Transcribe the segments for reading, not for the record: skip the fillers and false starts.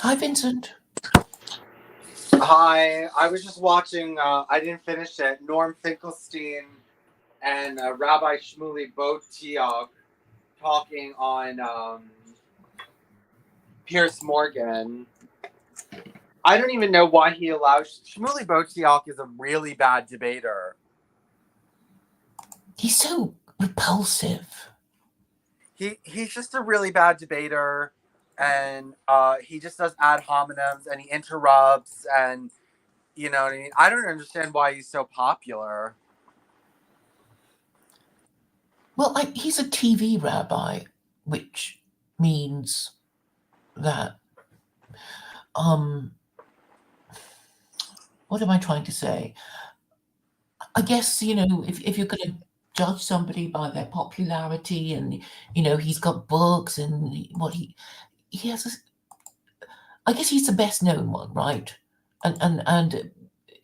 Hi, Vincent. Hi, I was just watching, I didn't finish it, Norm Finkelstein and Rabbi Shmuley Boteach talking on Pierce Morgan. I don't even know why he allows. Shmuley Boteach is a really bad debater. He's so repulsive. He's just a really bad debater, and he just does ad hominems and he interrupts, and you know what I mean. I don't understand why he's so popular. Well, he's a TV rabbi, which means that, um, what am I trying to say? I guess, if you're going to judge somebody by their popularity and, he's got books and he has, I guess he's the best known one, right? And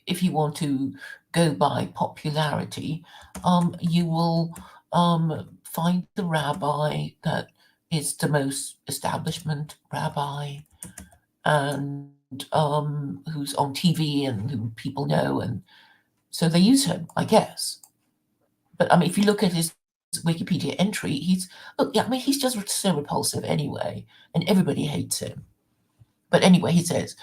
if you want to go by popularity, you will find the rabbi that is the most establishment rabbi and who's on TV and who people know, and so they use him, I guess. But I mean, if you look at his Wikipedia entry, yeah, I mean, he's just so repulsive anyway, and everybody hates him. But anyway, he says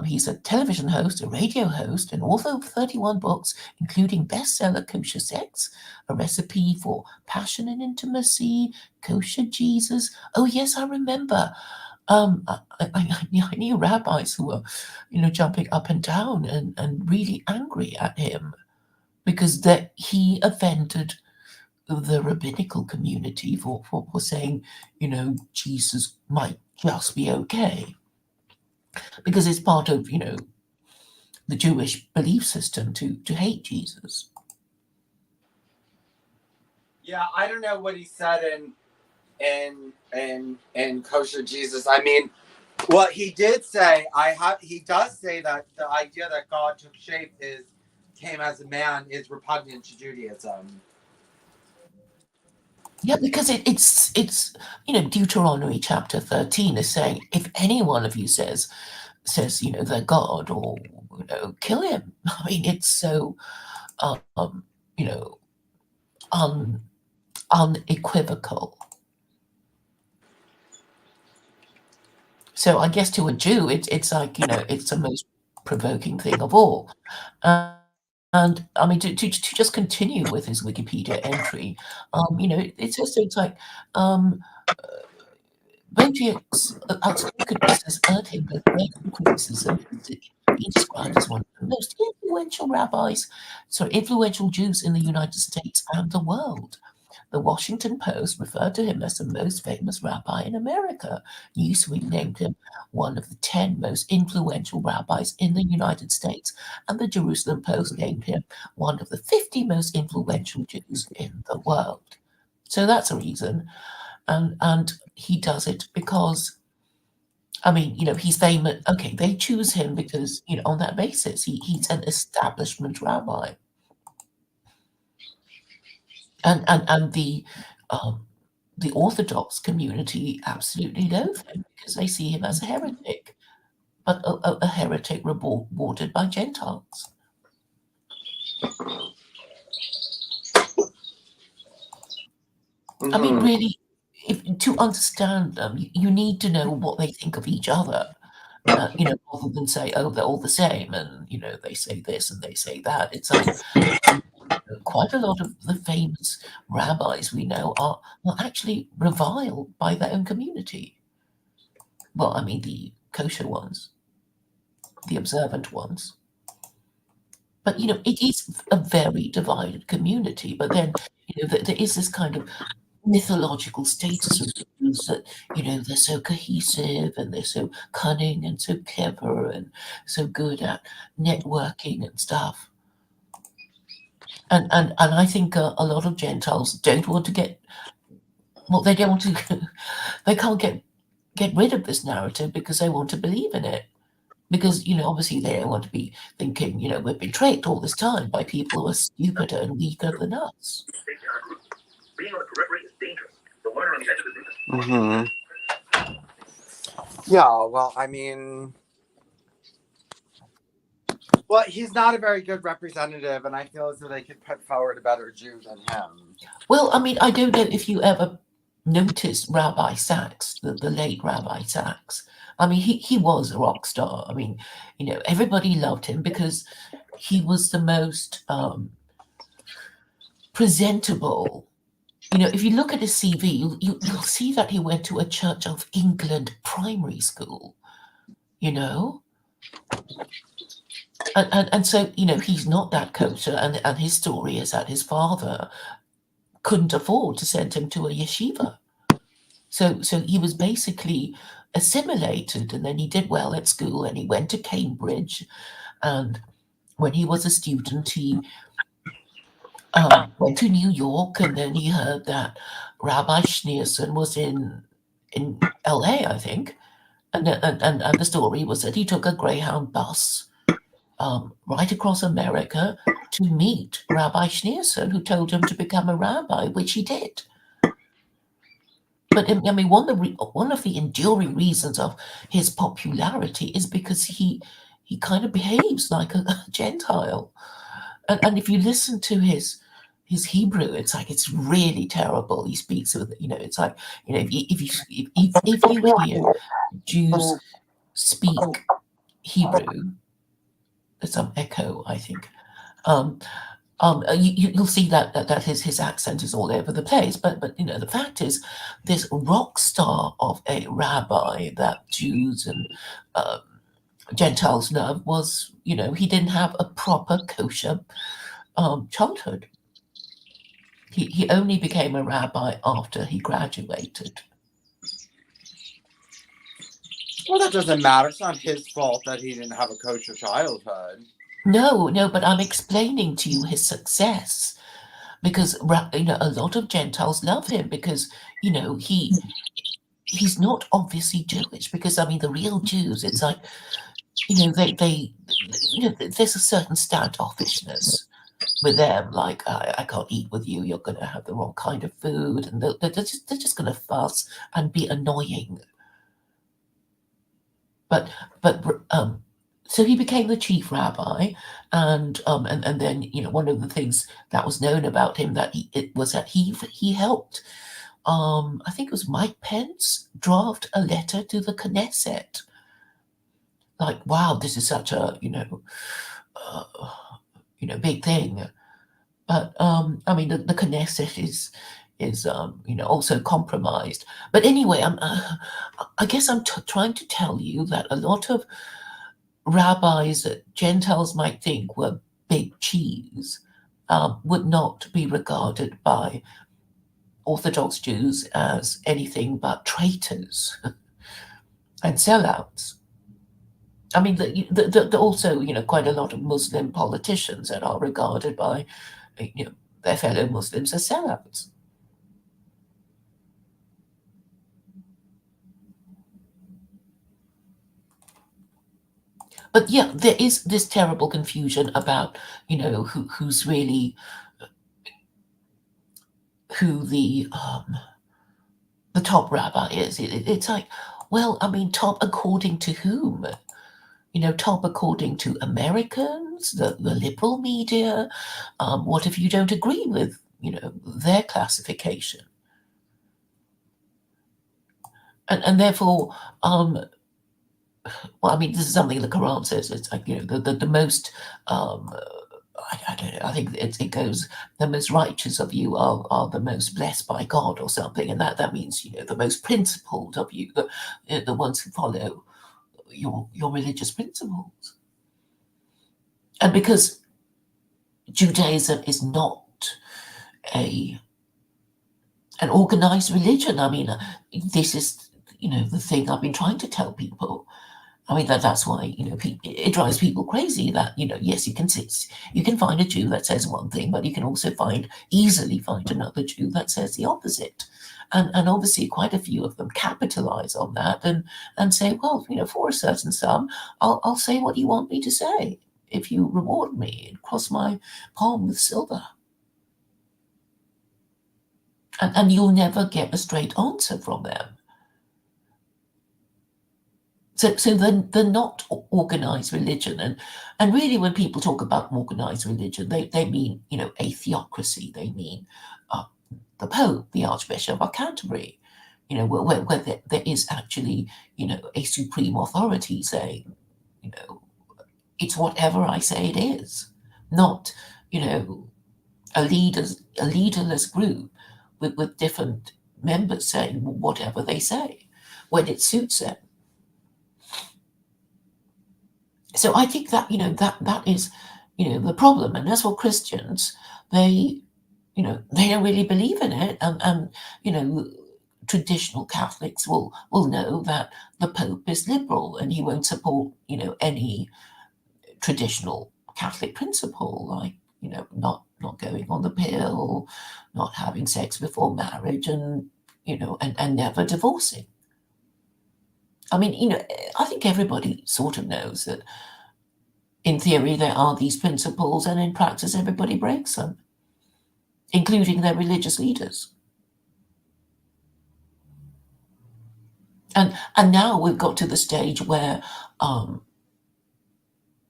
he's a television host, a radio host, and author of 31 books, including bestseller Kosher Sex, A Recipe for Passion and Intimacy, Kosher Jesus. Oh, yes, I remember. I knew rabbis who were, jumping up and down and really angry at him because that he offended the rabbinical community for saying, Jesus might just be okay because it's part of the Jewish belief system to hate Jesus. Yeah, I don't know what he said in Kosher Jesus. I mean, what he did say, he does say that the idea that God took shape is came as a man is repugnant to Judaism. Yeah, because it's Deuteronomy chapter 13 is saying if any one of you says they're God or kill him. I mean it's so you know un, unequivocal. So I guess to a Jew, it's like it's the most provoking thing of all. And I mean, to just continue with his Wikipedia entry, it says things like, um, Bojack's outspoken has earned him both praise and criticism. He's been described as one of the most influential Jews in the United States and the world. The Washington Post referred to him as the most famous rabbi in America. Newsweek named him one of the 10 most influential rabbis in the United States, and the Jerusalem Post named him one of the 50 most influential Jews in the world. So that's a reason. And he does it because, I mean, he's famous. Okay, they choose him because, on that basis, he's an establishment rabbi. And the Orthodox community absolutely loathe him because they see him as a heretic, but a heretic rewarded by Gentiles. I mean, Mm-hmm. really, if to understand them, you need to know what they think of each other, rather than say, "Oh, they're all the same," and, they say this and they say that. It's like, quite a lot of the famous rabbis we know are actually reviled by their own community. Well, I mean, the kosher ones, the observant ones. But it is a very divided community. But then there is this kind of mythological status of the Jews that they're so cohesive and they're so cunning and so clever and so good at networking and stuff. And I think a lot of Gentiles don't want to get well. They don't want to. They can't get rid of this narrative because they want to believe in it. Because, obviously they don't want to be thinking, we've been tricked all this time by people who are stupider and weaker than us. Mm-hmm. Yeah, well, I mean, well, he's not a very good representative, and I feel as though they could put forward a better Jew than him. Well, I mean, I don't know if you ever noticed Rabbi Sachs, the late Rabbi Sachs. I mean, he was a rock star. I mean, everybody loved him because he was the most presentable. If you look at his CV, you'll see that he went to a Church of England primary school. You know, and so he's not that kosher, and his story is that his father couldn't afford to send him to a yeshiva. So he was basically assimilated, and then he did well at school, and he went to Cambridge. And when he was a student, he went to New York, and then he heard that Rabbi Schneerson was in L.A., I think. And the story was that he took a Greyhound bus right across America to meet Rabbi Schneerson, who told him to become a rabbi, which he did. But I mean, one of the enduring reasons of his popularity is because he kind of behaves like a Gentile, and if you listen to his Hebrew, it's really terrible. He speaks with it's like if you hear Jews speak Hebrew, there's some echo, I think. Um, you'll see that his accent is all over the place. But the fact is, this rock star of a rabbi that Jews and um, Gentiles love was, he didn't have a proper kosher childhood. He only became a rabbi after he graduated. Well, that doesn't matter. It's not his fault that he didn't have a kosher childhood. No, but I'm explaining to you his success because a lot of Gentiles love him because he's not obviously Jewish, because I mean the real Jews, it's like they there's a certain standoffishness with them, like I can't eat with you, you're going to have the wrong kind of food, and they're just going to fuss and be annoying. But so he became the chief rabbi, and then one of the things that was known about him was that he helped, I think it was Mike Pence, draft a letter to the Knesset. Like, wow, this is such a uh, big thing. But I mean, the Knesset is also compromised. But anyway, I guess I'm trying to tell you that a lot of rabbis that Gentiles might think were big cheese would not be regarded by Orthodox Jews as anything but traitors and sellouts. I mean, also, quite a lot of Muslim politicians that are regarded by, their fellow Muslims as sellouts. But yeah, there is this terrible confusion about, who's really who the top rabbi is. It's like, well, I mean, top according to whom? Top according to Americans, the liberal media. What if you don't agree with, their classification? And therefore, well, I mean, this is something the Quran says. It's like, the most, I don't know, I think it goes, the most righteous of you are the most blessed by God or something. And that means, the most principled of you, the ones who follow your religious principles. And because Judaism is not a an organized religion, I mean, this is, the thing I've been trying to tell people. I mean, that's why, it drives people crazy that, yes, you can find a Jew that says one thing, but you can also easily find another Jew that says the opposite. And obviously quite a few of them capitalize on that and say, well, for a certain sum, I'll say what you want me to say if you reward me and cross my palm with silver. And you'll never get a straight answer from them. So they're not organized religion, and really when people talk about organized religion, they mean a theocracy. They mean uh, the Pope, the Archbishop of Canterbury, where there is actually a supreme authority saying you know it's whatever I say it is, not you know a leaderless group with different members saying whatever they say when it suits them. So I think that that is the problem, and as for Christians, they they don't really believe in it, and you know traditional Catholics will know that the Pope is liberal and he won't support any traditional Catholic principle, like not going on the pill, not having sex before marriage, and and never divorcing. I mean, I think everybody sort of knows that in theory there are these principles, and in practice everybody breaks them, including their religious leaders. And now we've got to the stage where um,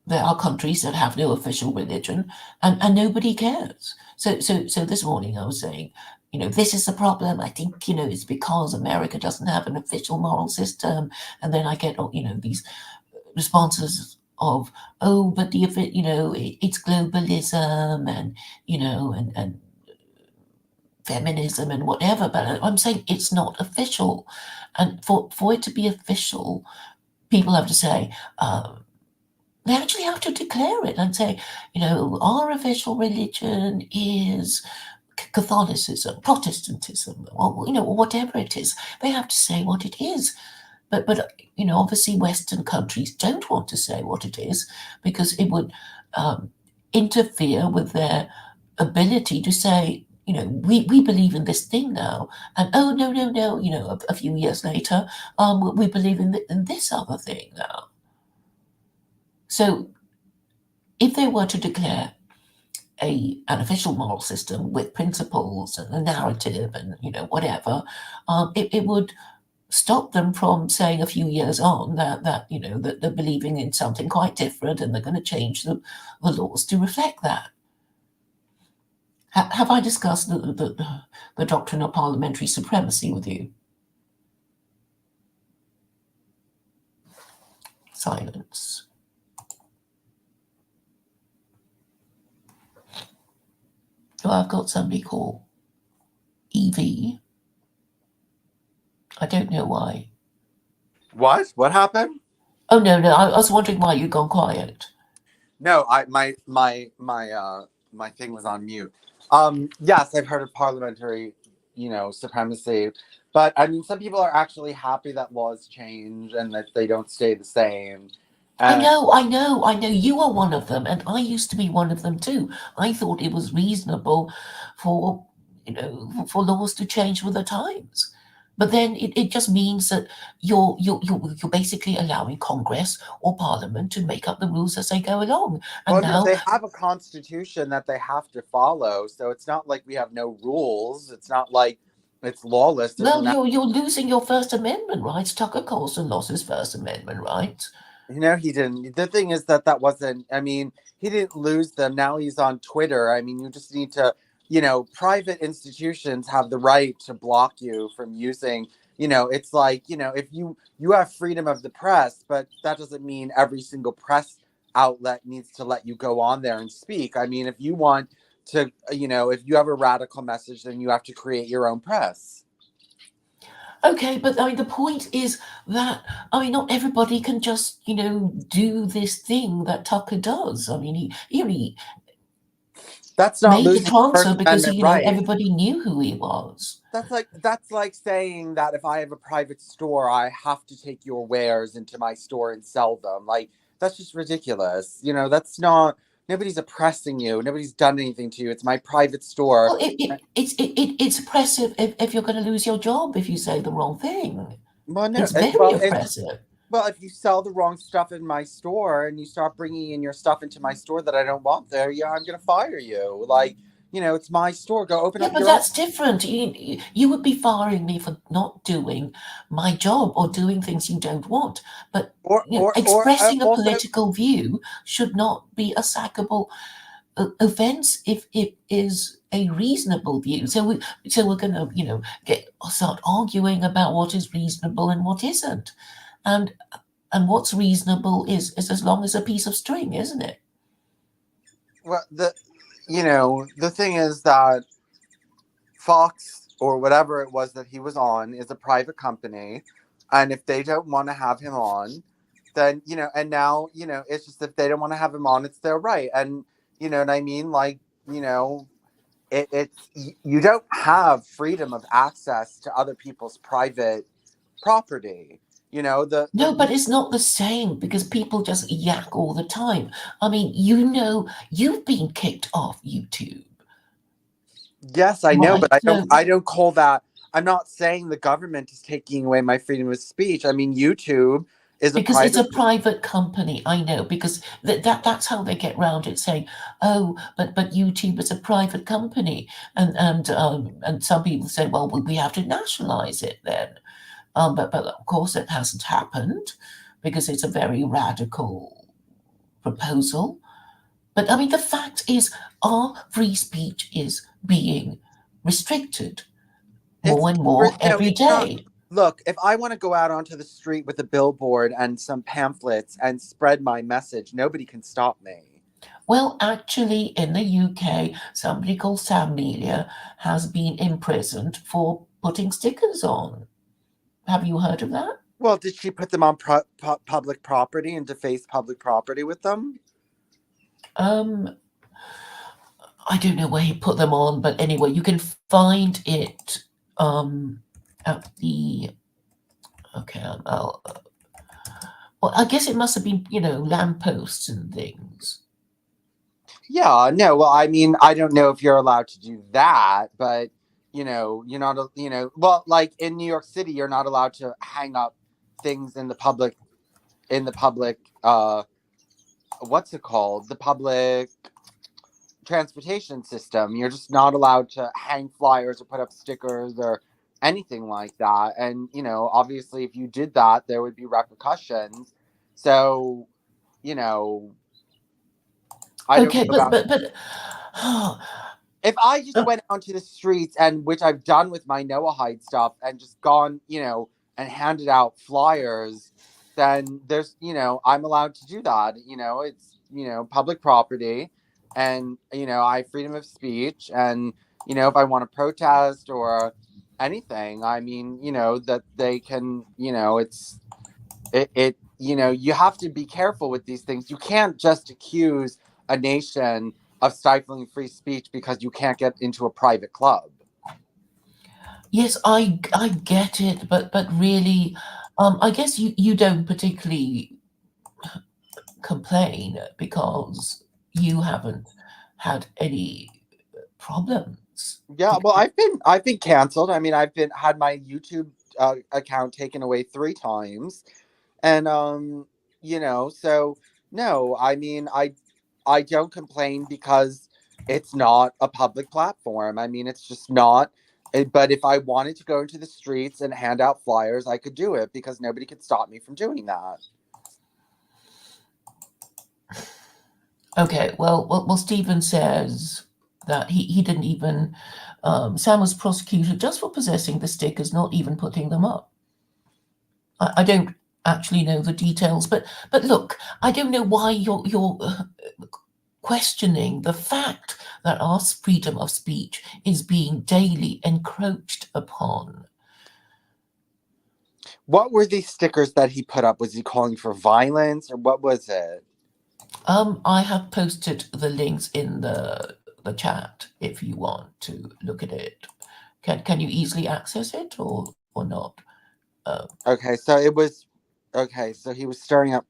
there are countries that have no official religion, and nobody cares. So this morning I was saying, this is the problem. I think it's because America doesn't have an official moral system, and then I get these responses of, oh, but it's globalism, and and feminism and whatever. But I'm saying it's not official, and for it to be official, people have to say. They actually have to declare it and say, our official religion is Catholicism, Protestantism, or whatever it is. They have to say what it is. But obviously Western countries don't want to say what it is because it would interfere with their ability to say, we believe in this thing now, and oh no no no, a few years later, we believe in this other thing now. So if they were to declare an official moral system with principles and a narrative and whatever, it would stop them from saying a few years on that they're believing in something quite different, and they're going to change the laws to reflect that. Have I discussed the doctrine of parliamentary supremacy with you? Silence. Oh, I've got somebody called EV. I don't know why. What happened? Oh no, no, I was wondering why you'd gone quiet. No, I my thing was on mute. Yes, I've heard of parliamentary, supremacy, but I mean, some people are actually happy that laws change and that they don't stay the same. I And know, I know, I know you are one of them, and I used to be one of them too. I thought it was reasonable for for laws to change with the times. But then it just means that you're basically allowing Congress or Parliament to make up the rules as they go along. And well, no, now, they have a constitution that they have to follow, so it's not like we have no rules. It's not like it's lawless. There's well, an you're losing your First Amendment rights. Tucker Carlson lost his First Amendment rights. He didn't. The thing is that wasn't. I mean, he didn't lose them. Now he's on Twitter. I mean, you just need to, private institutions have the right to block you from using. It's like if you have freedom of the press, but that doesn't mean every single press outlet needs to let you go on there and speak. I mean, if you want to, if you have a radical message, then you have to create your own press. Okay, but I mean, the point is that not everybody can just do this thing that Tucker does. I mean, he That's not made the losing transfer First because Amendment rights. everybody knew who he was. That's like saying that if I have a private store, I have to take your wares into my store and sell them. Like that's just ridiculous. That's not. Nobody's oppressing you. Nobody's done anything to you. It's my private store. Well, it's oppressive if you're going to lose your job if you say the wrong thing. Well, no. It's very Well, it's oppressive. well if you sell the wrong stuff in my store and you start bringing in your stuff into my store that I don't want there, yeah, I'm gonna fire you. Like It's my store. Go open Yeah, up but your own. that's different. You would be firing me for not doing my job or doing things you don't want. But Or expressing a also, political view should not be a sackable offence if it is a reasonable view. So we're going to get start arguing about what is reasonable and what isn't, and and what's reasonable is as long as a piece of string, isn't it? well, the thing is that Fox or whatever it was that he was on is a private company, and if they don't want to have him on, then and now it's just if they don't want to have him on, it's their right, and you know what I mean, like you don't have freedom of access to other people's private property. The No, but it's not the same because people just yak all the time. I mean, you've been kicked off YouTube, Yes, I know, right? but I don't. So I don't call that. I'm not saying the government is taking away my freedom of speech. I mean, YouTube is a because it's private. a private company, I know, because that's how they get round it, saying, "Oh, but YouTube is a private company," and some people say, "Well, we have to nationalize it then." But of course, it hasn't happened because it's a very radical proposal. But I mean, the fact is, our free speech is being restricted more It's and more every it's not. day. Look, if I want to go out onto the street with a billboard and some pamphlets and spread my message, nobody can stop me. Well, actually, in the UK, somebody called Sam Melia has been imprisoned for putting stickers on. Have you heard of that? Well, did she put them on public property and deface public property with them? Um, I don't know where he put them on, but anyway, you can find it at the. Okay, well, I guess it must have been, lampposts and things. Yeah, no. Well, I mean, I don't know if you're allowed to do that, but you're not. Well, like in New York City, you're not allowed to hang up things in the public. What's it called? The public transportation system. You're just not allowed to hang flyers or put up stickers or anything like that. And obviously, if you did that, there would be repercussions. So, you know, I don't Okay, know but about. oh, If I just went onto the streets, and which I've done with my Noah Hyde stuff, and just gone, and handed out flyers, then I'm allowed to do that. It's public property, and I have freedom of speech, and if I want to protest or anything, I mean, that they can, you have to be careful with these things. You can't just accuse a nation of stifling free speech because you can't get into a private club. yes, I get it, but really, I guess you don't particularly complain because you haven't had any problems. Yeah, well, I've been canceled. I mean, I've been had my YouTube account taken away 3 times, and so no, I mean, I don't complain because it's not a public platform. I mean, it's just not. But if I wanted to go into the streets and hand out flyers, I could do it because nobody could stop me from doing that. Okay, well, Stephen says that he didn't even. Sam was prosecuted just for possessing the stickers, not even putting them up. I don't actually know the details, but look, I don't know why you're questioning the fact that our freedom of speech is being daily encroached upon. What were these stickers that he put up? Was he calling for violence or what was it? I have posted the links in the chat if you want to look at it. Can you easily access it or not? Okay, so it was okay, so he was stirring up.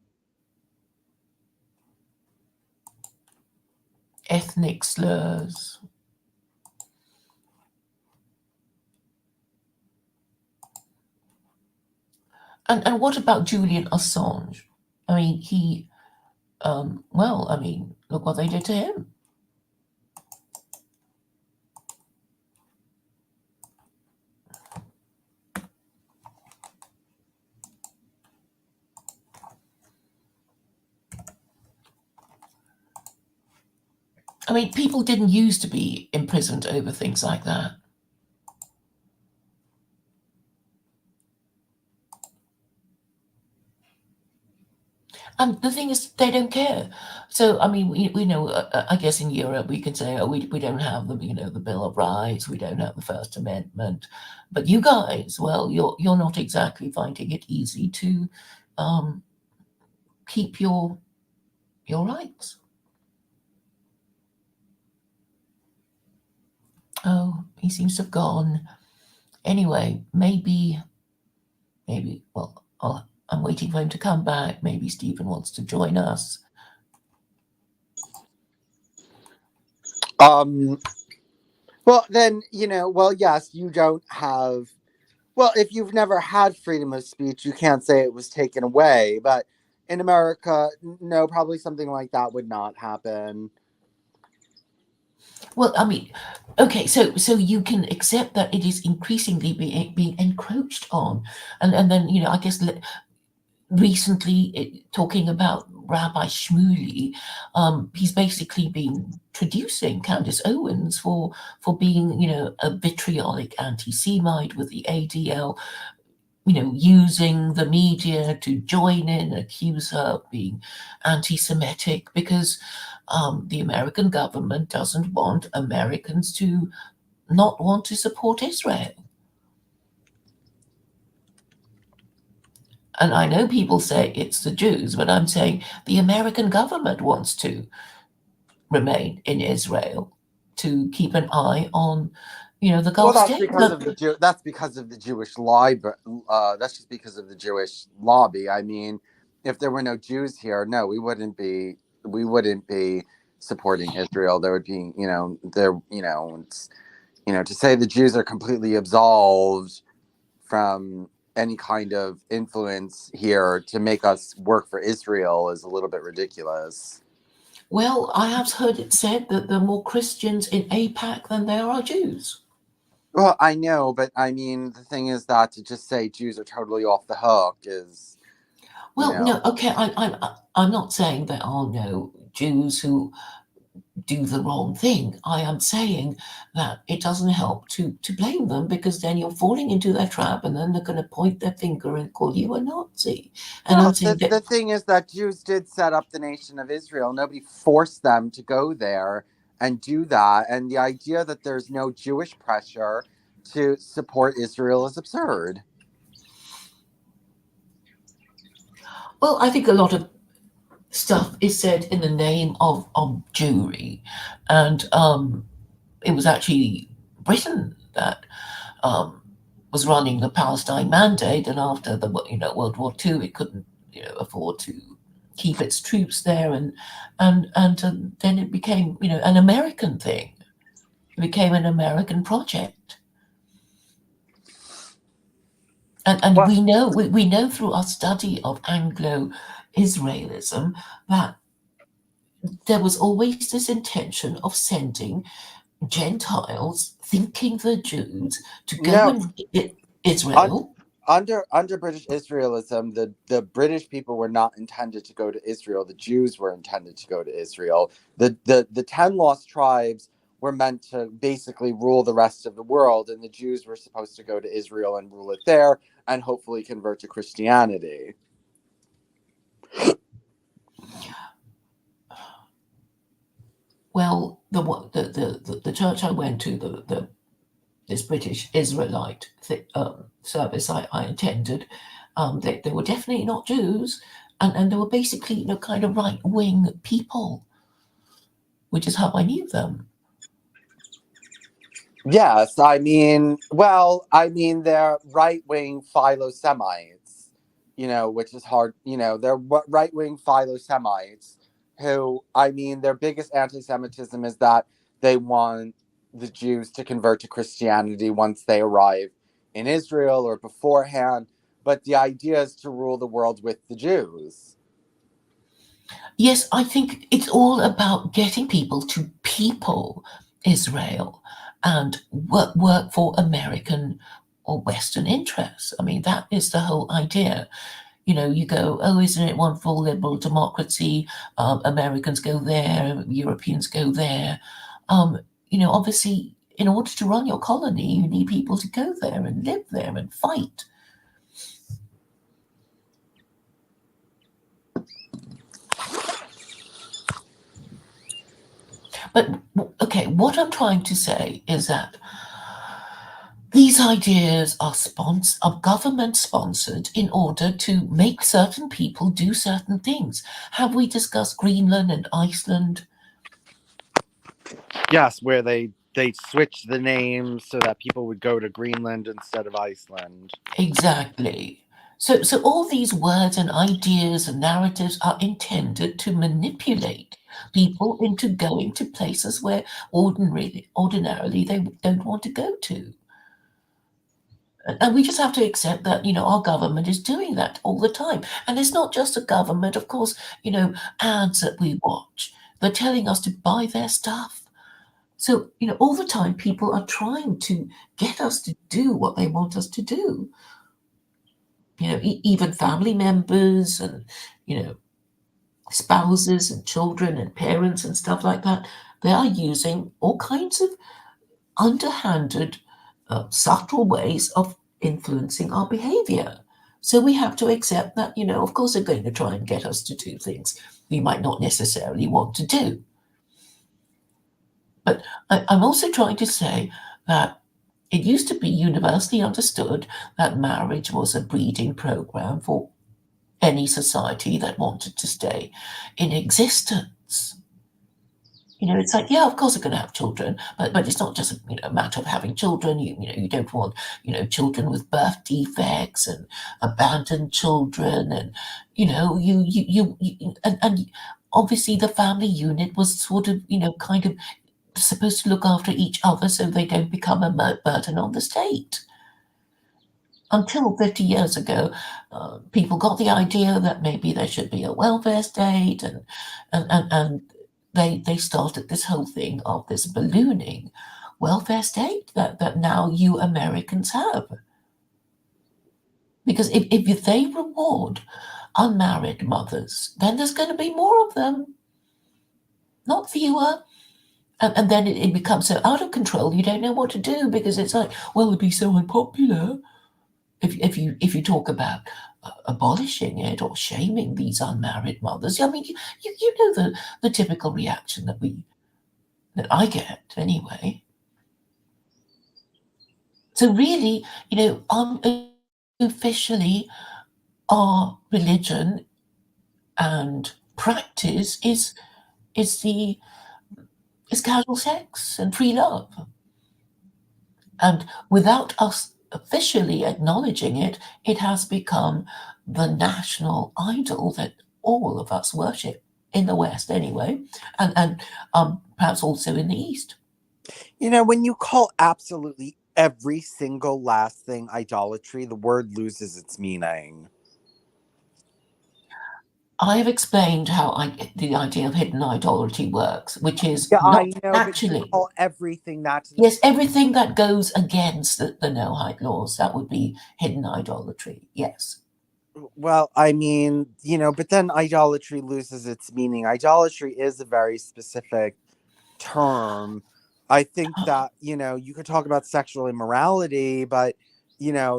Ethnic slurs. And what about Julian Assange? I mean, well, I mean, look what they did to him. I mean, people didn't used to be imprisoned over things like that. And the thing is, they don't care. So, I mean, we know, I guess in Europe, we can say, oh, we don't have the, the Bill of Rights, we don't have the First Amendment. But you guys, well, you're not exactly finding it easy to um, keep your rights. Oh, he seems to have gone. Anyway, maybe, well, I'm waiting for him to come back. Maybe Stephen wants to join us. Um, well, then, well, yes, you don't have. Well, if you've never had freedom of speech, you can't say it was taken away. But in America, no, probably something like that would not happen. Well, I mean, okay, so you can accept that it is increasingly being encroached on, and then I guess recently talking about Rabbi Shmuley, he's basically been traducing Candace Owens for being a vitriolic anti-Semite with the ADL, using the media to join in, accuse her of being anti Semitic because the American government doesn't want Americans to not want to support Israel. And I know people say it's the Jews, but I'm saying the American government wants to remain in Israel to keep an eye on, the Well, Gulf states. But that's because of the Jewish lobby. That's just because of the Jewish lobby. I mean, if there were no Jews here, no, we wouldn't be supporting Israel. There would be, to say the Jews are completely absolved from any kind of influence here to make us work for Israel is a little bit ridiculous. well, I have heard it said that there are more Christians in APAC than there are Jews. Well, I know, but I mean, the thing is that to just say Jews are totally off the hook is, you Well, know, no, okay, I'm not saying there are no Jews who do the wrong thing. I am saying that it doesn't help to blame them because then you're falling into their trap and then they're going to point their finger and call you a Nazi. And I'm well, saying that, the thing is that Jews did set up the nation of Israel. Nobody forced them to go there and do that. And the idea that there's no Jewish pressure to support Israel is absurd. well, I think a lot of stuff is said in the name of Jewry. And it was actually Britain that um, was running the Palestine Mandate, and after the World War II, it couldn't afford to keep its troops there, and then it became an American thing. It became an American project, and Well, we know through our study of Anglo-Israelism that there was always this intention of sending Gentiles, thinking the Jews, to go no, and un, Israel. under British Israelism, the British people were not intended to go to Israel. The Jews were intended to go to Israel. The 10 lost tribes were meant to basically rule the rest of the world, and the Jews were supposed to go to Israel and rule it there, and hopefully convert to Christianity. Well, the church I went to, this British Israelite service I attended, they were definitely not Jews, and they were basically kind of right wing people, which is how I knew them. Yes, I mean, they're right wing Philo Semites, which is hard. They're right wing Philo Semites who, I mean, their biggest anti Semitism is that they want the Jews to convert to Christianity once they arrive in Israel or beforehand. But the idea is to rule the world with the Jews. Yes, I think it's all about getting people to people Israel and work for American or Western interests. I mean, that is the whole idea. You go, oh, isn't it wonderful, liberal democracy? Americans go there, Europeans go there. Obviously, in order to run your colony, you need people to go there and live there and fight. But okay, what I'm trying to say is that these ideas are government sponsored in order to make certain people do certain things. Have we discussed Greenland and Iceland? Yes, where they switched the names so that people would go to Greenland instead of Iceland. Exactly. So all these words and ideas and narratives are intended to manipulate people into going to places where ordinarily they don't want to go to. And we just have to accept that, our government is doing that all the time. And it's not just a government, of course, ads that we watch. They're telling us to buy their stuff. So, all the time people are trying to get us to do what they want us to do. Even family members and, you know, spouses and children and parents and stuff like that, they are using all kinds of underhanded, subtle ways of influencing our behavior. So we have to accept that, of course, they're going to try and get us to do things we might not necessarily want to do. But I'm also trying to say that it used to be universally understood that marriage was a breeding program for any society that wanted to stay in existence. It's like, yeah, of course we're going to have children, but it's not just a matter of having children. You don't want children with birth defects and abandoned children, and and obviously the family unit was sort of kind of supposed to look after each other so they don't become a burden on the state. Until 50 years ago, people got the idea that maybe there should be a welfare state, and they started this whole thing of this ballooning welfare state that now you Americans have. Because if they reward unmarried mothers, then there's going to be more of them, not fewer. And then it becomes so out of control, you don't know what to do because it's like, well, it'd be so unpopular. If you talk about abolishing it or shaming these unmarried mothers, I mean, you know the typical reaction that I get anyway. So really, unofficially, our religion and practice is is casual sex and free love. And without us officially acknowledging it, it has become the national idol that all of us worship in the West, anyway, and perhaps also in the East. When you call absolutely every single last thing idolatry, the word loses its meaning. I have explained how the idea of hidden idolatry works, which is Yeah, not I know, but you actually, call everything that to the. yes, everything that goes against the no height laws, that would be hidden idolatry, yes. Well, I mean, but then idolatry loses its meaning. Idolatry is a very specific term. I think that, you could talk about sexual immorality, but,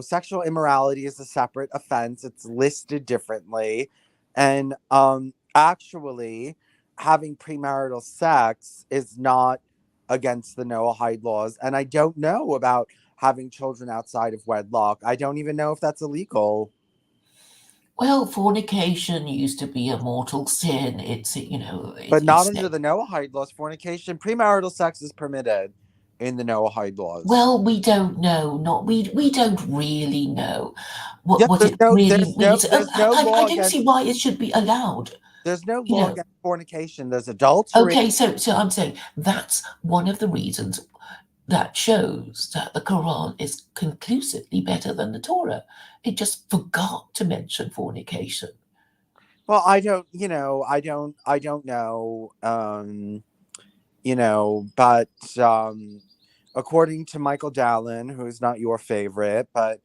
sexual immorality is a separate offense. It's listed differently. And actually, having premarital sex is not against the Noahide laws. And I don't know about having children outside of wedlock. I don't even know if that's illegal. Well, fornication used to be a mortal sin. But not It's under the Noahide laws. Fornication, premarital sex is permitted in the Noahide laws. well, we don't know. Not we don't really know Yeah, what there's it no really there's no means. there's no I law don't against see why it should be allowed. there's no You law know. against fornication. There's adultery. Okay, so I'm saying that's one of the reasons that shows that the Quran is conclusively better than the Torah. It just forgot to mention fornication. Well, I don't know. But according to Michael Dallin, who is not your favorite, but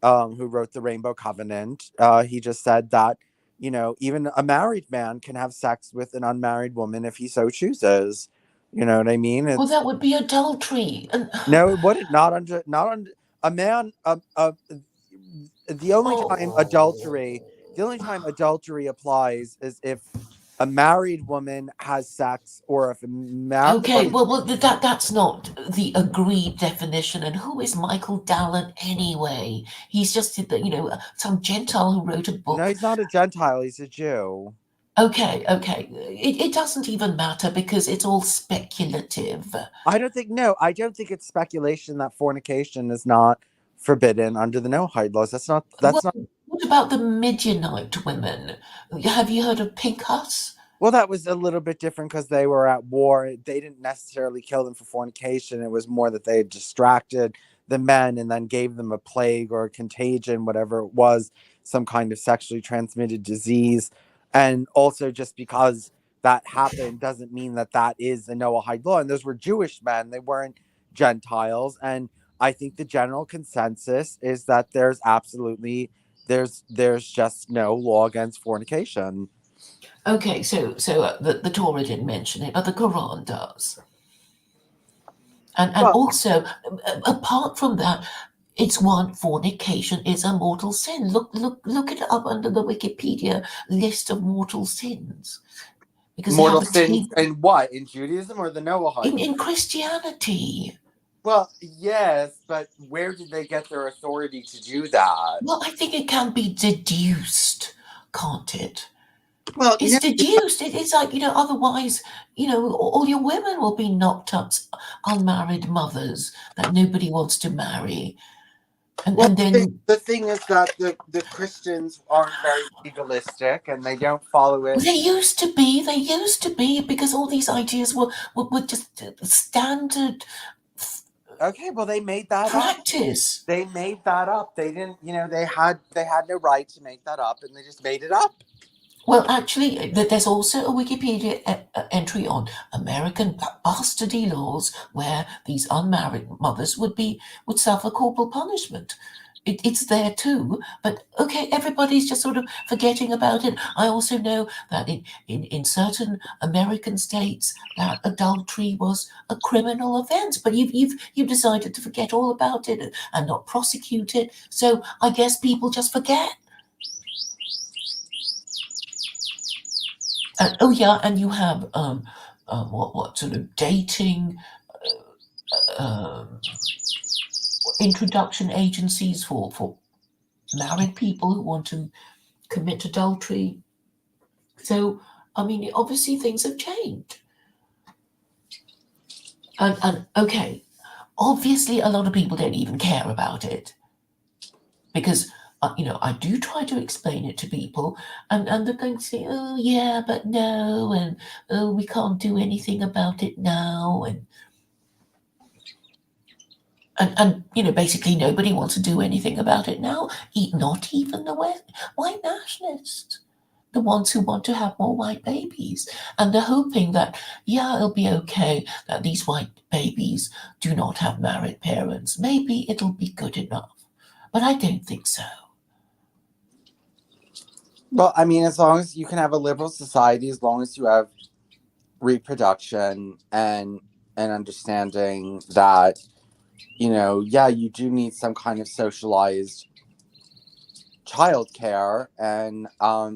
who wrote the Rainbow Covenant, he just said that, even a married man can have sex with an unmarried woman if he so chooses. You know what I mean? Well, It's that would be adultery. And no, it wouldn't. Not under a man. The only time adultery, oh. the only time adultery applies is if a married woman has sex, or if Okay, well, that's not the agreed definition. And who is Michael Dallin anyway? He's just some Gentile who wrote a no, book. he's not a Gentile. He's a Jew. Okay, okay. It doesn't even matter because it's all speculative. I don't think it's speculation that fornication is not forbidden under the no hide laws. That's Well, not. what about the Midianite women? Have you heard of Pinchas? Well, that was a little bit different because they were at war. They didn't necessarily kill them for fornication. It was more that they had distracted the men and then gave them a plague or a contagion, whatever it was, some kind of sexually transmitted disease. And also, just because that happened doesn't mean that that is the Noahide law. And those were Jewish men, they weren't Gentiles. And I think the general consensus is that there's just no law against fornication. Okay, so the Torah didn't mention it, but the Quran does. And Well, also, apart from that, it's one fornication is a mortal sin. Look it up under the Wikipedia list of mortal sins because they mortal have a sins table in what? In Judaism or the Noahide? in Christianity. Well, yes, but where did they get their authority to do that? Well, I think it can be deduced, can't it? Well, It's no, deduced. It's like, otherwise, all your women will be knocked up unmarried mothers that nobody wants to marry. And well, and then the thing is that the Christians aren't very legalistic and they don't follow it. they used to be because all these ideas were just standard Okay, well, they made that up. practice. They made that up. They didn't, they had no right to make that up, and they just made it up. Well, actually, there's also a Wikipedia entry on American bastardy laws where these unmarried mothers would suffer corporal punishment. It's there too, but okay, everybody's just sort of forgetting about it. I also know that in certain American states that adultery was a criminal offense, but you've decided to forget all about it and not prosecute it. So I guess people just forget. Oh yeah, and you have what sort of dating um, introduction agencies for married people who want to commit adultery. So I mean, obviously things have changed. And okay, obviously a lot of people don't even care about it because I do try to explain it to people, and they're going to say, "Oh yeah, but no," and "Oh, we can't do anything about it now," and basically nobody wants to do anything about it now. Not even the white nationalists, the ones who want to have more white babies, and they're hoping that yeah, it'll be okay that these white babies do not have married parents. Maybe it'll be good enough, but I don't think so. Well, I mean, as long as you can have a liberal society, as long as you have reproduction and understanding that, yeah, you do need some kind of socialized childcare, and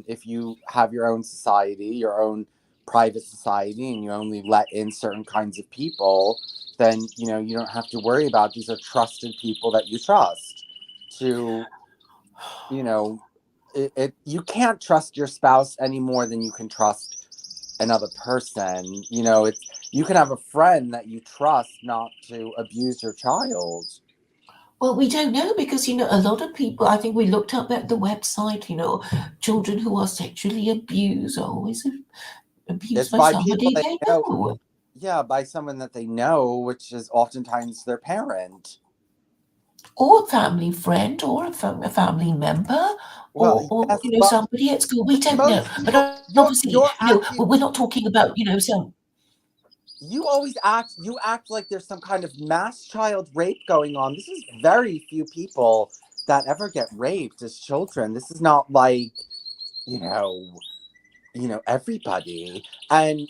if you have your own society, your own private society, and you only let in certain kinds of people, then you don't have to worry about, these are trusted people that you trust to, you know you can't trust your spouse any more than you can trust another person. You can have a friend that you trust not to abuse your child. Well, we don't know because a lot of people. I think we looked up at the website. Children who are sexually abused are always abused It's by by people somebody they they know. know. Yeah, by someone that they know, which is oftentimes their parent. Or a family friend, or a family member, Well, or yes, but somebody at school. We don't know, most but people, obviously, you're acting, we're not talking about some. you act like there's some kind of mass child rape going on. This is very few people that ever get raped as children. This is not like, you know, everybody. And,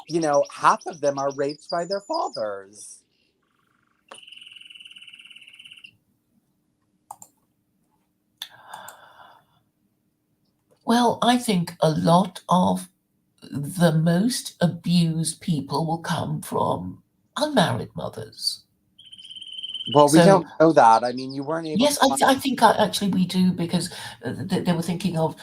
half of them are raped by their fathers. Well, I think a lot of the most abused people will come from unmarried mothers. Well, we don't So know that. I mean, you weren't able to yes, find. I think actually we do because they were thinking of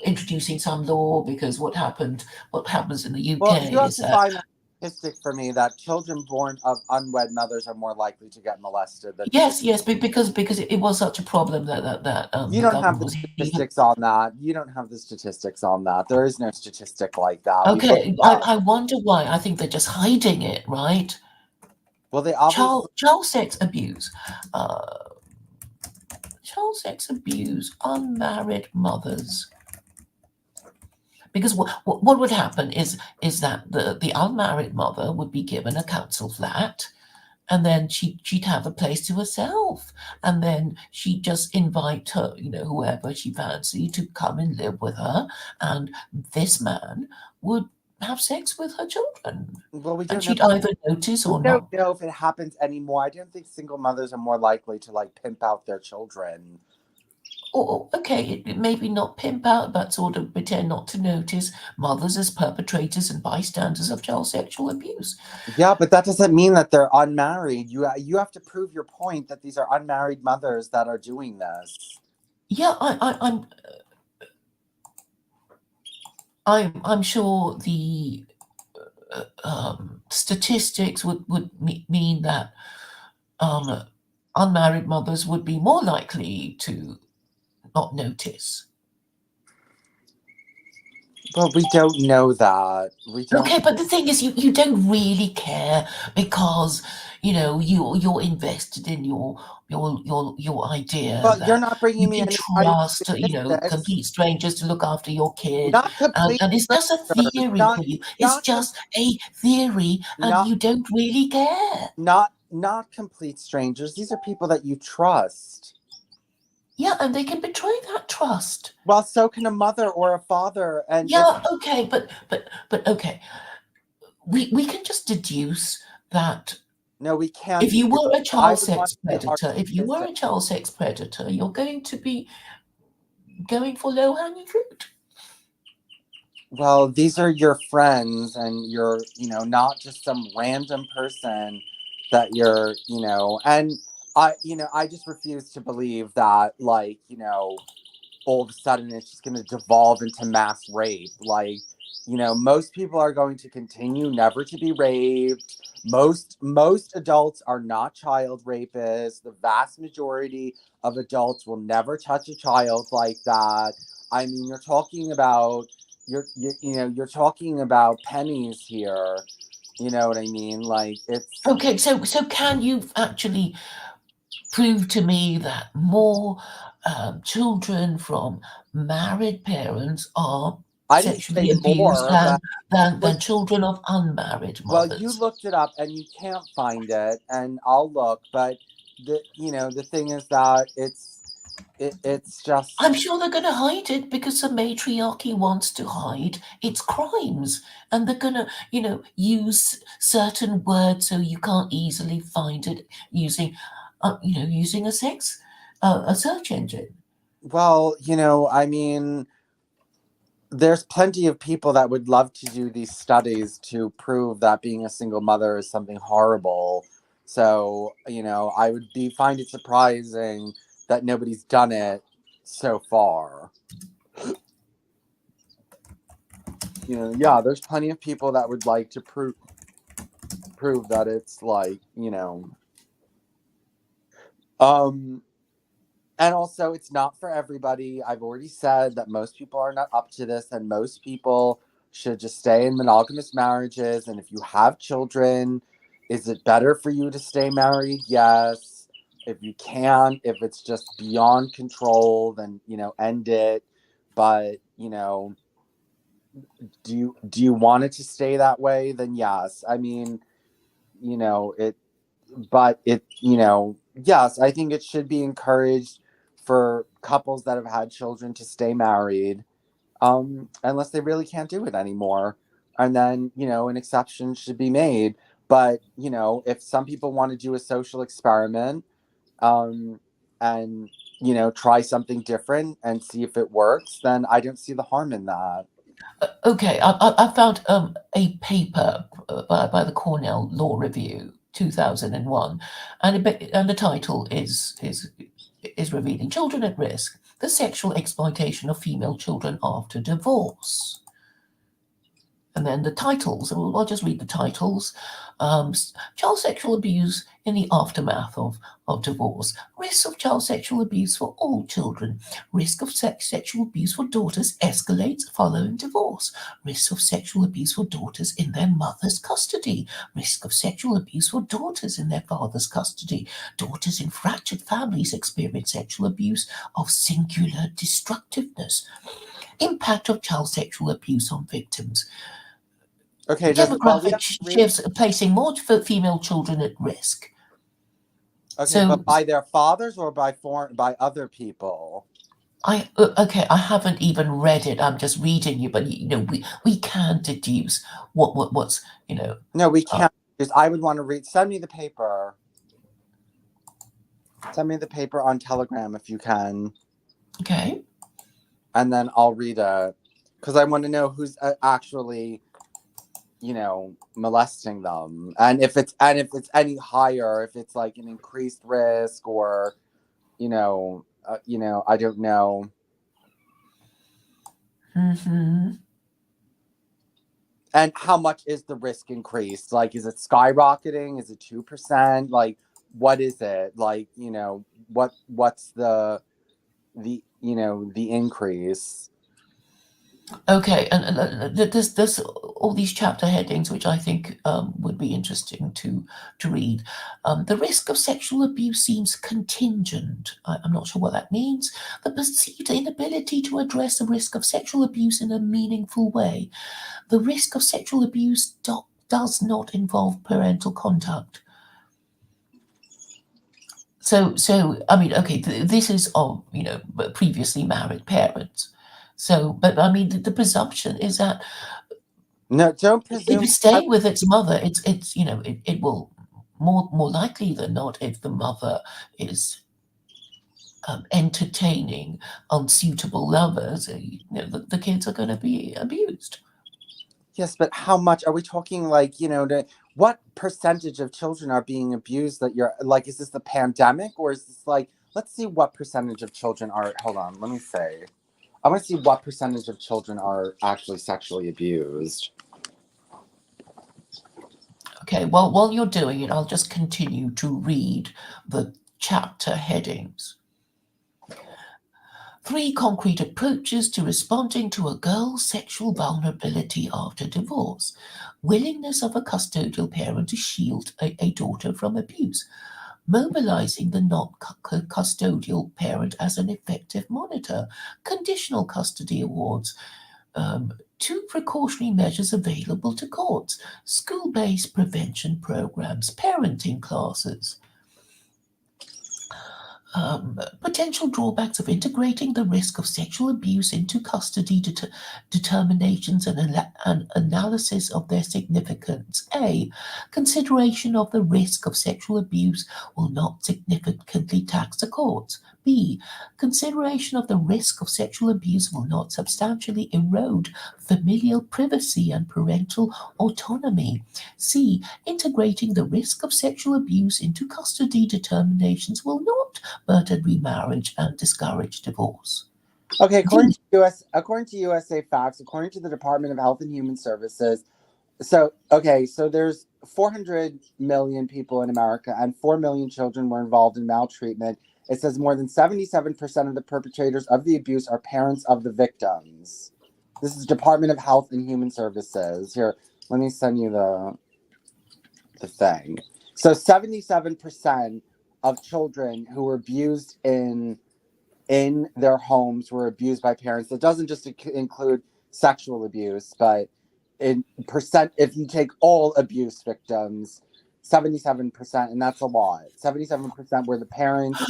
introducing some law because what happens in the Well, UK you have is to that find a statistic for me that children born of unwed mothers are more likely to get molested than children. yes, because it was such a problem that You the don't have government the was even statistics on that. You don't have the statistics on that. There is no statistic like that. We looked okay. it up. I wonder why. I think they're just hiding it, right? Well, they obviously. Child sex abuse. Uh, Child sex abuse, unmarried mothers. Because what would happen is that the unmarried mother would be given a council flat, and then she'd have a place to herself, and then she'd just invite her, whoever she fancied to come and live with her, and this man would have sex with her children, Well, we and don't know. she'd either notice We or don't not. know if it happens anymore. I don't think single mothers are more likely to like pimp out their children. Or okay, maybe not pimp out, but sort of pretend not to notice mothers as perpetrators and bystanders of child sexual abuse. Yeah, but that doesn't mean that they're unmarried. You have to prove your point that these are unmarried mothers that are doing this. Yeah, I'm sure the statistics would mean that um, unmarried mothers would be more likely to not notice. But we don't know that. We don't. Okay, but the thing is, you don't really care because you're invested in your idea But you're that not you bringing me can any kind of trust statistics. complete strangers to look after your kid, Not complete and it's just a strangers. theory Not for you. It's not just a theory, and not you don't really care. not complete strangers. These are people that you trust. Yeah, and they can betray that trust. Well, so can a mother or a father. And if Yeah, okay, but okay, we can just deduce that no, we can't. if you Because were a I child would want sex to hear our predator, if you were statistics. a child sex predator, you're going to be going for low-hanging fruit. Well, these are your friends, and you're, not just some random person that and I just refuse to believe that, like, all of a sudden it's just going to devolve into mass rape. Like, most people are going to continue never to be raped. Most adults are not child rapists. The vast majority of adults will never touch a child like that. I mean, you're talking about pennies here. You know what I mean? Like, it's. Okay, so can you actually prove to me that more children from married parents are I didn't say sexually abused more, but than children of unmarried well, you mothers? looked it up and you can't find it, and I'll look. But the thing is that it's I'm just. sure they're going to hide it because the matriarchy wants to hide its crimes, and they're going to, use certain words so you can't easily find it using a search engine. Well, I mean, there's plenty of people that would love to do these studies to prove that being a single mother is something horrible. So, I would be find it surprising that nobody's done it so far. Yeah, there's plenty of people that would like to prove that it's like, um and also it's not for everybody. I've already said that most people are not up to this, and most people should just stay in monogamous marriages. And if you have children, is it better for you to stay married? Yes. If you can, if it's just beyond control, then end it. But do you want it to stay that way? Then yes. I mean, it but it yes, I think it should be encouraged for couples that have had children to stay married, unless they really can't do it anymore. And then, an exception should be made. But, if some people want to do a social experiment, um, and, try something different and see if it works, then I don't see the harm in that. Okay, I found a paper by the Cornell Law Review 2001, and the title is revealing: Children at Risk: The Sexual Exploitation of Female Children After Divorce. And then the titles, I'll just read the titles. Child sexual abuse in the aftermath of divorce. Risks of child sexual abuse for all children. Risk of sexual abuse for daughters escalates following divorce. Risk of sexual abuse for daughters in their mother's custody. Risk of sexual abuse for daughters in their father's custody. Daughters in fractured families experience sexual abuse of singular destructiveness. Impact of child sexual abuse on victims. Okay, Demographic shifts placing more female children at risk. Okay, so, but by their fathers or by other people? I haven't even read it. I'm just reading you, but we can deduce what's. No, we can't. Because I would want to read. Send me the paper. Send me the paper on Telegram if you can. Okay. And then I'll read it, because I want to know who's actually, molesting them, and if it's any higher, if it's like an increased risk, or, I don't know. Mm-hmm. And how much is the risk increased? Like, is it skyrocketing? Is it 2%? Like, what is it? Like, what's the increase? Okay, and there's all these chapter headings which I think would be interesting to read. The risk of sexual abuse seems contingent. I'm not sure what that means. The perceived inability to address the risk of sexual abuse in a meaningful way. The risk of sexual abuse does not involve parental contact. So I mean, okay, this is of previously married parents. So, but I mean, the presumption is that No, don't presume. if it's staying with its mother, it will more likely than not, if the mother is entertaining unsuitable lovers, the kids are going to be abused. Yes, but how much are we talking? Like, what percentage of children are being abused? That you're like, is this the pandemic, or is this like? Let's see what percentage of children are. Hold on, let me say. I want to see what percentage of children are actually sexually abused. Okay, well, while you're doing it, I'll just continue to read the chapter headings. 3 concrete approaches to responding to a girl's sexual vulnerability after divorce. Willingness of a custodial parent to shield a daughter from abuse. Mobilizing the non-custodial parent as an effective monitor. Conditional custody awards. 2 precautionary measures available to courts. School-based prevention programs. Parenting classes. Potential drawbacks of integrating the risk of sexual abuse into custody determinations and analysis of their significance. A. Consideration of the risk of sexual abuse will not significantly tax the courts. B. Consideration of the risk of sexual abuse will not substantially erode familial privacy and parental autonomy. C. Integrating the risk of sexual abuse into custody determinations will not burden remarriage and discourage divorce. Okay, according to USA Facts, according to the Department of Health and Human Services, so there's 400 million people in America, and 4 million children were involved in maltreatment. It says more than 77% of the perpetrators of the abuse are parents of the victims. This is Department of Health and Human Services. Here, let me send you the thing. So 77% of children who were abused in their homes were abused by parents. That doesn't just include sexual abuse, but in percent, if you take all abuse victims, 77%, and that's a lot. 77% were the parents.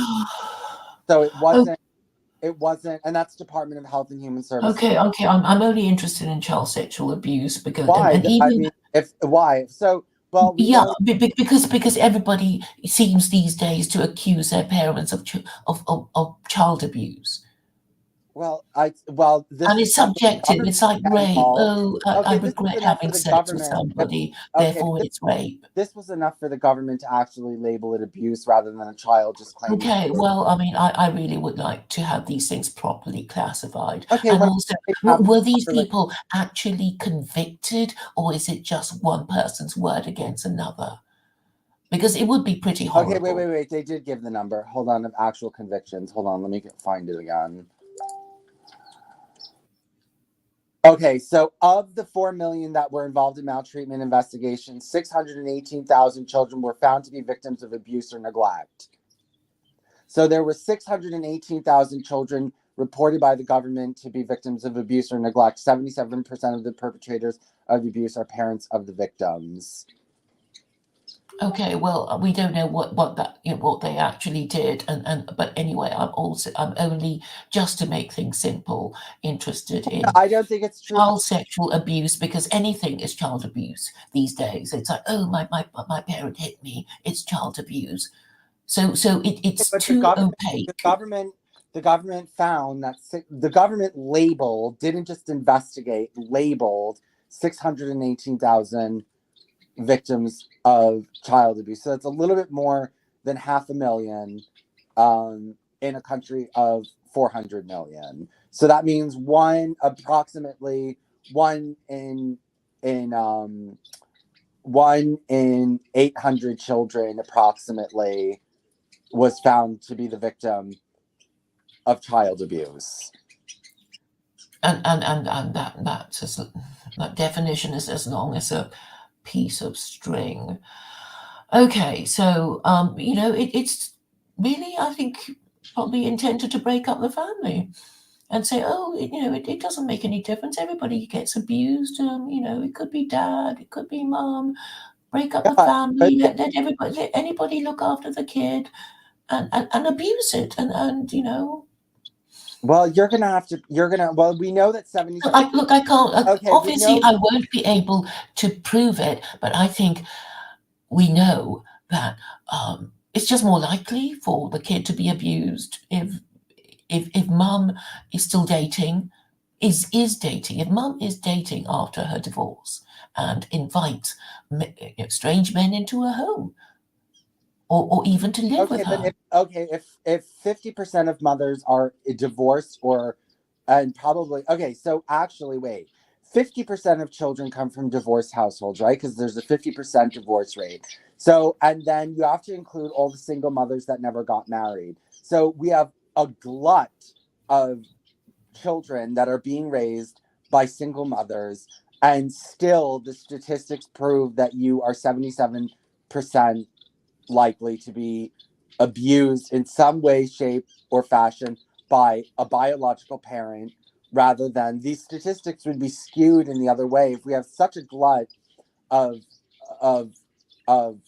So it wasn't It wasn't, and that's Department of Health and Human Services. Okay. I'm only interested in child sexual abuse because, Why? and I even mean, if why? So, well, we yeah, know. because everybody seems these days to accuse their parents of of child abuse. This And is it's enough for the subjective. government It's to like get rape. involved. Oh, I Okay, this is regret enough for having the sex with government. somebody, Okay, therefore it's rape. this was enough for the government to actually label it abuse rather than a child just claiming. Okay, well, I mean, I really would like to have these things properly classified. Okay, And when also, I say have were these properly, people actually convicted, or is it just one person's word against another? Because it would be pretty okay, horrible. wait. They did give the number. Hold on, of actual convictions. Hold on, let me find it again. Okay, so of the 4 million that were involved in maltreatment investigations, 618,000 children were found to be victims of abuse or neglect. So there were 618,000 children reported by the government to be victims of abuse or neglect. 77% of the perpetrators of the abuse are parents of the victims. Okay, well, we don't know what that what they actually did, and but anyway, I'm only just to make things simple interested in I don't think it's true. child sexual abuse because anything is child abuse these days. It's like, oh, my parent hit me. It's child abuse. So it's But too the opaque. government, the government found that the government labeled, didn't just investigate, labeled 618,000 victims of child abuse. So that's a little bit more than 500,000 in a country of 400 million. So that means approximately one in 800 children approximately was found to be the victim of child abuse. And that definition is as long as a piece of string. Okay, so it's really, I think, probably intended to break up the family and say, oh, it doesn't make any difference. Everybody gets abused. It could be dad, it could be mom. Break up the Yeah, but family. Let everybody, let anybody look after the kid, and abuse it. And. well, well, we know that 77. Look, I can't. Okay, we Obviously, know. I won't be able to prove it, but I think we know that it's just more likely for the kid to be abused if mum is still dating, is dating. If mum is dating after her divorce and invites strange men into her home, or even to live with Okay, but her. if 50% of mothers are divorced or and probably okay, so actually wait. 50% of children come from divorced households, right? Because there's a 50% divorce rate. So, and then you have to include all the single mothers that never got married. So we have a glut of children that are being raised by single mothers, and still the statistics prove that you are 77% likely to be abused in some way, shape, or fashion by a biological parent, rather than these statistics would be skewed in the other way if we have such a glut of of of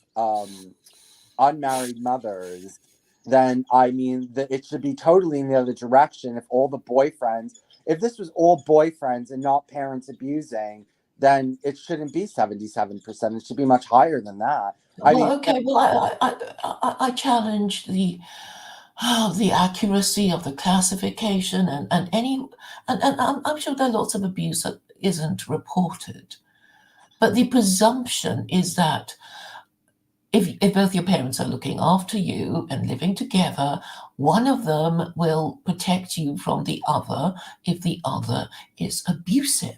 unmarried mothers. Then I mean that it should be totally in the other direction. If all the boyfriends, if this was all boyfriends and not parents abusing, then it shouldn't be 77%. It should be much higher than that. I Well, mean, okay. Well, I challenge the accuracy of the classification and any and I'm sure there are lots of abuse that isn't reported, but the presumption is that if both your parents are looking after you and living together, one of them will protect you from the other if the other is abusive.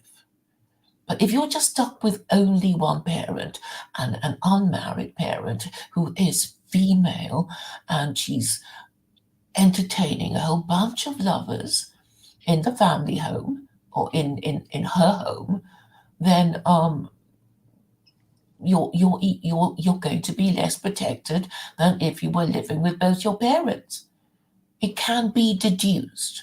But if you're just stuck with only one parent and an unmarried parent who is female and she's entertaining a whole bunch of lovers in the family home or in her home, then you're going to be less protected than if you were living with both your parents. It can be deduced.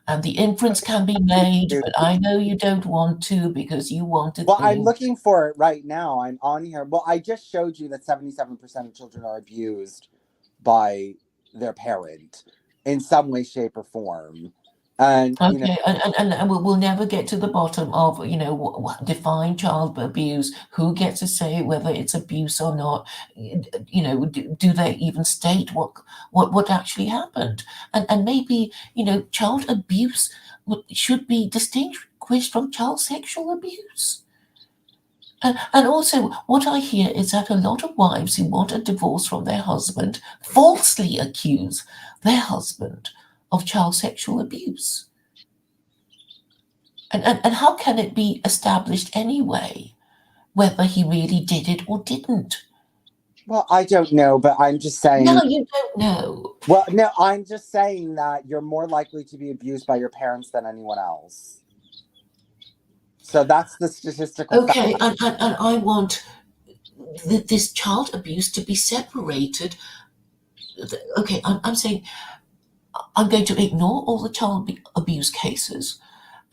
And the inference can be made, but I know you don't want to because you want to well, I'm think. looking for it right now. I'm on here. Well, I just showed you that 77% of children are abused by their parent. in some way, shape, or form. And Okay, and we'll never get to the bottom of, define child abuse, who gets to say whether it's abuse or not. Do they even state what actually happened? And maybe, child abuse should be distinguished from child sexual abuse. And also, what I hear is that a lot of wives who want a divorce from their husband falsely accuse their husband of child sexual abuse. And how can it be established anyway whether he really did it or didn't? well, I don't know, but I'm just No, saying. you don't know. Well, no, I'm just saying that you're more likely to be abused by your parents than anyone else. So that's the statistical fact. Okay, and I want this child abuse to be separated. Okay, I'm saying I'm going to ignore all the child abuse cases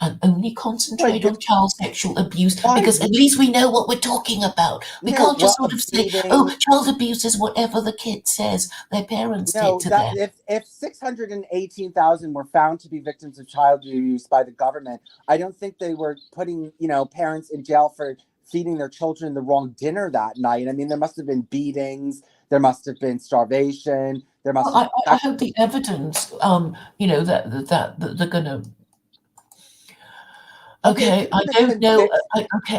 and only But concentrate on child sexual abuse why? because at least we know what we're talking about. We No, can't just well, sort of say, beating. oh, child abuse is whatever the kid says their parents did No, to that them. if 618,000 were found to be victims of child abuse by the government, I don't think they were putting parents in jail for feeding their children the wrong dinner that night. I mean, there must have been beatings, there must have been starvation, there must Well, have I been. hope the evidence, that they're going to. Okay, Okay, I don't know.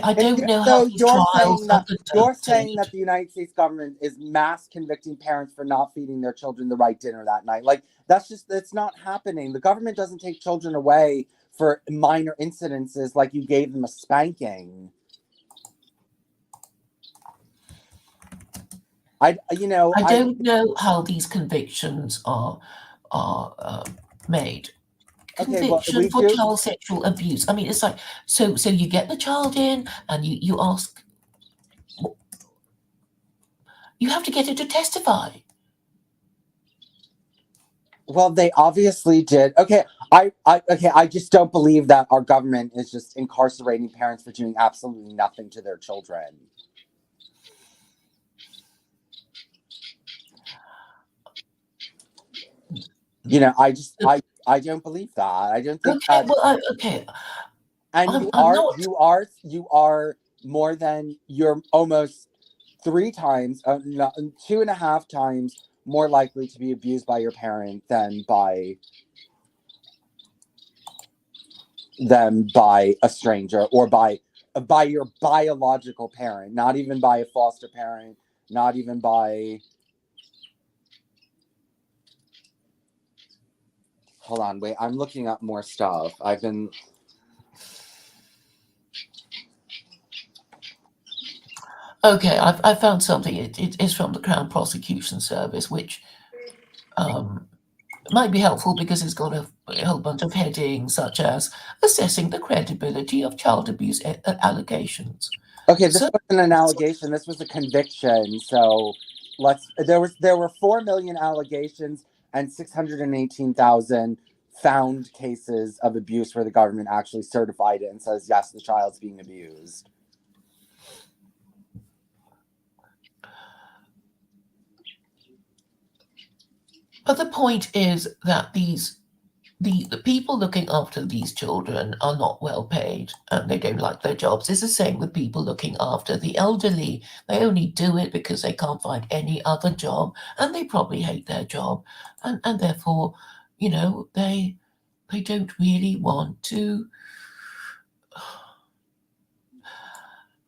I don't know how So these trials are you're saying conducted. that the United States government is mass convicting parents for not feeding their children the right dinner that night. Like it's not happening. The government doesn't take children away for minor incidences like you gave them a spanking. I I don't know how these convictions are made. okay, well Conviction we for do. child sexual abuse. I mean, it's like so you get the child in and you ask, you have to get it to testify. Well, they obviously did. Okay, I just don't believe that our government is just incarcerating parents for doing absolutely nothing to their children. I don't believe that. I don't think Okay, that. well, okay, And I'm not. you are more than you're almost three times, no, 2.5 times more likely to be abused by your parent than by a stranger or by your biological parent, not even by a foster parent, not even by. Hold on, wait. I'm looking up more stuff. I've been. Okay, I found something. It is from the Crown Prosecution Service, which um, might be helpful because it's got a whole bunch of headings such as assessing the credibility of child abuse allegations. Okay, this So, wasn't an allegation. This was a conviction. So there were 4 million allegations and 618,000 found cases of abuse where the government actually certified it and says yes, the child's being abused. but the point is that the people looking after these children are not well paid and they don't like their jobs. It's the same with people looking after the elderly. They only do it because they can't find any other job and they probably hate their job. And therefore, they don't really want to.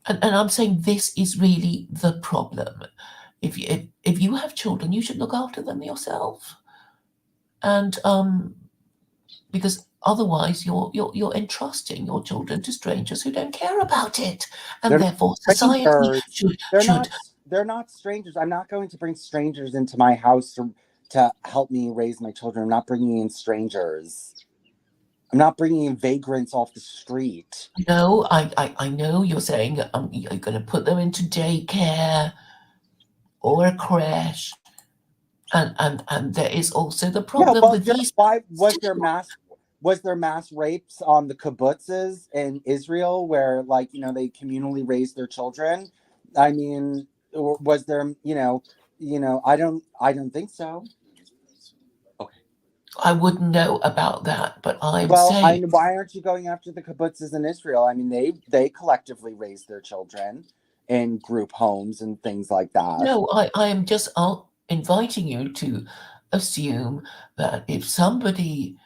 And I'm saying this is really the problem. If you have children, you should look after them yourself. And because otherwise you're entrusting your children to strangers who don't care about it, and They're therefore not society strangers. should They're should not they're not strangers. I'm not going to bring strangers into my house to help me raise my children. I'm not bringing in strangers. I'm not bringing in vagrants off the street. no. I know you're saying you're going to put them into daycare or a creche, and there is also the Yeah, problem well, with these why still. was there mass rapes on the kibbutzes in Israel where they communally raised their children? I mean, was there I don't think so. Okay. I wouldn't know about that, but I'm Well, saying why aren't you going after the kibbutzes in Israel? I mean, they collectively raise their children in group homes and things like that. no, I am just inviting you to assume that if somebody,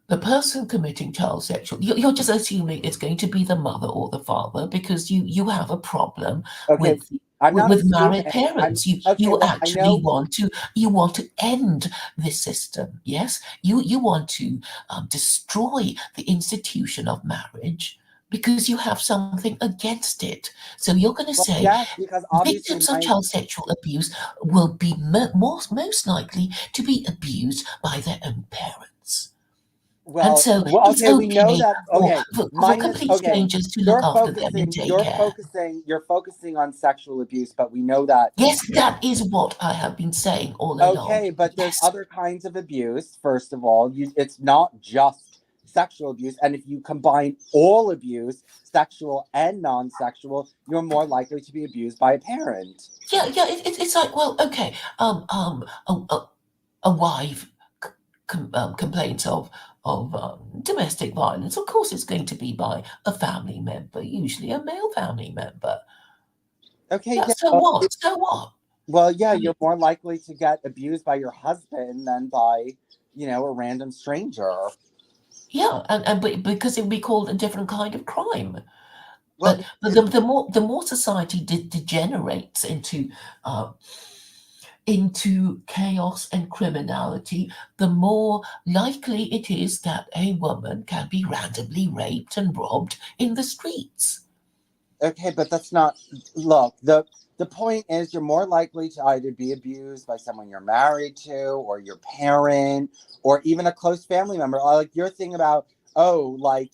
the person committing child sexual, you're just assuming it's going to be the mother or the father because you have a problem Okay, with I'm not married assuming. I'm parents. You okay. you Well, I actually know. want to, you want to end this system. Yes, you want to destroy the institution of marriage because you have something against it. So you're going to Well, say yes, because obviously victims of my child sexual abuse will be most likely to be abused by their own parents. And so it's okay, we know okay that. for, Okay, for minus. complete Okay, strangers to look after them and take care. you're focusing on sexual abuse, but we know that. Yes, that is what I have been saying all along. Okay, but there's Yes. other kinds of abuse. First of all, it's not just sexual abuse, and if you combine all abuse, sexual and non-sexual, you're more likely to be abused by a parent. Yeah. It's like, well, okay. A wife complains of domestic violence. Of course, it's going to be by a family member, usually a male family member. Okay, Yeah. yeah. So what? So what? Well, yeah, I mean, you're more likely to get abused by your husband than by, a random stranger. yeah, and because it would be called a different kind of crime. Well, But the more society degenerates uh, into chaos and criminality, the more likely it is that a woman can be randomly raped and robbed in the streets. okay, but that's not. Look, the point is you're more likely to either be abused by someone you're married to, or your parent, or even a close family member. Like your thing about, oh, like,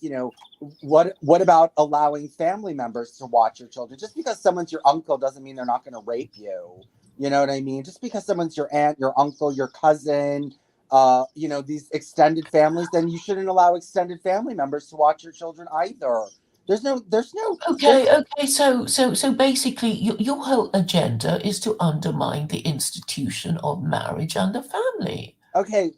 what about allowing family members to watch your children? Just because someone's your uncle doesn't mean they're not going to rape you. You know what I mean? Just because someone's your aunt, your uncle, your cousin, these extended families, then you shouldn't allow extended family members to watch your children either. There's Okay. So basically, your whole agenda is to undermine the institution of marriage and the family. okay.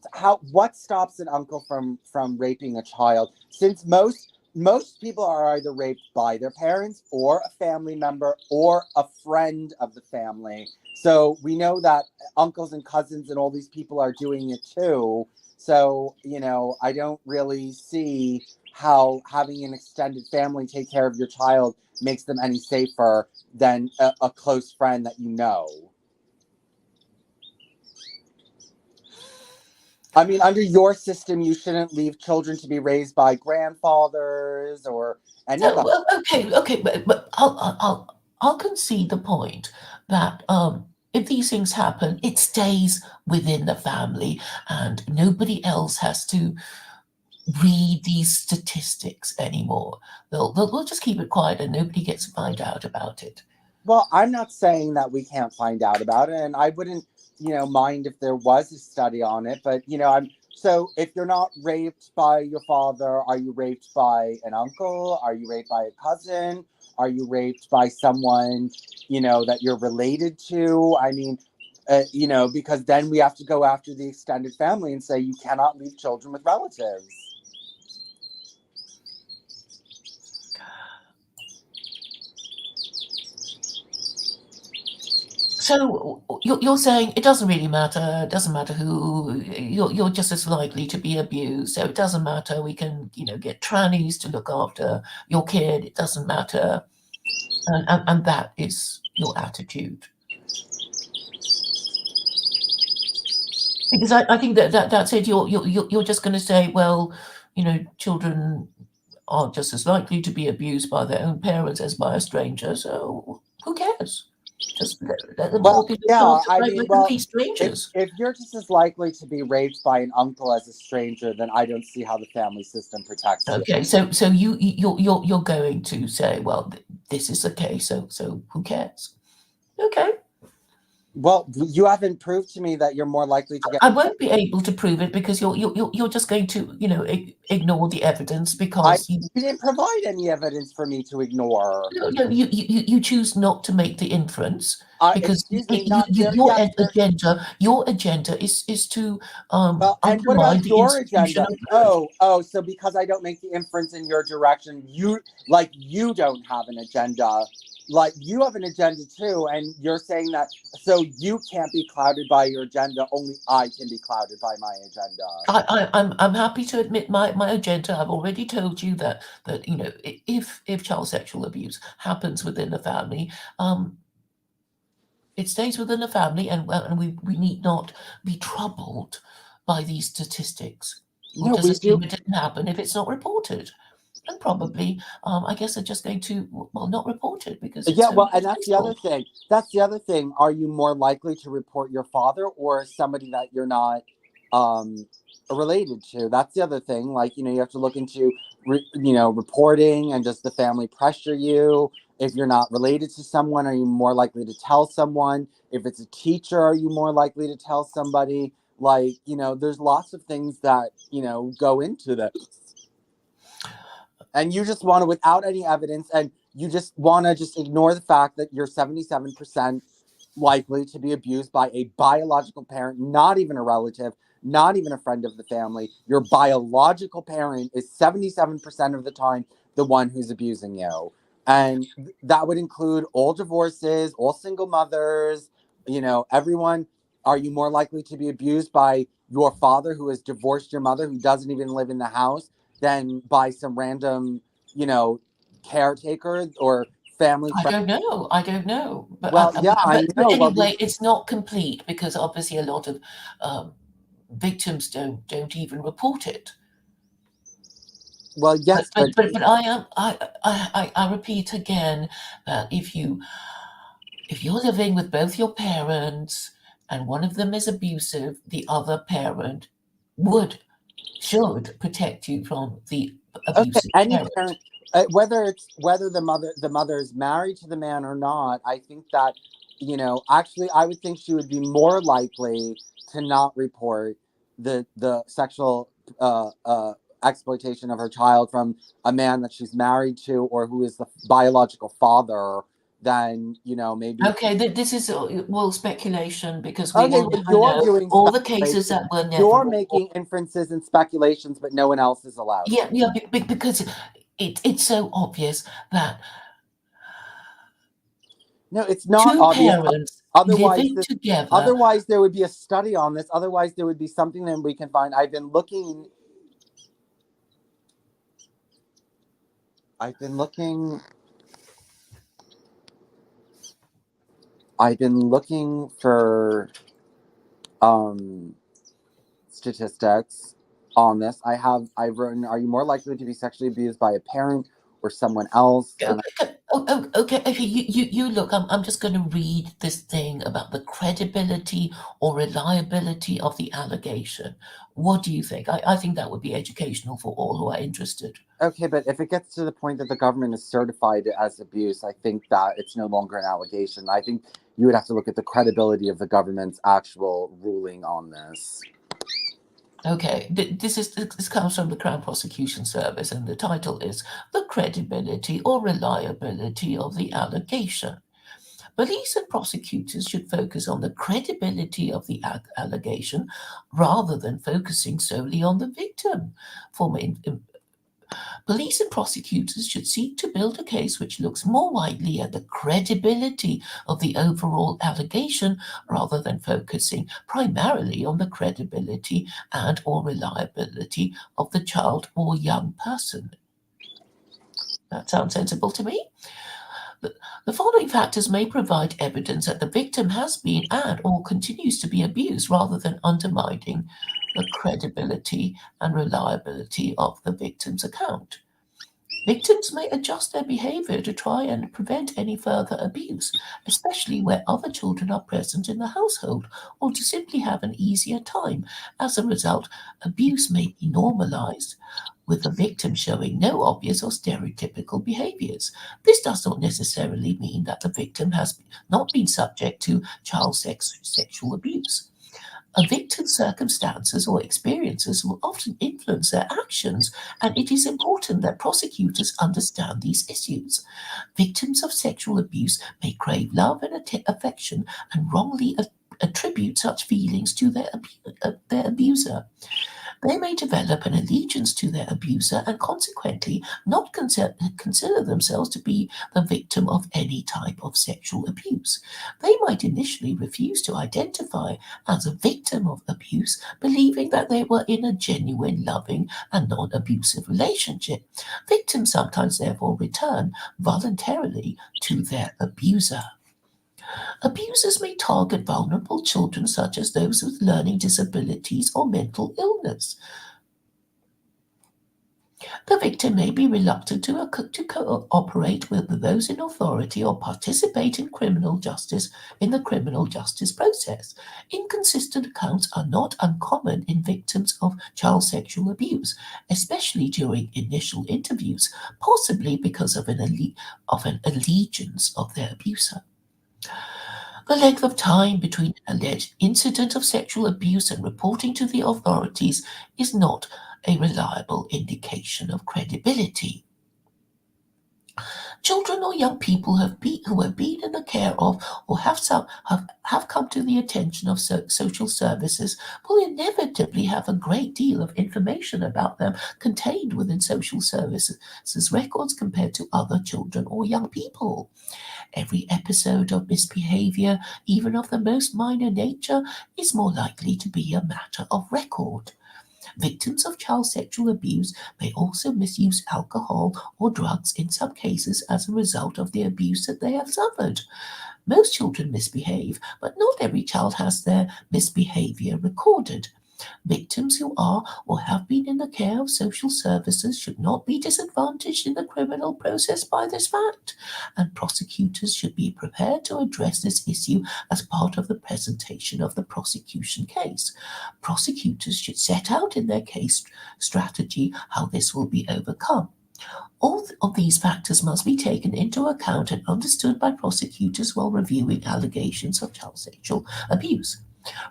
What stops an uncle from raping a child? Since most people are either raped by their parents or a family member or a friend of the family. So we know that uncles and cousins and all these people are doing it too. So, I don't really see how having an extended family take care of your child makes them any safer than a close friend that you know. I mean, under your system, you shouldn't leave children to be raised by grandfathers or So, anybody. well, okay, but I'll concede the point that if these things happen, it stays within the family, and nobody else has to read these statistics anymore. They'll just keep it quiet, and nobody gets to find out about it. Well, I'm not saying that we can't find out about it, and I wouldn't, mind if there was a study on it. But I'm so if you're not raped by your father, are you raped by an uncle? Are you raped by a cousin? Are you raped by someone, that you're related to? I mean, because then we have to go after the extended family and say you cannot leave children with relatives. So you're saying it doesn't really matter. It doesn't matter who you're just as likely to be abused. So it doesn't matter. We can get trannies to look after your kid. It doesn't matter, and that is your attitude. Because I think that's it. You're just going to say, well, children are just as likely to be abused by their own parents as by a stranger. So who cares? Just let them all Well, be looked yeah, after I by mean, well, complete strangers. if you're just as likely to be raped by an uncle as a stranger, then I don't see how the family system protects you. Okay, so you're going to say, well, this is the case, so who cares? Okay. Well, you haven't proved to me that you're more likely to get. I won't be able to prove it because you're just going to, ignore the evidence I because You didn't provide any evidence for me to ignore. no, you choose not to make the inference because Excuse me, not there. your Yes, there. agenda is to Well, and what undermine about the your institution agenda? of marriage. Oh, so because I don't make the inference in your direction, you don't have an agenda. Like you have an agenda too, and you're saying that so you can't be clouded by your agenda. Only I can be clouded by my agenda. I'm happy to admit my agenda. I've already told you that if child sexual abuse happens within the family, it stays within the family, and we need not be troubled by these statistics. We'll No, just we do. assume it didn't happen if it's not reported, and probably I guess they're just going to not report it because it's Yeah, so well, and that's the other distasteful. thing. That's the other thing. Are you more likely to report your father or somebody that you're not um, related to? That's the other thing. Like, you have to look into, reporting and does the family pressure you? If you're not related to someone, are you more likely to tell someone? If it's a teacher, are you more likely to tell somebody? Like, there's lots of things that, go into this. And you just want to, without any evidence, and you just want to just ignore the fact that you're 77% likely to be abused by a biological parent, not even a relative, not even a friend of the family. Your biological parent is 77% of the time the one who's abusing you. And that would include all divorces, all single mothers, everyone. Are you more likely to be abused by your father who has divorced your mother, who doesn't even live in the house, than by some random, you know, caretaker or family I friend? don't know. I don't know. But Well, yeah, I but know. Well, anyway, it's not complete because obviously a lot of victims don't even report it. But yes, but but, but I am I repeat again that if you're living with both your parents and one of them is abusive, the other parent should protect you from the okay. abusive Any parent. parent, whether the mother is married to the man or not, I think that actually, I would think she would be more likely to not report the sexual exploitation of her child from a man that she's married to or who is the biological father than maybe. Okay, this is well speculation because we Okay, will well, never you're know doing all the cases speculation. that were never You're reported. making inferences and speculations, but no one else is allowed to. Yeah, yeah, because it's so obvious that No, it's not two obvious. parents Otherwise, living together. otherwise there would be a study on this. Otherwise, there would be something that we can find. I've been looking. I've been looking for um statistics on this. I've written, are you more likely to be sexually abused by a parent or someone else? And Okay, okay. You look. I'm just going to read this thing about the credibility or reliability of the allegation. What do you think? I think that would be educational for all who are interested. okay, but if it gets to the point that the government has certified it as abuse, I think that it's no longer an allegation. I think you would have to look at the credibility of the government's actual ruling on this. Okay, this comes from the Crown Prosecution Service, and the title is "The Credibility or Reliability of the Allegation." Police and prosecutors should focus on the credibility of the allegation rather than focusing solely on the victim. For Police and prosecutors should seek to build a case which looks more widely at the credibility of the overall allegation rather than focusing primarily on the credibility and or reliability of the child or young person. That sounds sensible to me. The following factors may provide evidence that the victim has been and or continues to be abused rather than undermining the credibility and reliability of the victim's account. Victims may adjust their behavior to try and prevent any further abuse, especially where other children are present in the household, or to simply have an easier time. As a result, abuse may be normalized. with the victim showing no obvious or stereotypical behaviors. This does not necessarily mean that the victim has not been subject to sexual abuse. A victim's circumstances or experiences will often influence their actions, and it is important that prosecutors understand these issues. Victims of sexual abuse may crave love and affection and wrongly attribute such feelings to their abuser. They may develop an allegiance to their abuser and consequently not consider themselves to be the victim of any type of sexual abuse. They might initially refuse to identify as a victim of abuse, believing that they were in a genuine, loving, and non abusive relationship. Victims sometimes therefore return voluntarily to their abuser. Abusers may target vulnerable children, such as those with learning disabilities or mental illness. The victim may be reluctant to cooperate with those in authority or participate in the criminal justice process. Inconsistent accounts are not uncommon in victims of child sexual abuse, especially during initial interviews, possibly because of an allegiance of their abuser. The length of time between an alleged incident of sexual abuse and reporting to the authorities is not a reliable indication of credibility. Children or young people who have been in the care of or have come to the attention of social services will inevitably have a great deal of information about them contained within social services records compared to other children or young people. Every episode of misbehavior, even of the most minor nature, is more likely to be a matter of record. Victims of child sexual abuse may also misuse alcohol or drugs in some cases as a result of the abuse that they have suffered. Most children misbehave, but not every child has their misbehavior recorded. Victims who are or have been in the care of social services should not be disadvantaged in the criminal process by this fact, and prosecutors should be prepared to address this issue as part of the presentation of the prosecution case. Prosecutors should set out in their case strategy how this will be overcome. All of these factors must be taken into account and understood by prosecutors while reviewing allegations of child sexual abuse.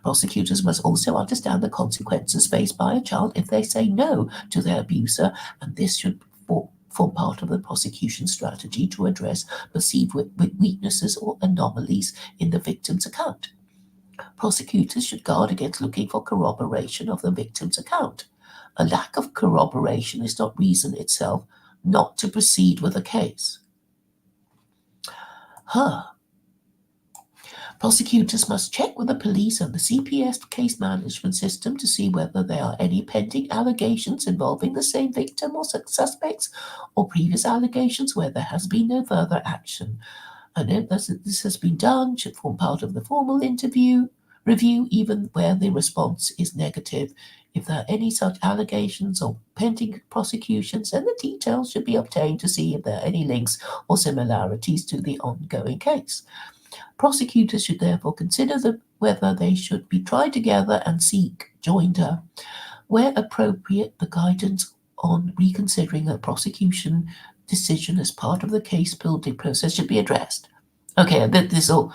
Prosecutors must also understand the consequences faced by a child if they say no to their abuser, and this should form part of the prosecution strategy to address perceived weaknesses or anomalies in the victim's account. Prosecutors should guard against looking for corroboration of the victim's account. A lack of corroboration is not reason itself not to proceed with a case. Prosecutors must check with the police and the CPS case management system to see whether there are any pending allegations involving the same victim or suspects, or previous allegations where there has been no further action. A note that this has been done should form part of the formal interview review, even where the response is negative. If there are any such allegations or pending prosecutions, then the details should be obtained to see if there are any links or similarities to the ongoing case. Prosecutors should therefore consider whether they should be tried together and seek joinder. Where appropriate, the guidance on reconsidering a prosecution decision as part of the case building process should be addressed. Okay, this all.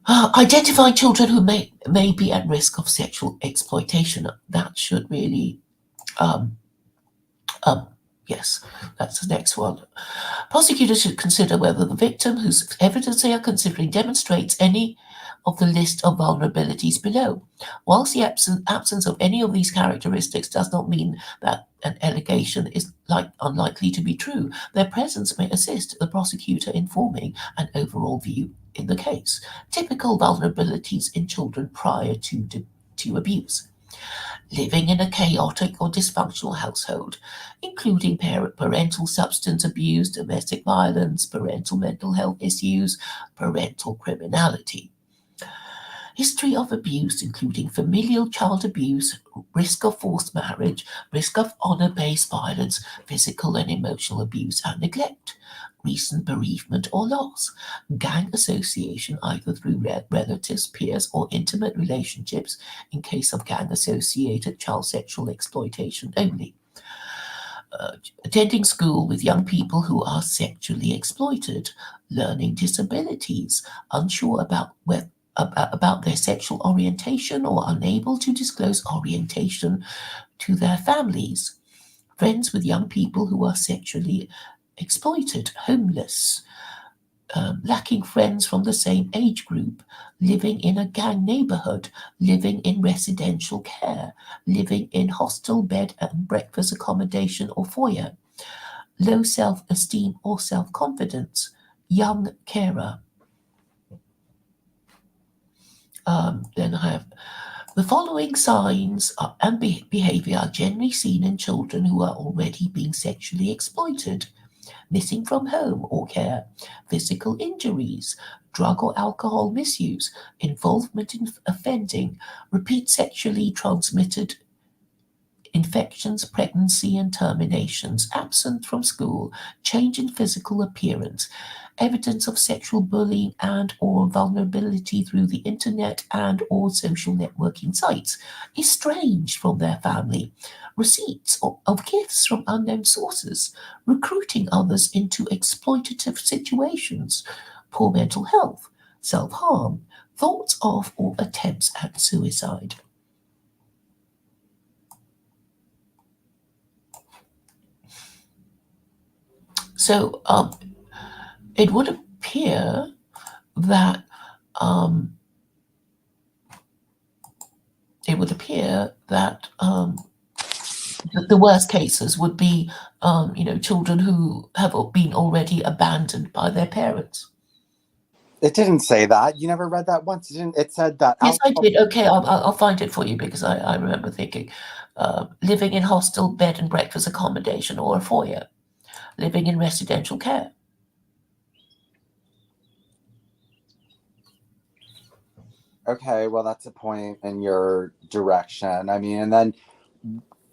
Identify children who may be at risk of sexual exploitation. That should really, um, yes, that's the next one. Prosecutors should consider whether the victim whose evidence they are considering demonstrates any of the list of vulnerabilities below. Whilst the absence of any of these characteristics does not mean that an allegation is unlikely to be true, their presence may assist the prosecutor in forming an overall view in the case. Typical vulnerabilities in children prior to abuse. Living in a chaotic or dysfunctional household, including parental substance abuse, domestic violence, parental mental health issues, parental criminality. History of abuse, including familial child abuse, risk of forced marriage, risk of honor-based violence, physical and emotional abuse and neglect, recent bereavement or loss, gang association either through relatives, peers, or intimate relationships in case of gang-associated child sexual exploitation only. attending school with young people who are sexually exploited, learning disabilities, unsure about their sexual orientation or unable to disclose orientation to their families, friends with young people who are sexually exploited, homeless, lacking friends from the same age group, living in a gang neighborhood, living in residential care, living in hostel bed and breakfast accommodation or foyer, low self esteem or self confidence, young carer. Then I have the following signs and behavior are generally seen in children who are already being sexually exploited: missing from home or care, physical injuries, drug or alcohol misuse, involvement in offending, repeat sexually transmitted infections, pregnancy and terminations, absent from school, change in physical appearance, evidence of sexual bullying and or vulnerability through the internet and or social networking sites, estranged from their family, receipts of gifts from unknown sources, recruiting others into exploitative situations, poor mental health, self-harm, thoughts of or attempts at suicide. So it would appear that um, it would appear that the worst cases would be, children who have been already abandoned by their parents. It didn't say that. You never read that once. It didn't. It said that Yes, I alcohol. did. Okay, I'll find it for you because I remember thinking, living in hostel bed and breakfast accommodation or a foyer, living in residential care. Okay, well, that's a point in your direction. I mean, and then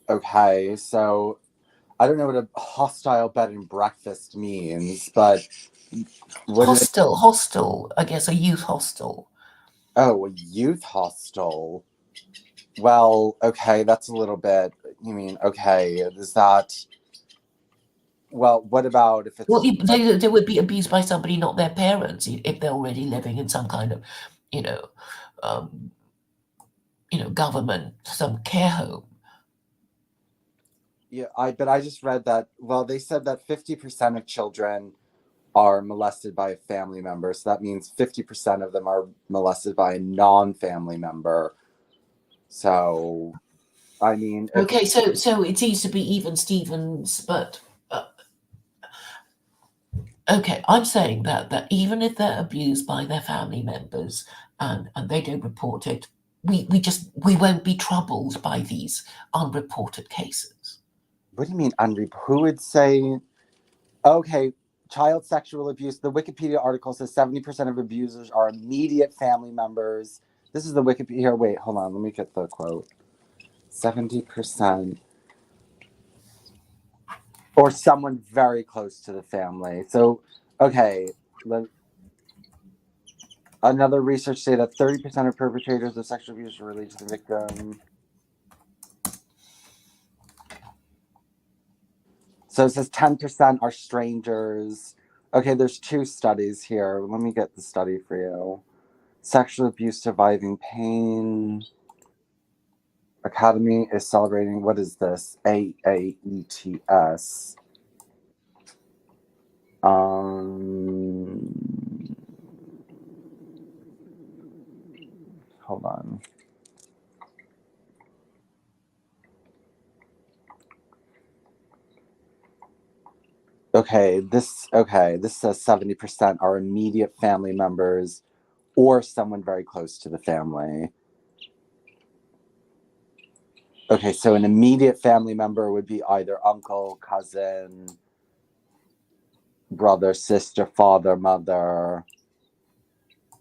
okay, so I don't know what a hostile bed and breakfast means, but what did it? Hostel, I guess a youth hostel. Oh, a youth hostel. Well, okay, that's a little bit. You mean okay? Is that well? What about if it's Well, just like they would be abused by somebody, not their parents, if they're already living in some kind of, you know, um, government, some care home. yeah? I just read that. Well, they said that 50% of children are molested by a family member, so that means 50% of them are molested by a non-family member. So, I mean, if Okay, so it seems to be even Stevens, but uh, okay, I'm saying that even if they're abused by their family members and they don't report it, we won't be troubled by these unreported cases. what do you mean who would say okay, child sexual abuse? The Wikipedia article says 70% of abusers are immediate family members. This is the Wikipedia. Here, wait, hold on. Let me get the quote. 70% or someone very close to the family. So, okay, another research say that 30% of perpetrators of sexual abuse are related to the victim. So it says 10% are strangers. Okay, there's two studies here. Let me get the study for you. Sexual abuse surviving pain. Academy is celebrating, what is this? AAETS. Um, hold on. This says 70% are immediate family members or someone very close to the family. Okay, so an immediate family member would be either uncle, cousin, brother, sister, father, mother.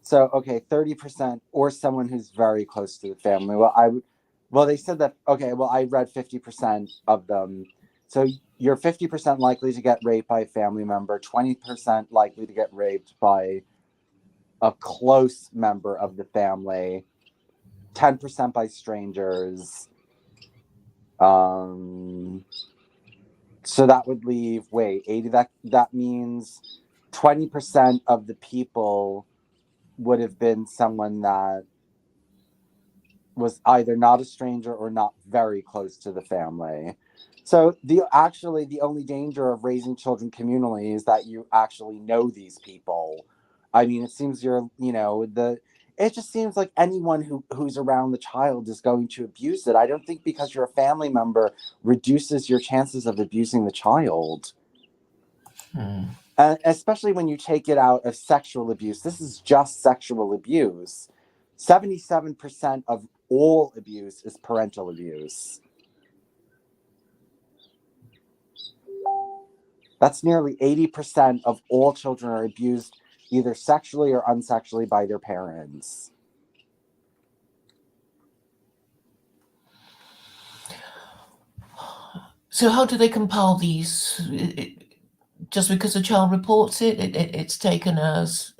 So okay, 30% or someone who's very close to the family. Well they said that okay, well I read 50% of them. So you're 50% likely to get raped by a family member, 20% likely to get raped by a close member of the family, 10% by strangers, um So that would leave, wait, 80, that means 20% of the people would have been someone that was either not a stranger or not very close to the family. So the only danger of raising children communally is that you actually know these people. I mean, it seems it just seems like anyone who's around the child is going to abuse it. I don't think because you're a family member reduces your chances of abusing the child. Hmm. Especially when you take it out of sexual abuse. This is just sexual abuse. 77% of all abuse is parental abuse. That's nearly 80% of all children are abused either sexually or unsexually by their parents. So how do they compile these? Just because a child reports it's taken as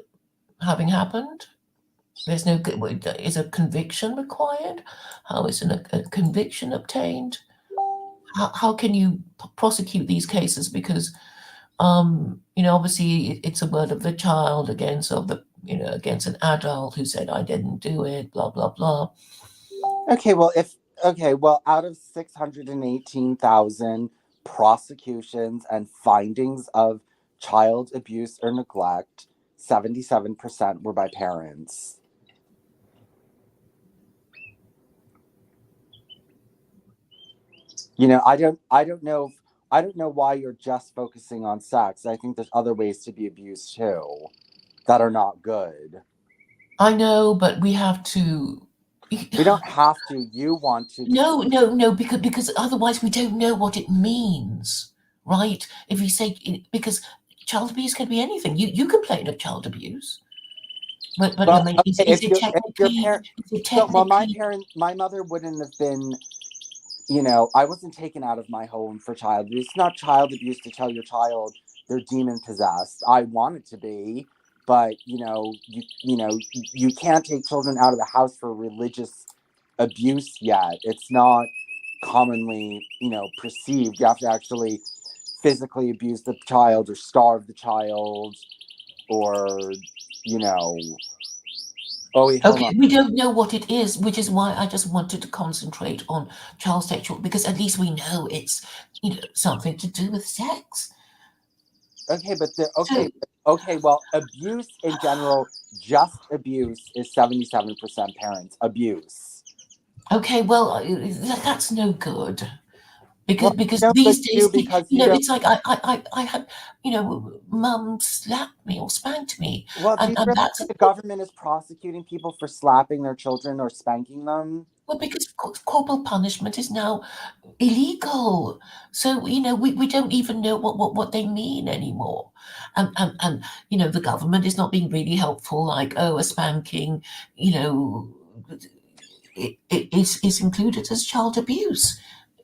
having happened? There's no, is a conviction required? How is a conviction obtained? How can you prosecute these cases? Because, obviously it's a word of the child against of the, against an adult who said, I didn't do it, blah, blah, blah. Okay, well, out of 618,000 prosecutions and findings of child abuse or neglect, 77% were by parents. I don't know why you're just focusing on sex. I think there's other ways to be abused too that are not good. I know, but we have to. We don't have to. You want to because No, no, no, because otherwise we don't know what it means, right? If you say because child abuse can be anything. You complain of child abuse, but I well, mean, okay, if your parent is it so well technically my mother wouldn't have been, I wasn't taken out of my home for child abuse. It's not child abuse to tell your child they're demon possessed. I wanted to be, but you can't take children out of the house for religious abuse yet. It's not commonly, perceived. You have to actually physically abuse the child or starve the child or, you know, oh wait, hold on. okay? We don't know what it is, which is why I just wanted to concentrate on child sexual because at least we know it's something to do with sex. Okay, but So well, abuse in general, just abuse is 77% parents abuse. okay, well that's no good. Well, Because no good these to you days, because you don't. it's like I had, mum slapped me or spanked me, Well, do you and really that's think the government is prosecuting people for slapping their children or spanking them? well because corporal punishment is now illegal. So we don't even know what they mean anymore, and the government is not being really helpful. Like a spanking, you know, is included as child abuse.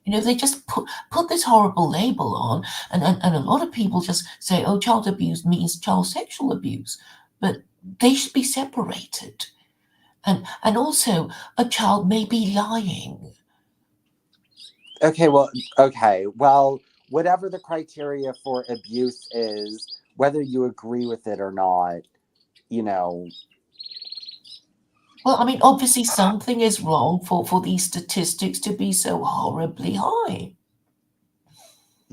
They just put this horrible label on, and a lot of people just say, "Oh, child abuse means child sexual abuse," but they should be separated. And also, a child may be lying. Okay, well, whatever the criteria for abuse is, whether you agree with it or not, you know, Well, I mean, obviously something is wrong for these statistics to be so horribly high.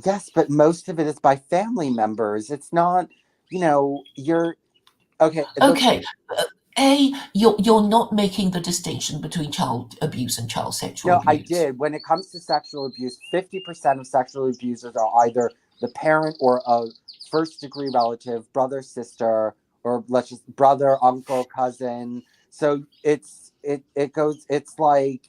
yes, but most of it is by family members. It's not, you're okay. Okay, you're not making the distinction between child abuse and child sexual No, I abuse. did. When it comes to sexual abuse, 50% of sexual abusers are either the parent or a first degree relative, brother, sister, or let's just brother, uncle, cousin. So it goes, it's like,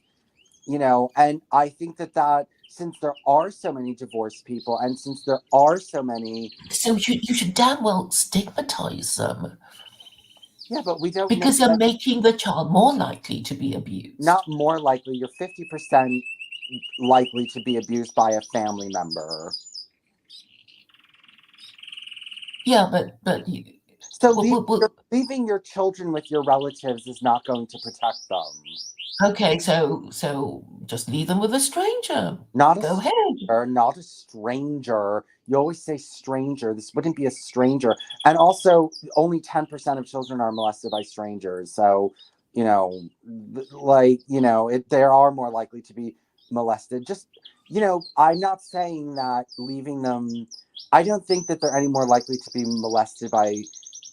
and I think that since there are so many divorced people and since there are so many, So you should damn well stigmatize them yeah, but we don't know because they're that. making the child more likely to be abused. Not more likely, you're 50% likely to be abused by a family member. Yeah, but So well, well, you're well, leaving your children with your relatives is not going to protect them. Okay, so just leave them with a stranger. Not a Go ahead. stranger, not a stranger. You always say stranger. This wouldn't be a stranger. And also, only 10% of children are molested by strangers. So, you know, they are more likely to be molested. Just, I'm not saying that leaving them, I don't think that they're any more likely to be molested by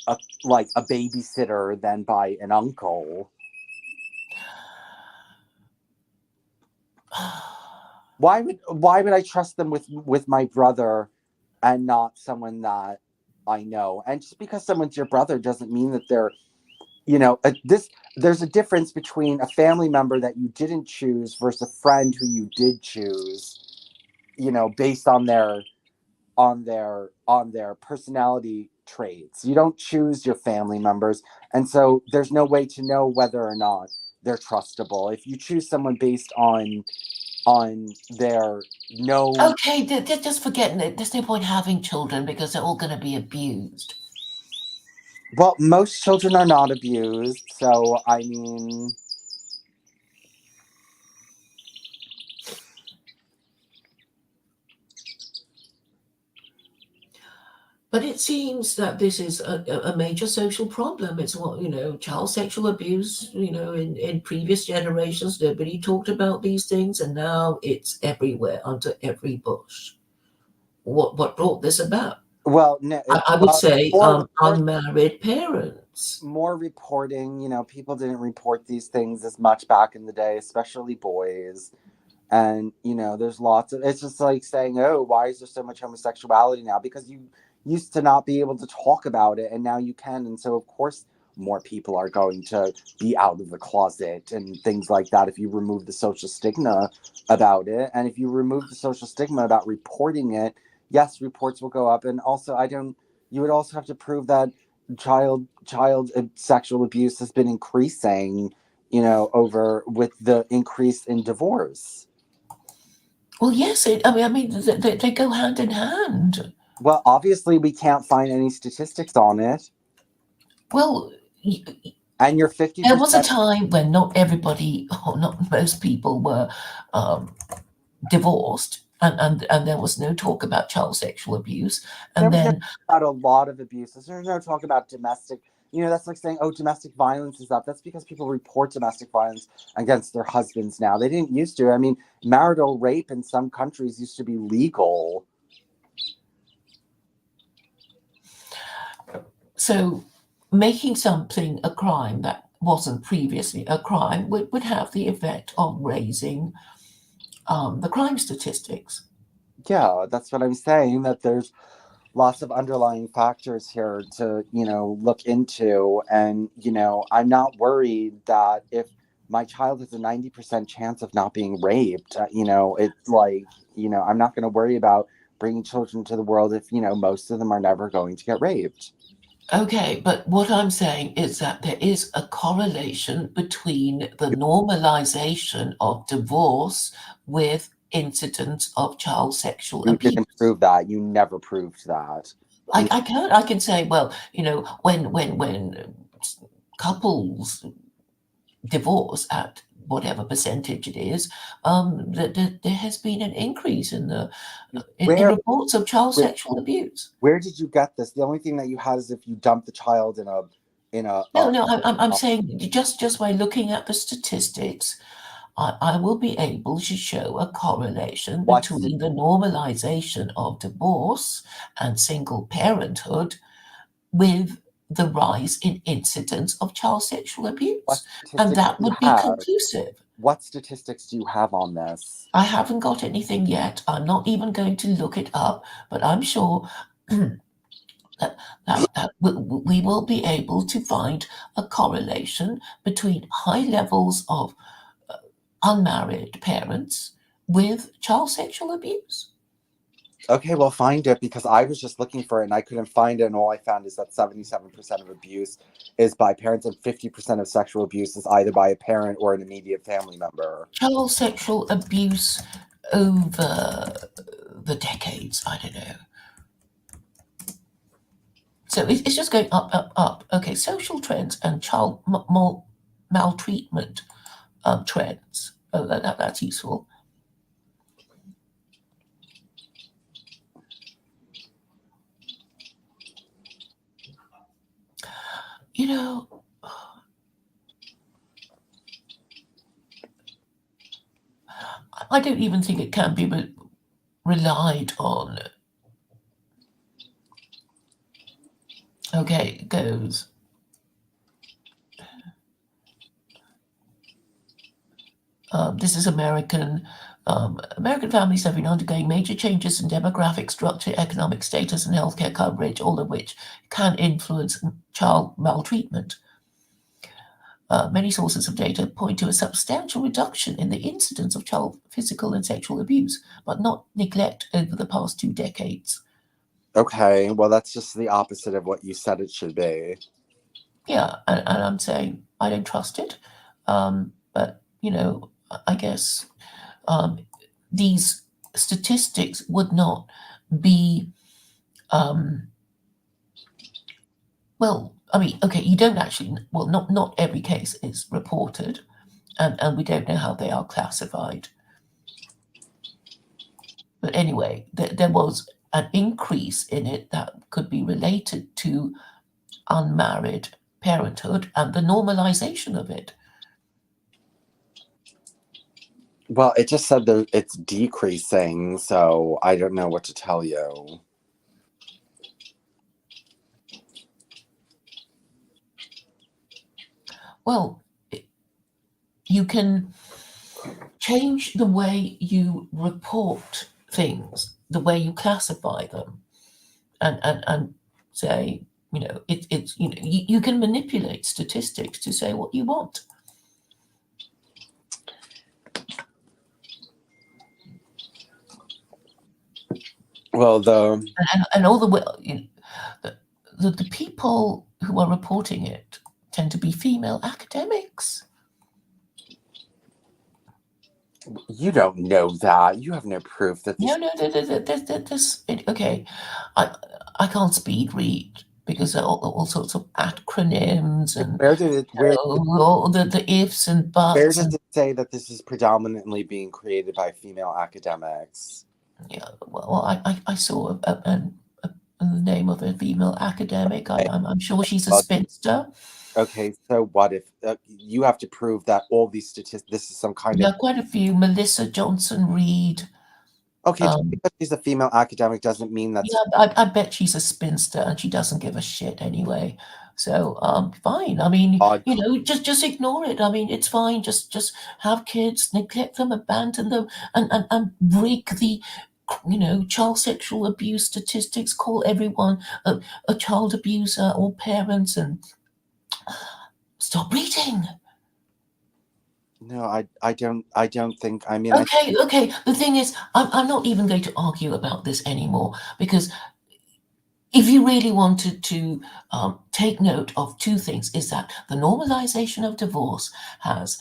a, like a babysitter than by an uncle. Why would I trust them with my brother and not someone that I know? And just because someone's your brother doesn't mean that they're, this there's a difference between a family member that you didn't choose versus a friend who you did choose, based on their personality traits. You don't choose your family members, and so there's no way to know whether or not they're trustable. If you choose someone based on their no. Okay, they're just forgetting it. There's no point having children because they're all going to be abused. Well, most children are not abused, so I mean, But it seems that this is a major social problem. It's what, child sexual abuse, in previous generations, nobody talked about these things, and now it's everywhere, under every bush. What brought this about? well, no, I would well, say more report, unmarried parents. more reporting. People didn't report these things as much back in the day, especially boys. And there's lots of. It's just like saying, "Oh, why is there so much homosexuality now?" Because you used to not be able to talk about it, and now you can, and so of course more people are going to be out of the closet and things like that if you remove the social stigma about it. And if you remove the social stigma about reporting it, yes, reports will go up. And also, I don't. You would also have to prove that child sexual abuse has been increasing, over with the increase in divorce. Well, yes, I mean, they go hand in hand. Well, obviously, we can't find any statistics on it. Well, And you're fifty there was a percent. time when not everybody, or not most people, were um, divorced, and there was no talk about child sexual abuse. There And was no then, talk about a lot of abuses. There's no talk about domestic. That's like saying, oh, domestic violence is up. That's because people report domestic violence against their husbands now. They didn't used to. I mean, marital rape in some countries used to be legal. so making something a crime that wasn't previously a crime would have the effect of raising the crime statistics. Yeah, that's what I'm saying. That there's lots of underlying factors here to look into. And I'm not worried that if my child has a 90% chance of not being raped, it's like, I'm not going to worry about bringing children to the world if most of them are never going to get raped. Okay, but what I'm saying is that there is a correlation between the normalization of divorce with incidents of child sexual You didn't abuse. prove that. You never proved that. I can say, well, when couples divorce at whatever percentage it is, there has been an increase in where reports of child where sexual abuse. where did you get this? The only thing that you had is if you dump the child in No, no, I'm saying just by looking at the statistics, I will be able to show a correlation what's between the normalization of divorce and single parenthood with the rise in incidents of child sexual what abuse. And statistics that do you would be have? conclusive. What statistics do you have on this? I haven't got anything yet. I'm not even going to look it up, but I'm sure that we will be able to find a correlation between high levels of unmarried parents with child sexual abuse. Okay, well, find it because I was just looking for it and I couldn't find it. And all I found is that 77% of abuse is by parents and 50% of sexual abuse is either by a parent or an immediate family member. Child sexual abuse over the decades, I don't know. So it's just going up, up, up. Okay, social trends and child maltreatment trends. That's useful. You know, I don't even think it can be relied on. Okay, it goes. This is American. American families have been undergoing major changes in demographic structure, economic status, and healthcare coverage, all of which can influence child maltreatment. Many sources of data point to a substantial reduction in the incidence of child physical and sexual abuse, but not neglect over the past 2 decades. Okay, well, that's just the opposite of what you said it should be. Yeah, and I'm saying I don't trust it. But, I guess these statistics would not be, well, I mean, okay, you don't actually, well, not every case is reported, and we don't know how they are classified. But anyway, there was an increase in it that could be related to unmarried parenthood and the normalization of it. Well, it just said that it's decreasing, so I don't know what to tell you. Well, you can change the way you report things, the way you classify them, and say, it's you can manipulate statistics to say what you want. Well, and all the people who are reporting it tend to be female academics. you don't know that. You have no proof that this. No, okay. I can't speed read because there are all sorts of acronyms and Where did it? all the ifs and Where buts. does it say that this is predominantly being created by female academics? Yeah, well, I saw the name of a female academic. I'm sure she's a spinster. Okay, so what if you have to prove that all these statistics? This is some kind Yeah, of. quite a few. Melissa Johnson Reed. Okay, just because she's a female academic doesn't mean that's. Yeah, I bet she's a spinster and she doesn't give a shit anyway. So fine. I mean, Odd. just ignore it. I mean, it's fine. Just have kids, neglect them, abandon them, and break the child sexual abuse statistics. Call everyone a child abuser or parents, and stop reading. No, I don't think. I mean, Okay. The thing is, I'm not even going to argue about this anymore because if you really wanted to take note of two things, is that the normalization of divorce has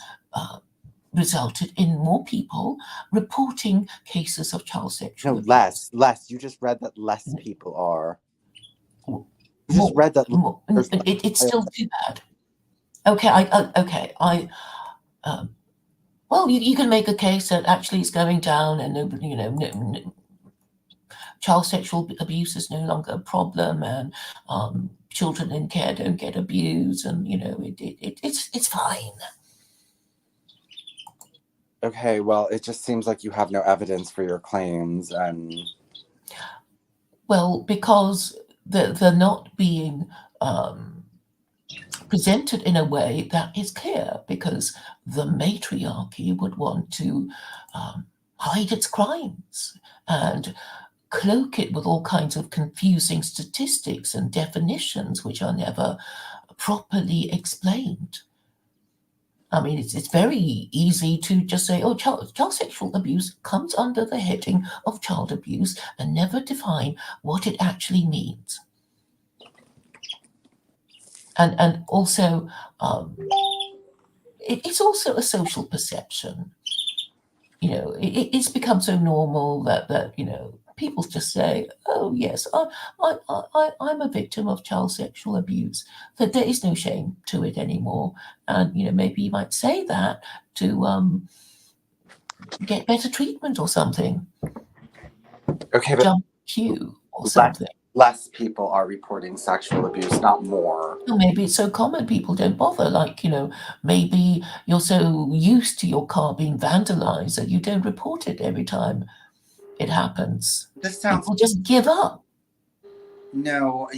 resulted in more people reporting cases of child sexual no, abuse. less. You just read that less people are. You just More, read that more. there's It's still too bad. Okay, well, you can make a case that actually it's going down, and nobody, child sexual abuse is no longer a problem, and children in care don't get abused, and it's fine. Okay, well, it just seems like you have no evidence for your claims, and Well, because they're not being presented in a way that is clear, because the matriarchy would want to hide its crimes and cloak it with all kinds of confusing statistics and definitions which are never properly explained. I mean, it's very easy to just say, oh, child sexual abuse comes under the heading of child abuse and never define what it actually means. And also, it's also a social perception. It's become so normal that people just say, "Oh yes, I'm a victim of child sexual abuse." That there is no shame to it anymore, and maybe you might say that to get better treatment or something, Okay, but jump queue or less something. less people are reporting sexual abuse, not more. Or maybe it's so common people don't bother. Like, maybe you're so used to your car being vandalized that you don't report it every time it happens. This sounds People just give up. no.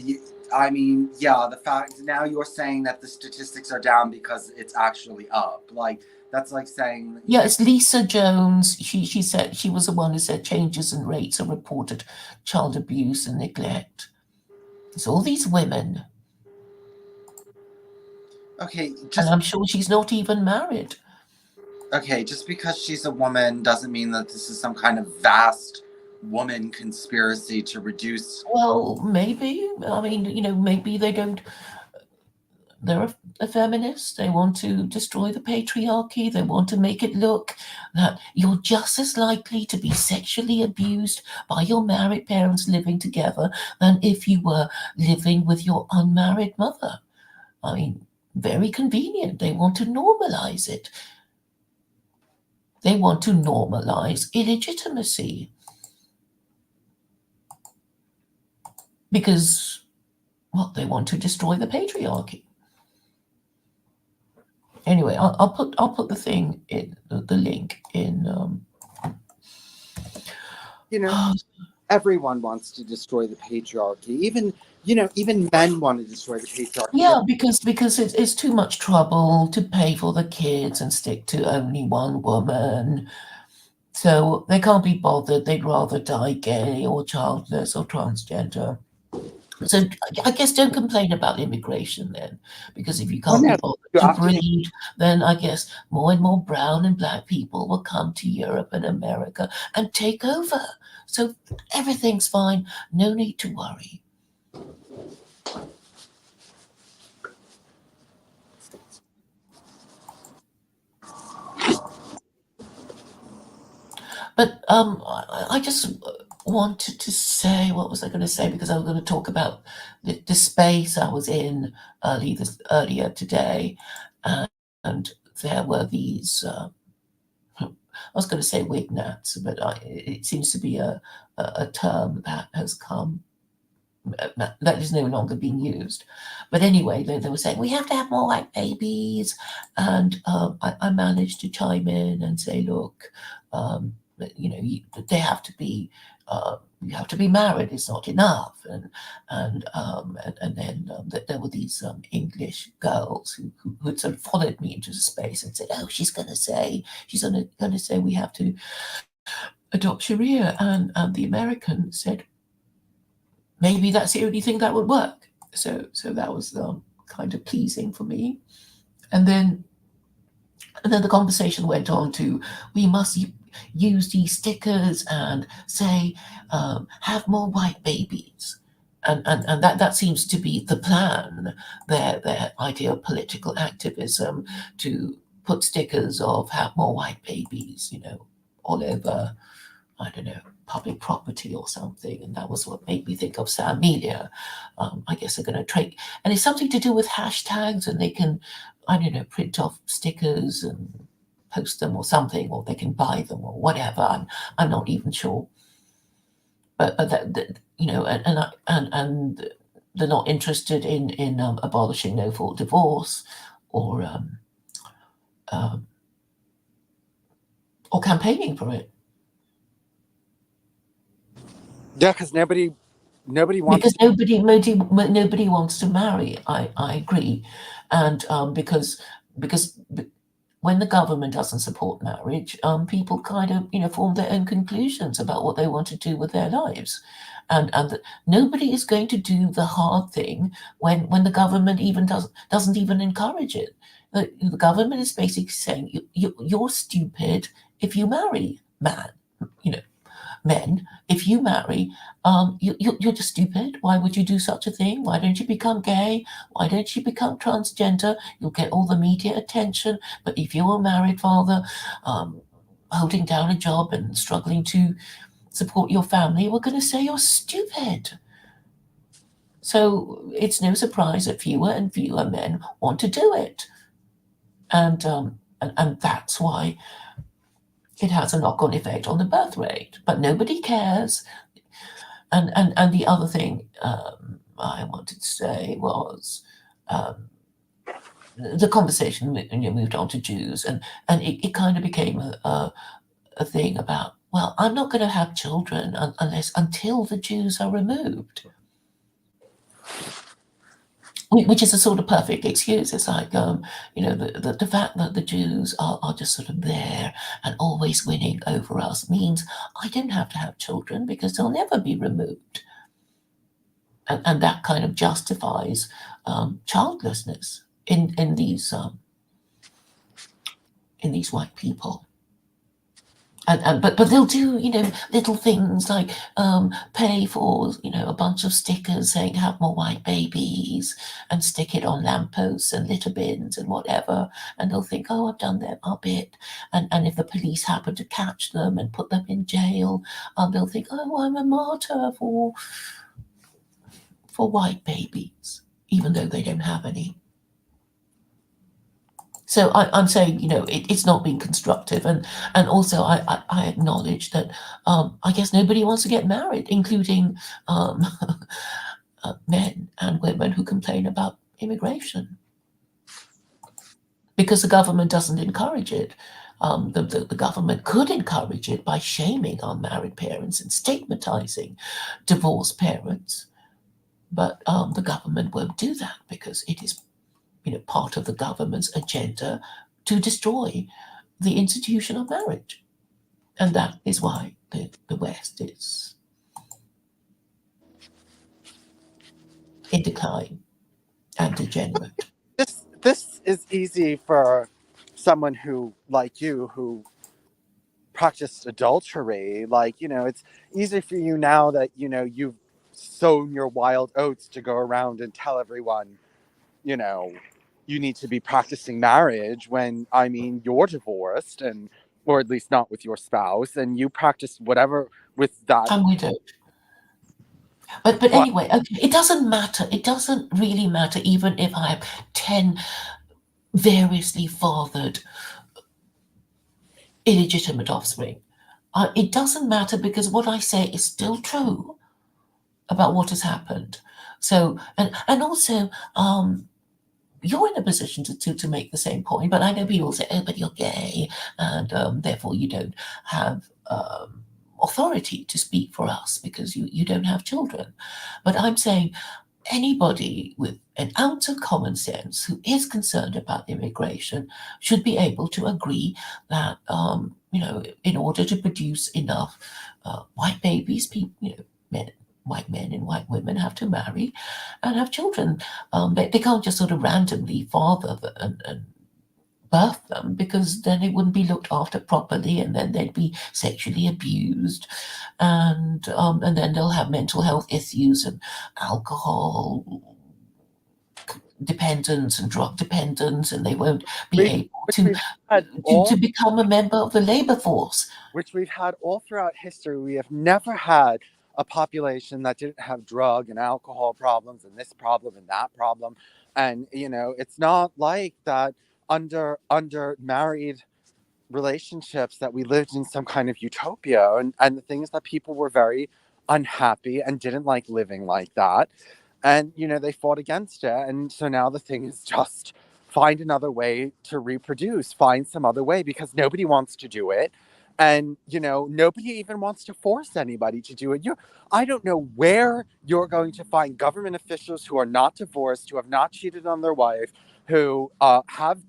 I mean, yeah, the fact now you're saying that the statistics are down because it's actually up. Like that's like saying Yeah, it's Lisa Jones. She said she was the one who said changes in rates of reported child abuse and neglect. It's all these women, okay, and just I'm sure she's not even married. okay, just because she's a woman doesn't mean that this is some kind of vast woman conspiracy to reduce. Well, maybe. I mean, maybe they don't. They're a feminist. They want to destroy the patriarchy. They want to make it look that you're just as likely to be sexually abused by your married parents living together than if you were living with your unmarried mother. I mean, very convenient. They want to normalize it. They want to normalize illegitimacy because, well, they want to destroy the patriarchy. Anyway, I'll put the thing in the link in. You know, everyone wants to destroy the patriarchy. Even men want to destroy the patriarchy. Yeah, because it's too much trouble to pay for the kids and stick to only one woman. So they can't be bothered. They'd rather die gay or childless or transgender. So I guess don't complain about immigration then, because if you Well, can't be no, bothered you to have to make breed, then I guess more and more brown and black people will come to Europe and America and take over. So everything's fine. No need to worry. But I just wanted to say, what was I going to say? Because I was going to talk about the space I was in earlier today, and there were these. I was going to say wignats, but it seems to be a term that has come that is no longer being used. But anyway, they were saying we have to have more white babies, and I managed to chime in and say, look, they have to be. You have to be married. It's not enough, and then there were these English girls who had sort of followed me into the space and said, "Oh, she's going to say we have to adopt Sharia," and the American said, maybe that's the only thing that would work. So that was kind of pleasing for me. And then the conversation went on to we must use these stickers and say have more white babies. And that seems to be the plan, their idea of political activism, to put stickers of have more white babies, all over, I don't know, public property or something. And that was what made me think of Sam Melia. I guess they're going to trade. And it's something to do with hashtags, and they can, I don't know, print off stickers and post them or something, or they can buy them or whatever. I'm not even sure. But and they're not interested in abolishing no fault divorce or um, or campaigning for it. yeah, because nobody wants Because to. nobody wants to marry. I agree, and because when the government doesn't support marriage, people kind of form their own conclusions about what they want to do with their lives, and nobody is going to do the hard thing when the government even doesn't even encourage it. The government is basically saying you're stupid if you marry man, you know men, if you marry, you're just stupid. Why would you do such a thing? Why don't you become gay? Why don't you become transgender? You'll get all the media attention. But if you're a married father, holding down a job and struggling to support your family, we're going to say you're stupid. So it's no surprise that fewer and fewer men want to do it. And that's why it has a knock-on effect on the birth rate. But nobody cares. And the other thing I wanted to say was the conversation moved on to Jews, and it kind of became a thing about, well, I'm not going to have children until the Jews are removed, which is a sort of perfect excuse. It's like, the fact that the Jews are just sort of there and always winning over us means I don't have to have children because they'll never be removed. And that kind of justifies childlessness in these white people. But they'll do little things like pay for a bunch of stickers saying have more white babies and stick it on lampposts and litter bins and whatever, and they'll think, oh, I've done our bit, and if the police happen to catch them and put them in jail, they'll think, oh, I'm a martyr for white babies, even though they don't have any. So I'm saying, it's not been constructive, and also I acknowledge that I guess nobody wants to get married, including men and women who complain about immigration, because the government doesn't encourage it. The government could encourage it by shaming unmarried parents and stigmatizing divorced parents, but the government won't do that because it is part of the government's agenda to destroy the institution of marriage. And that is why the West is in decline and degenerate. This is easy for someone who, like you, who practiced adultery. Like, it's easy for you now that, you've sown your wild oats to go around and tell everyone, you need to be practicing marriage when, I mean, you're divorced, and or at least not with your spouse, and you practice whatever with that. And we don't. But But anyway, okay, it doesn't matter. It doesn't really matter even if I have 10 variously fathered illegitimate offspring. It doesn't matter because what I say is still true about what has happened. So, and also, you're in a position to make the same point, but I know people say, oh, but you're gay, and therefore you don't have authority to speak for us because you don't have children. But I'm saying anybody with an ounce of common sense who is concerned about immigration should be able to agree that, in order to produce enough white babies, white men and white women have to marry and have children. They can't just sort of randomly father and birth them because then they wouldn't be looked after properly, and then they'd be sexually abused, and then they'll have mental health issues and alcohol dependence and drug dependence, and they won't be able to become a member of the labor force. Which we've had all throughout history. We have never had a population that didn't have drug and alcohol problems and this problem and that problem. And, it's not like that under married relationships that we lived in some kind of utopia. And the thing is that people were very unhappy and didn't like living like that. And, they fought against it. And so now the thing is just find another way to reproduce, find some other way, because nobody wants to do it. And, nobody even wants to force anybody to do it. I don't know where you're going to find government officials who are not divorced, who have not cheated on their wife, who have had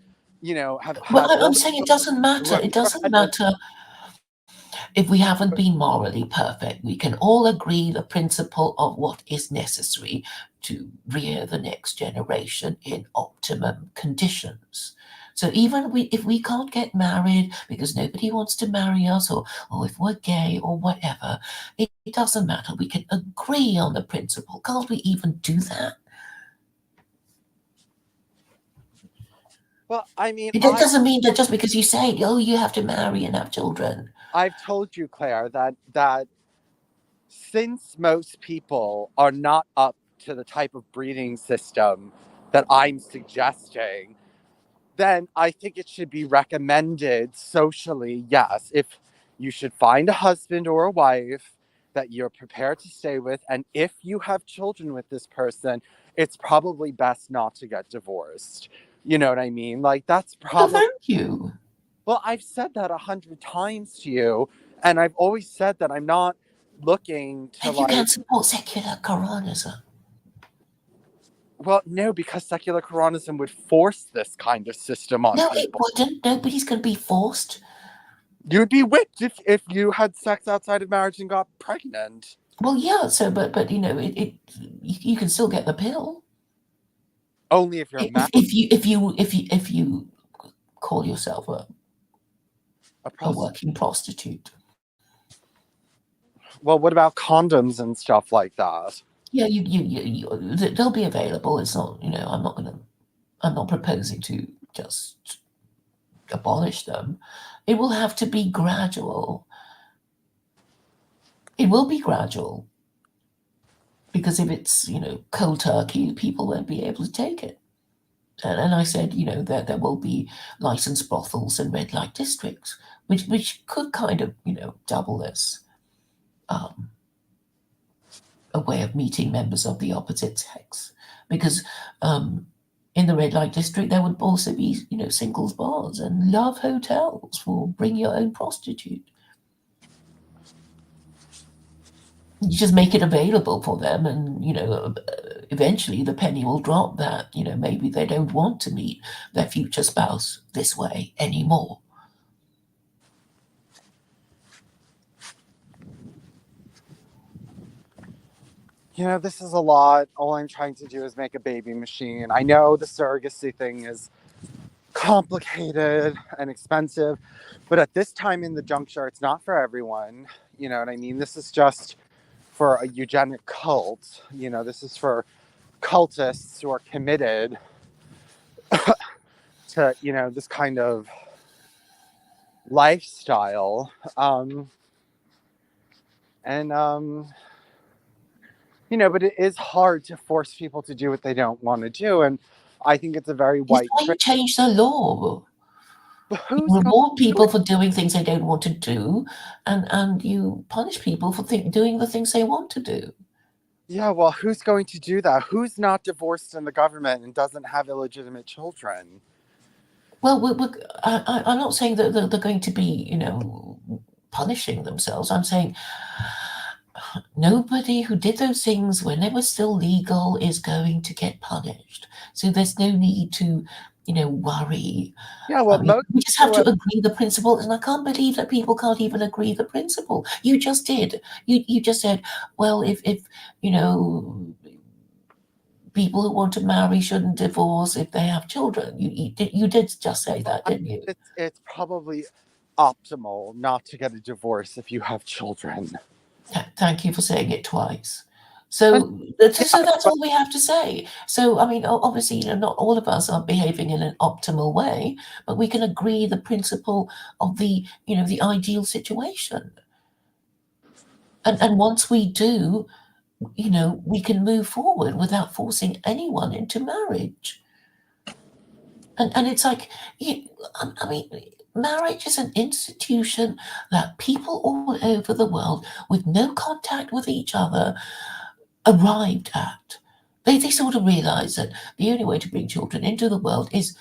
Well, all I'm the saying it children, doesn't who matter. have It never doesn't had matter if we haven't been morally perfect. We can all agree the principle of what is necessary to rear the next generation in optimum conditions. So even if we can't get married because nobody wants to marry us, or if we're gay or whatever, it doesn't matter. We can agree on the principle. Can't we even do that? Well, I mean, It doesn't mean that just because you say, oh, you have to marry and have children. I've told you, Claire, that since most people are not up to the type of breeding system that I'm suggesting, then I think it should be recommended socially, yes, if you should find a husband or a wife that you're prepared to stay with, and if you have children with this person, it's probably best not to get divorced. You know what I mean? Like, that's Oh, probably, thank you. well, I've said that 100 times to you, and I've always said that I'm not looking to, And you like, can support secular Quranism. well, no, because secular Quranism would force this kind of system on No, it people. wouldn't. Nobody's going to be forced. You'd be whipped if you had sex outside of marriage and got pregnant. Well, yeah. So, but you can still get the pill Only if you're married. if you call yourself A a prostitute. working prostitute. Well, what about condoms and stuff like that? Yeah, they'll be available. It's not, I'm not proposing to just abolish them. It will have to be gradual. It will be gradual because if it's, cold turkey, people won't be able to take it. And I said, that there will be licensed brothels and red light districts, which could kind of, double this um, a way of meeting members of the opposite sex, because in the red light district there would also be, singles bars and love hotels for bring your own prostitute. You just make it available for them, and eventually the penny will drop that maybe they don't want to meet their future spouse this way anymore. This is a lot. All I'm trying to do is make a baby machine. I know the surrogacy thing is complicated and expensive, but at this time in the juncture, it's not for everyone. You know what I mean? This is just for a eugenic cult. This is for cultists who are committed to, this kind of lifestyle. But it is hard to force people to do what they don't want to do. And I think it's a very It's white why you change the law. But You who's going reward to do people it? for doing things they don't want to do, and you punish people for doing the things they want to do. Yeah, well, who's going to do that? Who's not divorced in the government and doesn't have illegitimate children? Well, I'm not saying that they're going to be, punishing themselves. I'm saying nobody who did those things when they were still legal is going to get punished. So there's no need to, worry. Yeah, I well, mean, most we just have people to agree the principle, and I can't believe that people can't even agree the principle. You just did. You just said, well, if people who want to marry shouldn't divorce if they have children. You did just say that, didn't you? it's probably optimal not to get a divorce if you have children. Thank you for saying it twice. And So, yeah, so that's but all we have to say. So, I mean, obviously, not all of us are behaving in an optimal way, but we can agree the principle of the ideal situation. And once we do, we can move forward without forcing anyone into marriage. And it's like, I mean, marriage is an institution that people all over the world with no contact with each other arrived at. They sort of realize that the only way to bring children into the world is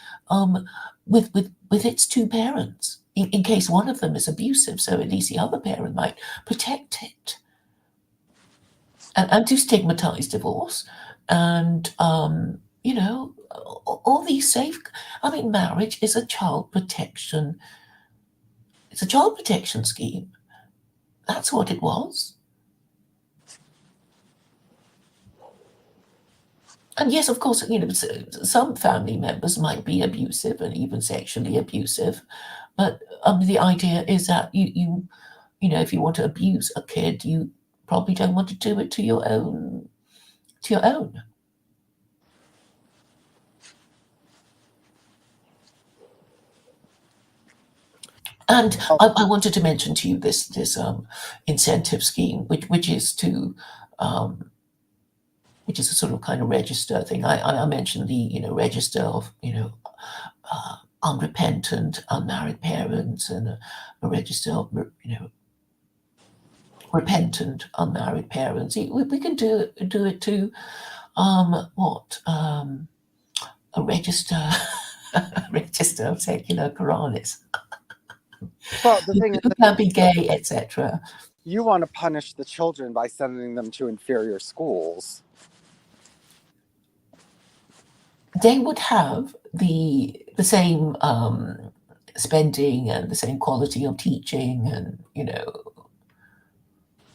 with its two parents, in case one of them is abusive, so at least the other parent might protect it. And to stigmatize divorce and all these marriage is a child protection. It's a child protection scheme. That's what it was. And yes, of course, some family members might be abusive and even sexually abusive, but the idea is that if you want to abuse a kid, you probably don't want to do it to your own. To your own. And Oh, I wanted to mention to you this incentive scheme, um, which is a sort of kind of register thing. I mentioned the register of unrepentant unmarried parents, and a register of repentant unmarried parents. We can do it to a register a register of secular Quranists well, the thing is who that can be gay, etc. you want to punish the children by sending them to inferior schools. They would have the same spending and the same quality of teaching, and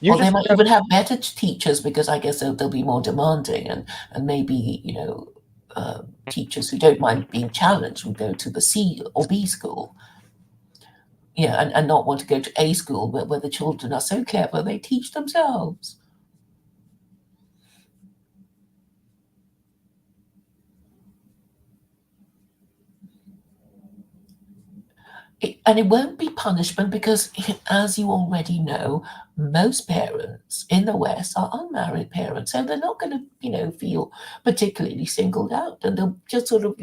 You or they just might even have better teachers, because I guess they'll be more demanding, and maybe teachers who don't mind being challenged would go to the C or B school, and not want to go to A school where the children are so clever they teach themselves. And it won't be punishment because, as you already know, most parents in the West are unmarried parents, so they're not going to, feel particularly singled out, and they'll just sort of,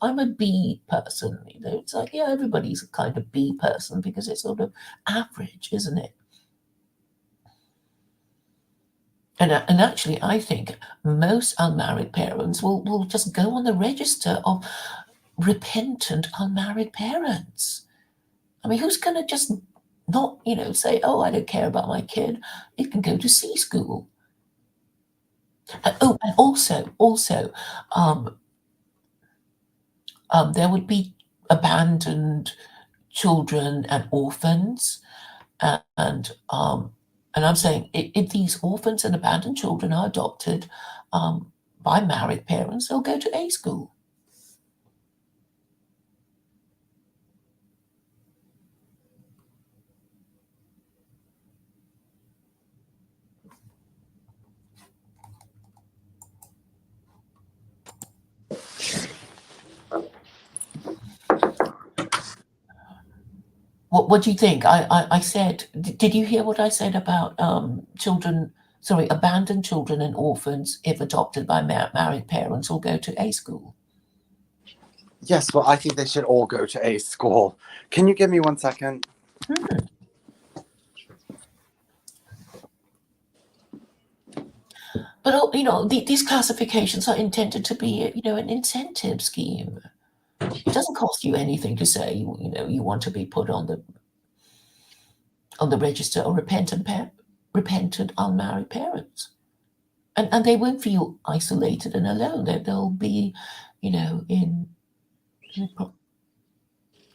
I'm a B person. It's like, yeah, everybody's a kind of B person because it's sort of average, isn't it? And actually, I think most unmarried parents will just go on the register of repentant unmarried parents. I mean, who's going to just not, say, oh, I don't care about my kid. It can go to C school. Oh, and also, um, there would be abandoned children and orphans, and I'm saying if these orphans and abandoned children are adopted by married parents, they'll go to A school. What do you think? I said, did you hear what I said about abandoned children and orphans, if adopted by married parents, will go to A school? yes, well, I think they should all go to A school. Can you give me 1 second? Hmm. But these classifications are intended to be, an incentive scheme. It doesn't cost you anything to say, you want to be put on the register of repentant unmarried parents, and they won't feel isolated and alone. They'll be, in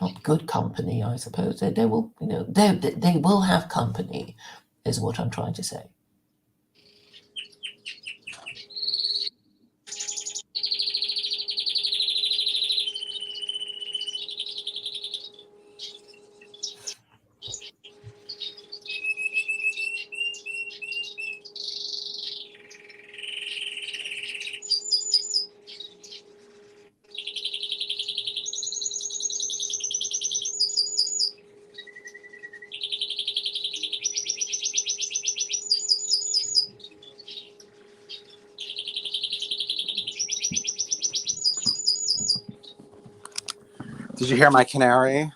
not good company, I suppose. They will, they will have company, is what I'm trying to say. Did you hear my canary?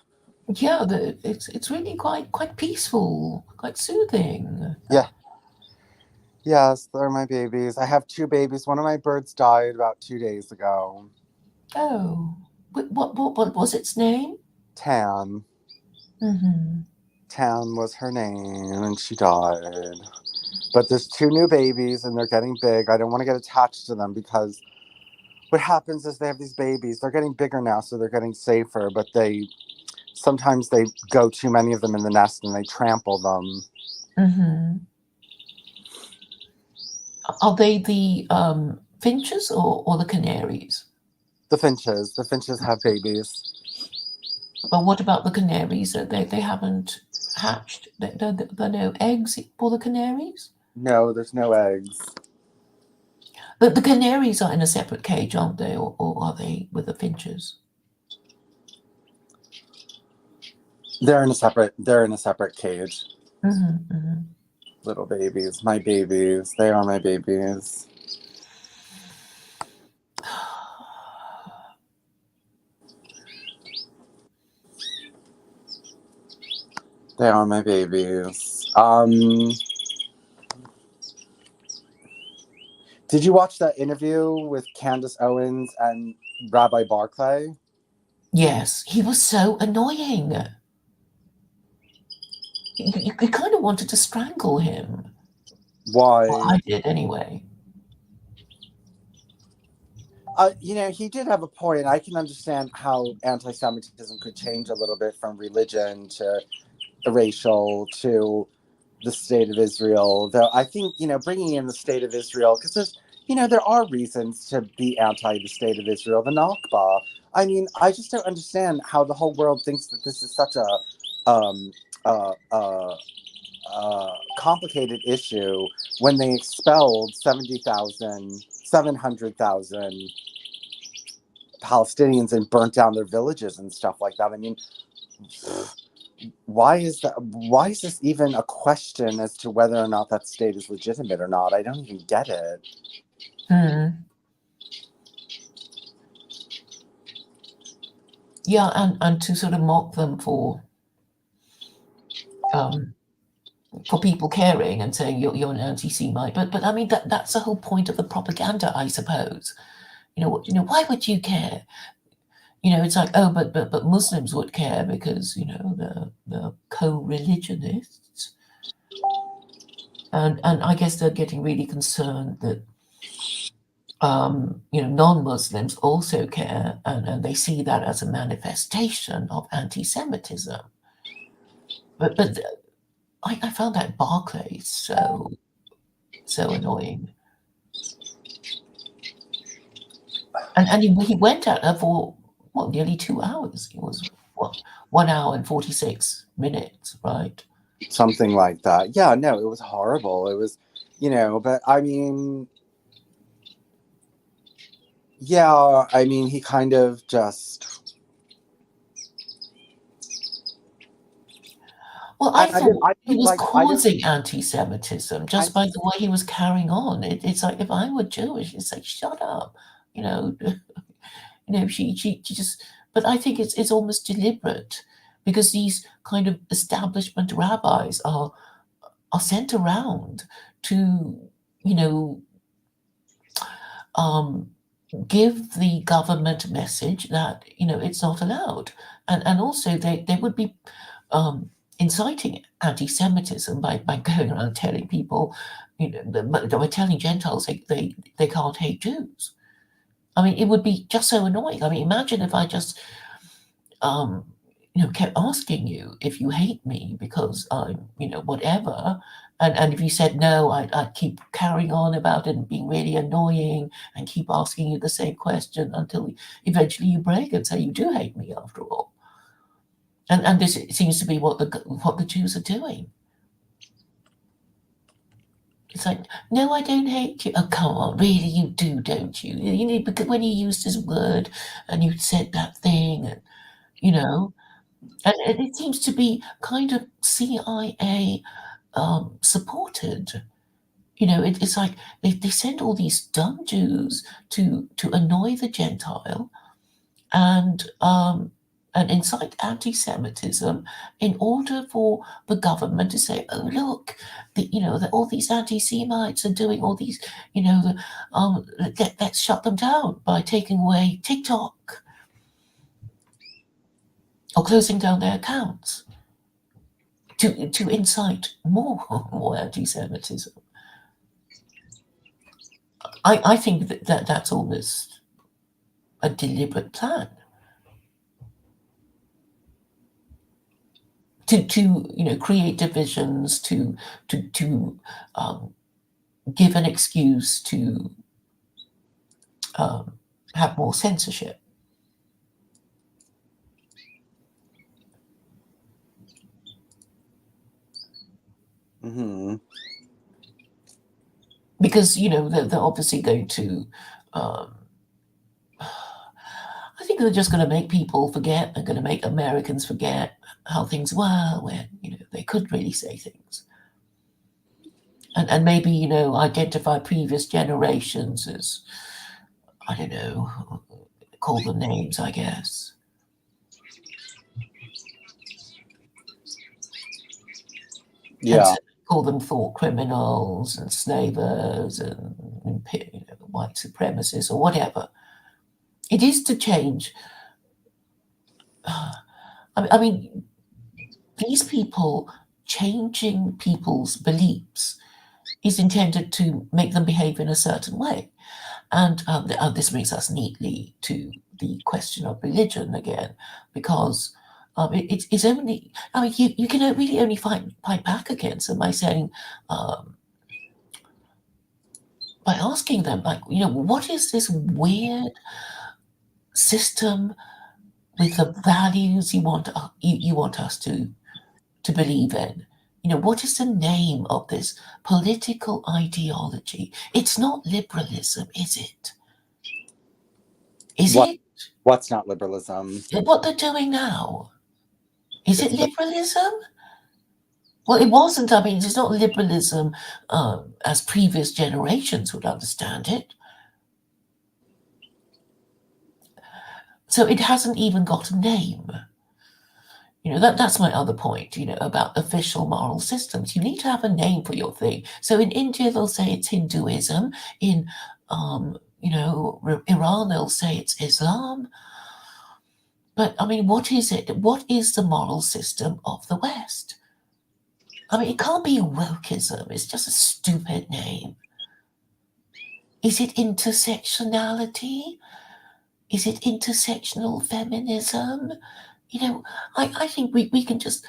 Yeah, it's really quite peaceful, quite soothing. Yeah. Yes, they're my babies. I have 2 babies. One of my birds died about 2 days ago. Oh, what was its name? Tan. Hmm. Tan was her name, and she died. But there's 2 new babies, and they're getting big. I don't want to get attached to them because what happens is they have these babies. They're getting bigger now, so they're getting safer. But sometimes they go too many of them in the nest, and they trample them. Hmm. Are they the finches or the canaries? The finches. The finches have babies. But what about the canaries? They haven't hatched. There are no eggs for the canaries? No, there's no eggs. But the canaries are in a separate cage, aren't they? Or are they with the finches? They're in a separate cage. Mm-hmm, mm-hmm. Little babies, my babies. They are my babies. They are my babies. Did you watch that interview with Candace Owens and Rabbi Barclay? Yes, he was so annoying. You kind of wanted to strangle him. Why? Well, I did anyway. He did have a point. I can understand how anti-Semitism could change a little bit from religion to racial to the state of Israel. Though I think, bringing in the state of Israel, because there are reasons to be anti the state of Israel, the Nakba. I mean, I just don't understand how the whole world thinks that this is such a complicated issue when they expelled 700,000 Palestinians and burnt down their villages and stuff like that. I mean, why is this even a question as to whether or not that state is legitimate or not? I don't even get it. Yeah, and to sort of mock them for people caring and saying you're an anti-Semite, but I mean that's the whole point of the propaganda, I suppose. Why would you care? It's like, oh, but Muslims would care because they're co-religionists, and I guess they're getting really concerned that non-Muslims also care, and they see that as a manifestation of anti-Semitism. But I found that Barclay so annoying, and he went at her for nearly 2 hours. It was 1 hour and 46 minutes, right? Something like that. Yeah, no, it was horrible. It was, but I mean, yeah, I mean, he kind of just. Well, I thought he was causing anti-Semitism just by the way he was carrying on. It's like, if I were Jewish, it's like, shut up, she just. But I think it's almost deliberate, because these kind of establishment rabbis are sent around to, give the government message that it's not allowed, and also they would be inciting anti-Semitism by going around telling people, by telling Gentiles they can't hate Jews. I mean, it would be just so annoying. I mean, imagine if I just kept asking you if you hate me because I'm whatever. And if you said no, I'd keep carrying on about it and being really annoying and keep asking you the same question until eventually you break and say you do hate me after all. And this seems to be what the Jews are doing. It's like, no, I don't hate you. Oh, come on, really, you do, don't you? Because when you used this word and you said that thing, and and it seems to be kind of CIA supported. It's like they send all these dumb Jews to annoy the Gentile and incite anti-Semitism in order for the government to say, oh look, that all these anti-Semites are doing all these, let's shut them down by taking away TikTok or closing down their accounts to incite more anti-Semitism. I think that's almost a deliberate plan to create divisions, to give an excuse to have more censorship. Mm-hmm. Because they're obviously going to. I think they're just going to make people forget. They're going to make Americans forget how things were when, they could really say things. And maybe, identify previous generations as, I don't know, call them names, I guess. Yeah. Call them thought criminals and slavers and white supremacists or whatever. It is to change. I mean, these people changing people's beliefs is intended to make them behave in a certain way. And this brings us neatly to the question of religion again, because it's only, I mean, you can really only fight back against them by saying, by asking them, like, what is this weird system with the values you want us to believe in? What is the name of this political ideology? It's not liberalism, is it? Is it? What's not liberalism? What they're doing now? Is it liberalism? Well, it wasn't. I mean, it's not liberalism as previous generations would understand it. So it hasn't even got a name. That's my other point, about official moral systems. You need to have a name for your thing. So in India, they'll say it's Hinduism. In, Iran, they'll say it's Islam. But, I mean, what is it? What is the moral system of the West? I mean, it can't be wokeism. It's just a stupid name. Is it intersectionality? Is it intersectional feminism? I think we can just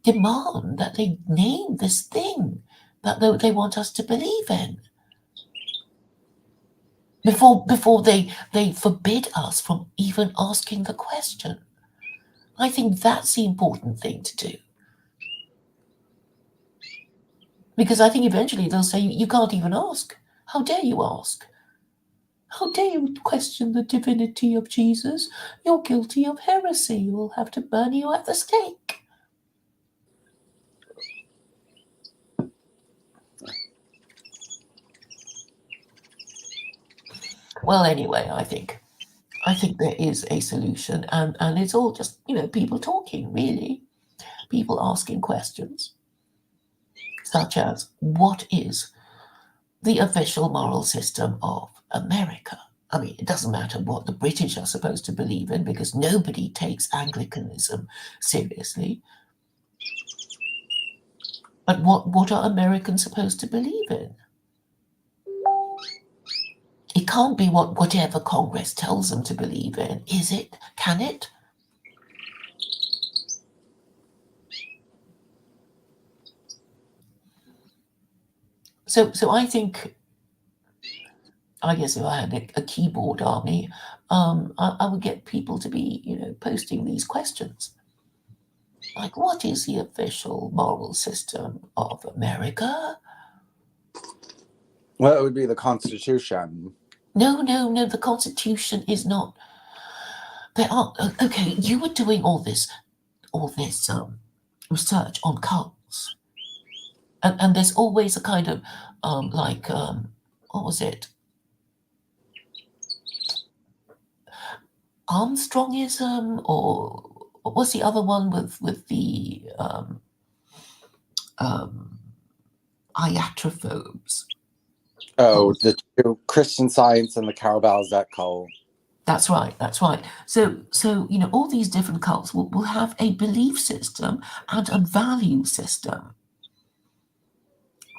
demand that they name this thing that they want us to believe in before they forbid us from even asking the question. I think that's the important thing to do. Because I think eventually they'll say, you can't even ask. How dare you ask? How dare you question the divinity of Jesus? You're guilty of heresy. We'll have to burn you at the stake. Well, anyway, I think there is a solution, and it's all just, people talking, really. People asking questions, such as, what is the official moral system of America? I mean, it doesn't matter what the British are supposed to believe in, because nobody takes Anglicanism seriously. But what are Americans supposed to believe in? It can't be whatever Congress tells them to believe in, is it? Can it? So I think, I guess if I had a keyboard army, I would get people to be, posting these questions. Like, what is the official moral system of America? Well, it would be the Constitution. No, the Constitution is not. There are, okay, you were doing all this research on cults. And there's always a kind of, what was it? Armstrongism, or what was the other one with the iatrophobes? Oh, the two, Christian Science and the Carabao cult. That's right. So all these different cults will have a belief system and a value system,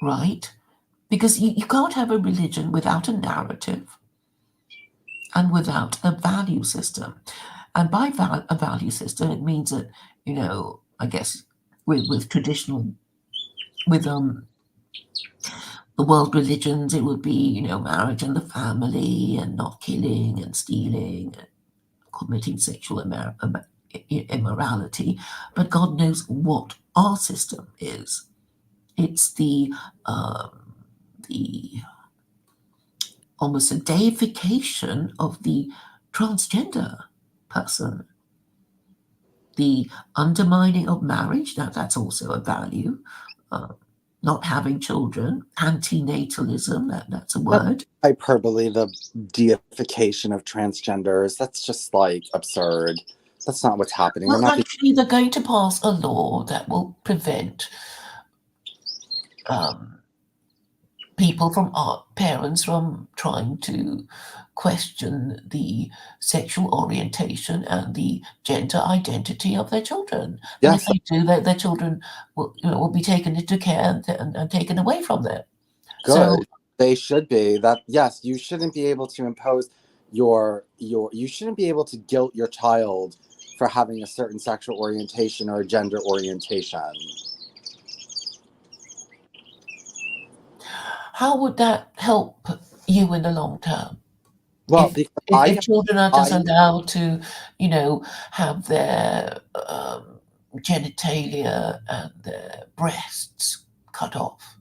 right? Because you can't have a religion without a narrative and without a value system. And by a value system, it means that, I guess with traditional, with the world religions, it would be, marriage and the family, and not killing and stealing and committing sexual immorality. But God knows what our system is. It's the almost a deification of the transgender. person. The undermining of marriage, that's also a value. Uh, Not having children, antinatalism, that's a That's word. hyperbole, the deification of transgenders. That's just like absurd. That's not what's happening. They're Well, not being. actually, they're going to pass a law that will prevent um, people from parents from trying to question the sexual orientation and the gender identity of their children. And if Yes, they do, their children will be taken into care and taken away from them. So good. They should be. That yes, you shouldn't be able to impose your you shouldn't be able to guilt your child for having a certain sexual orientation or gender orientation. how would that help you in the long term? Well, If because if children are just I allowed to, have their, genitalia and their breasts cut off.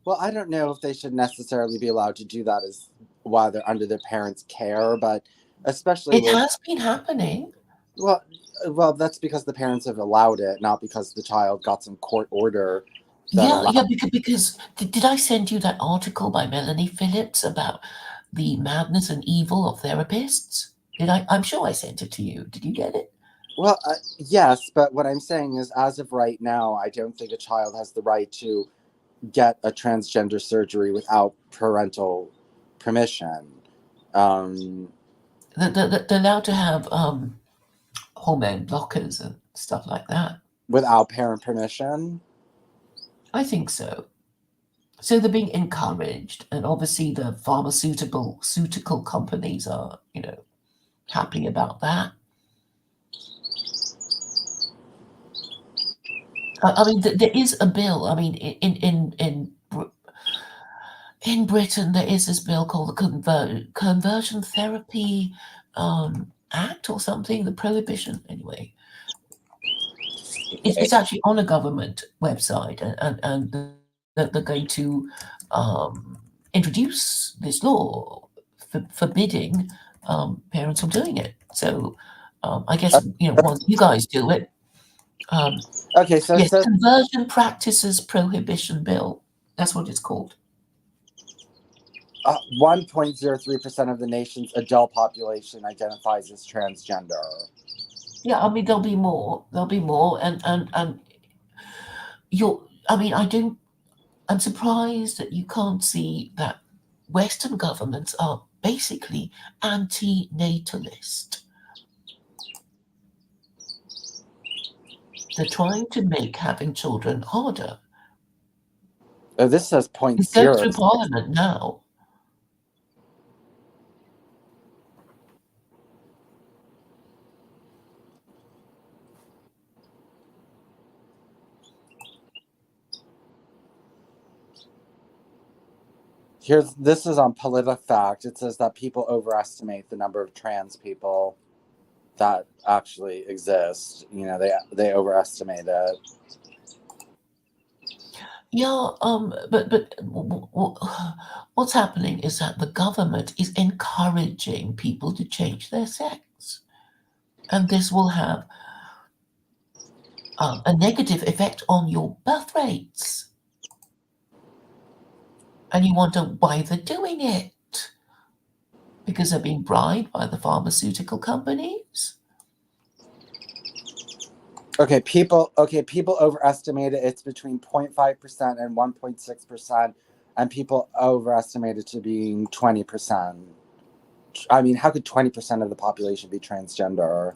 well, I don't know if they should necessarily be allowed to do that as while they're under their parents' care, but especially It with has been happening. well, well, that's because the parents have allowed it, not because the child got some court order that Yeah, allowed. yeah, because did I send you that article by Melanie Phillips about the madness and evil of therapists? Did I? I'm sure I sent it to you. Did you get it? Well, yes, but what I'm saying is, as of right now, I don't think a child has the right to get a transgender surgery without parental permission. Um, They're allowed to have hormone blockers and stuff like that. Without parent permission. I think so. So they're being encouraged, and obviously the pharmaceutical companies are, happy about that. I mean, there is a bill. I mean, in Britain, there is this bill called the Conversion Therapy Act or something, the prohibition anyway. It's actually on a government website, and they're going to introduce this law forbidding parents from doing it. So I guess once you guys do it, Okay, so it yes, says Conversion Practices Prohibition Bill. That's what it's called. 1.03% of the nation's adult population identifies as transgender. Yeah, I mean there'll be more. There'll be more, and you're. I mean, I'm surprised that you can't see that Western governments are basically anti-natalist. They're trying to make having children harder. Oh, this says point It's going zero. through Parliament now. This is on PolitiFact. It says that people overestimate the number of trans people that actually exist. They overestimate it. Yeah, but what's happening is that the government is encouraging people to change their sex, and this will have a negative effect on your birth rates. And you wonder why they're doing it. Because they're being bribed by the pharmaceutical companies. People overestimate it. It's between 0.5% and 1.6%, and people overestimate it to being 20%. I mean, how could 20% of the population be transgender?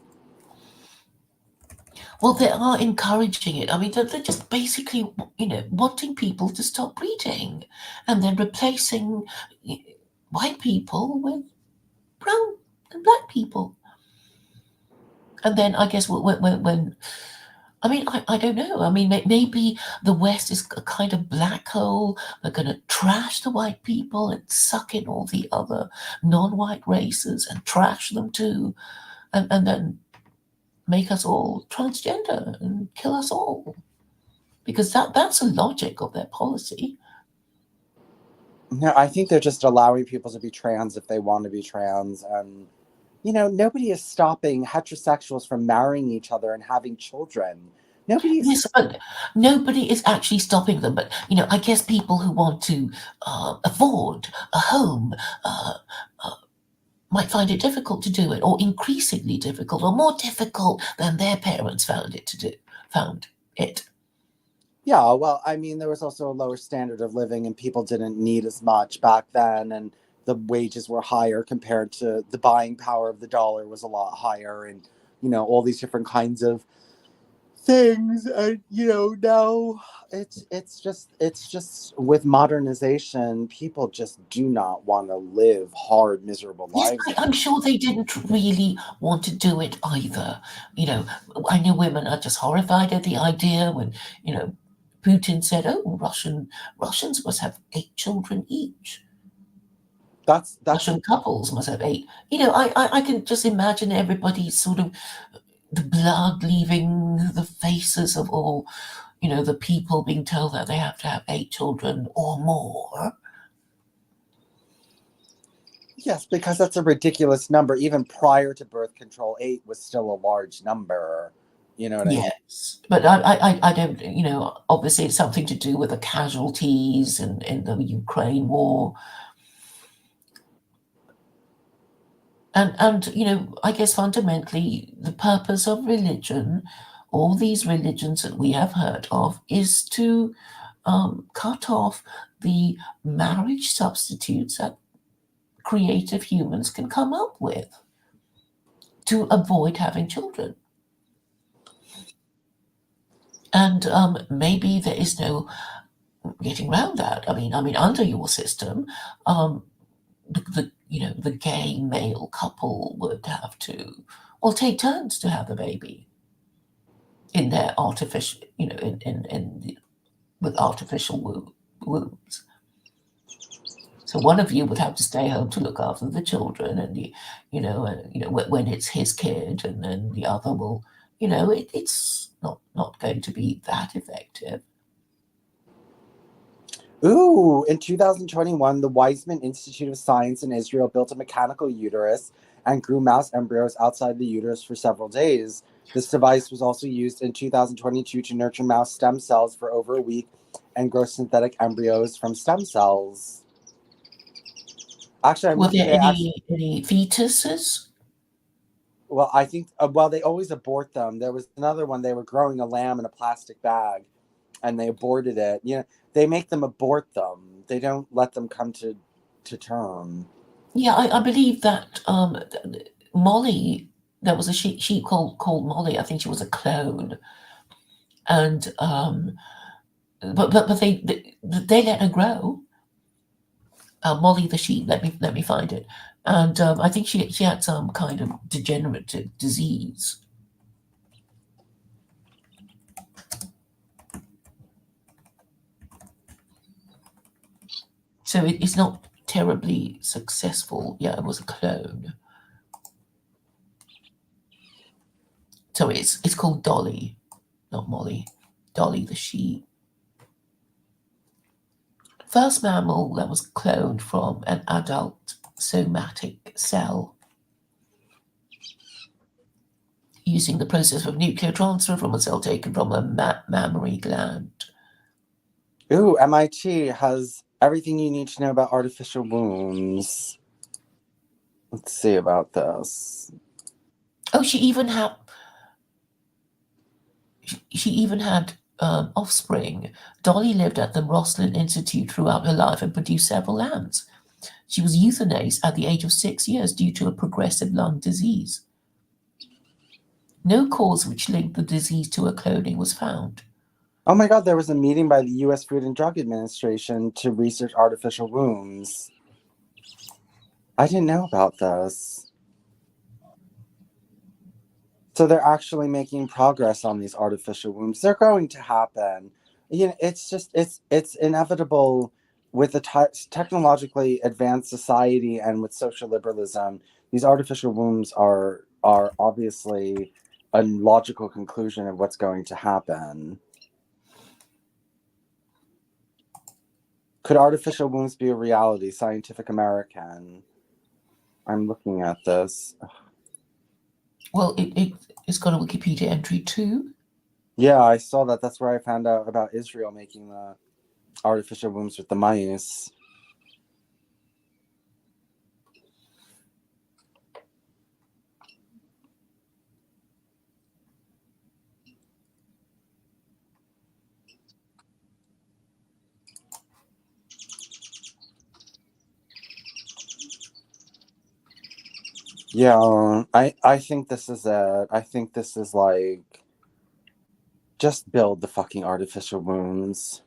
Well, they are encouraging it. I mean, they're just basically, wanting people to stop breeding and then replacing white people with brown and black people. And then I guess when I mean, I don't know. I mean, maybe the West is a kind of black hole. They're going to trash the white people and suck in all the other non-white races and trash them too, and then make us all transgender and kill us all. Because that's the logic of their policy. No, I think they're just allowing people to be trans if they want to be trans, and Nobody is stopping heterosexuals from marrying each other and having children. Nobody's. Yes, but nobody is actually stopping them. But I guess people who want to afford a home uh, might find it difficult to do it, or increasingly difficult, or more difficult than their parents found it. Yeah, well, I mean, there was also a lower standard of living, and people didn't need as much back then, and the wages were higher compared to the buying power of the dollar was a lot higher, and all these different kinds of things. And now it's just with modernization, people just do not want to live hard, miserable Yes, lives I'm anymore. sure they didn't really want to do it either. You know, I know women are just horrified at the idea when, you know, Putin said, "Oh, Russians must have 8 children each. That's Russian couples must have 8." I can just imagine everybody sort of the blood leaving the faces of all, the people being told that they have to have 8 children or more. Yes, because that's a ridiculous number. Even prior to birth control, 8 was still a large number. You know what I mean? Yes, but I don't. Obviously, it's something to do with the casualties in the Ukraine war, and I guess fundamentally the purpose of religion, all these religions that we have heard of, is to cut off the marriage substitutes that creative humans can come up with to avoid having children. And maybe there is no getting around that. I mean, under your system, um, the gay male couple would have to, well, take turns to have the baby in their artificial, with artificial wombs. So one of you would have to stay home to look after the children, and when it's his kid, and then the other will, it's not going to be that effective. Ooh, in 2021, the Weizmann Institute of Science in Israel built a mechanical uterus and grew mouse embryos outside the uterus for several days. This device was also used in 2022 to nurture mouse stem cells for over a week and grow synthetic embryos from stem cells. Actually, I'm Were looking. there They actually, any fetuses? well, I think, they always abort them. There was another one. They were growing a lamb in a plastic bag, and they aborted it. They make them abort them. They don't let them come to term. Yeah, I believe that Molly, there was a sheep called Molly. I think she was a clone, and but they let her grow. Molly the sheep. Let me find it, and I think she had some kind of degenerative disease, so it's not terribly successful. Yeah, it was a clone. So it's called Dolly, not Molly. Dolly the sheep. First mammal that was cloned from an adult somatic cell using the process of nuclear transfer from a cell taken from a mammary gland. Ooh, MIT has everything you need to know about artificial wombs. Let's see about this. Oh, she even had offspring. Dolly lived at the Roslin Institute throughout her life and produced several lambs. She was euthanized at the age of 6 years due to a progressive lung disease. No cause which linked the disease to her cloning was found. Oh my God, there was a meeting by the U.S. Food and Drug Administration to research artificial wombs. I didn't know about this. So they're actually making progress on these artificial wombs. They're going to happen. It's inevitable with the technologically advanced society and with social liberalism. These artificial wombs are obviously a logical conclusion of what's going to happen. Could artificial wombs be a reality? Scientific American. I'm looking at this. Well, it's got a Wikipedia entry too. Yeah, I saw that. That's where I found out about Israel making the artificial wombs with the mice. Yeah, I think this is it. I think this is like just build the fucking artificial wombs.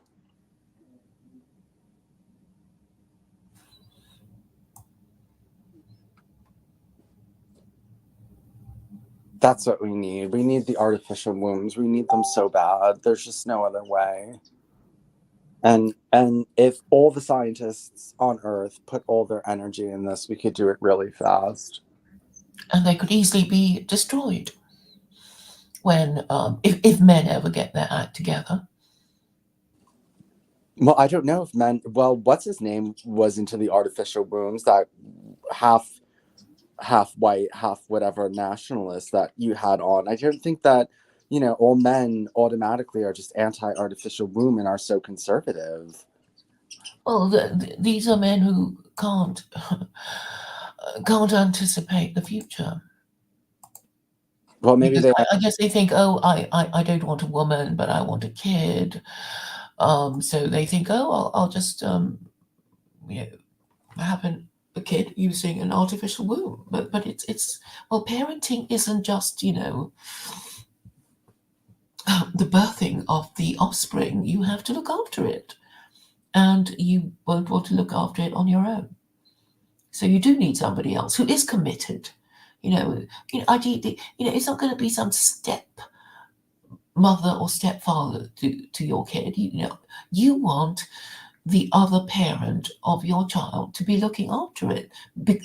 That's what we need. We need the artificial wombs. We need them so bad. There's just no other way. And if all the scientists on Earth put all their energy in this, we could do it really fast. And they could easily be destroyed when if men ever get their act together. Well, I don't know if men. Well, what's his name was into the artificial wombs, that half white, half whatever nationalist that you had on. I don't think that, all men automatically are just anti-artificial womb and are so conservative. Well, these are men who can't anticipate the future. Well, maybe Because they. I guess they think, oh, I don't want a woman, but I want a kid. So they think, oh, I'll just you know, have a kid using an artificial womb. But it's well, parenting isn't just the birthing of the offspring. You have to look after it, and you won't want to look after it on your own. So you do need somebody else who is committed. Ideally, it's not going to be some step mother or stepfather to your kid. You want the other parent of your child to be looking after it,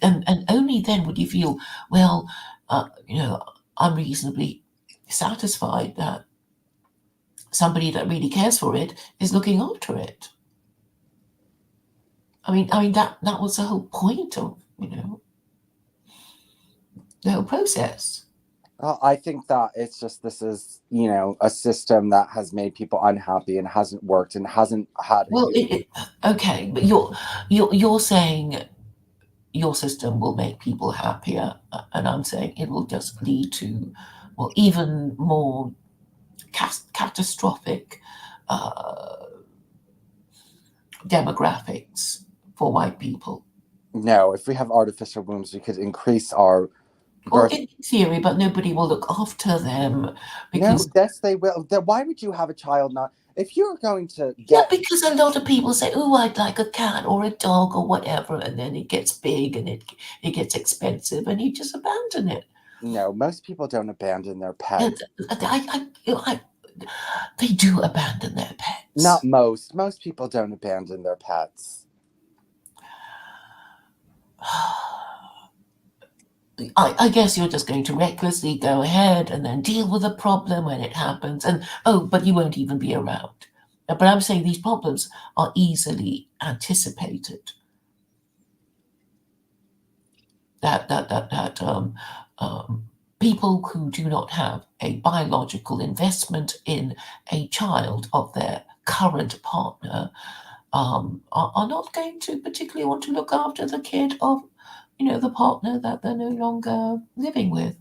and only then would you feel, well, I'm reasonably satisfied that somebody that really cares for it is looking after it. I mean that was the whole point of the whole process. I think that it's just this is a system that has made people unhappy and hasn't worked and hasn't had a Well, huge. okay, but you're saying your system will make people happier, and I'm saying it will just lead to, well, even more catastrophic uh, demographics for white people. No, if we have artificial wombs, we could increase our Well, birth. in theory, but nobody will look after them No, because, yes, they will. Why would you have a child not? If you're going to yeah, get. because a lot of people say, "Oh, I'd like a cat or a dog or whatever," and then it gets big and it gets expensive, and you just abandon it. No, most people don't abandon their And pets. they do abandon their Not pets. most. Most people don't abandon their pets. I guess you're just going to recklessly go ahead and then deal with the problem when it happens. And oh, but you won't even be around. But I'm saying these problems are easily anticipated. That people who do not have a biological investment in a child of their current partner are not going to particularly want to look after the kid of the partner that they're no longer living with.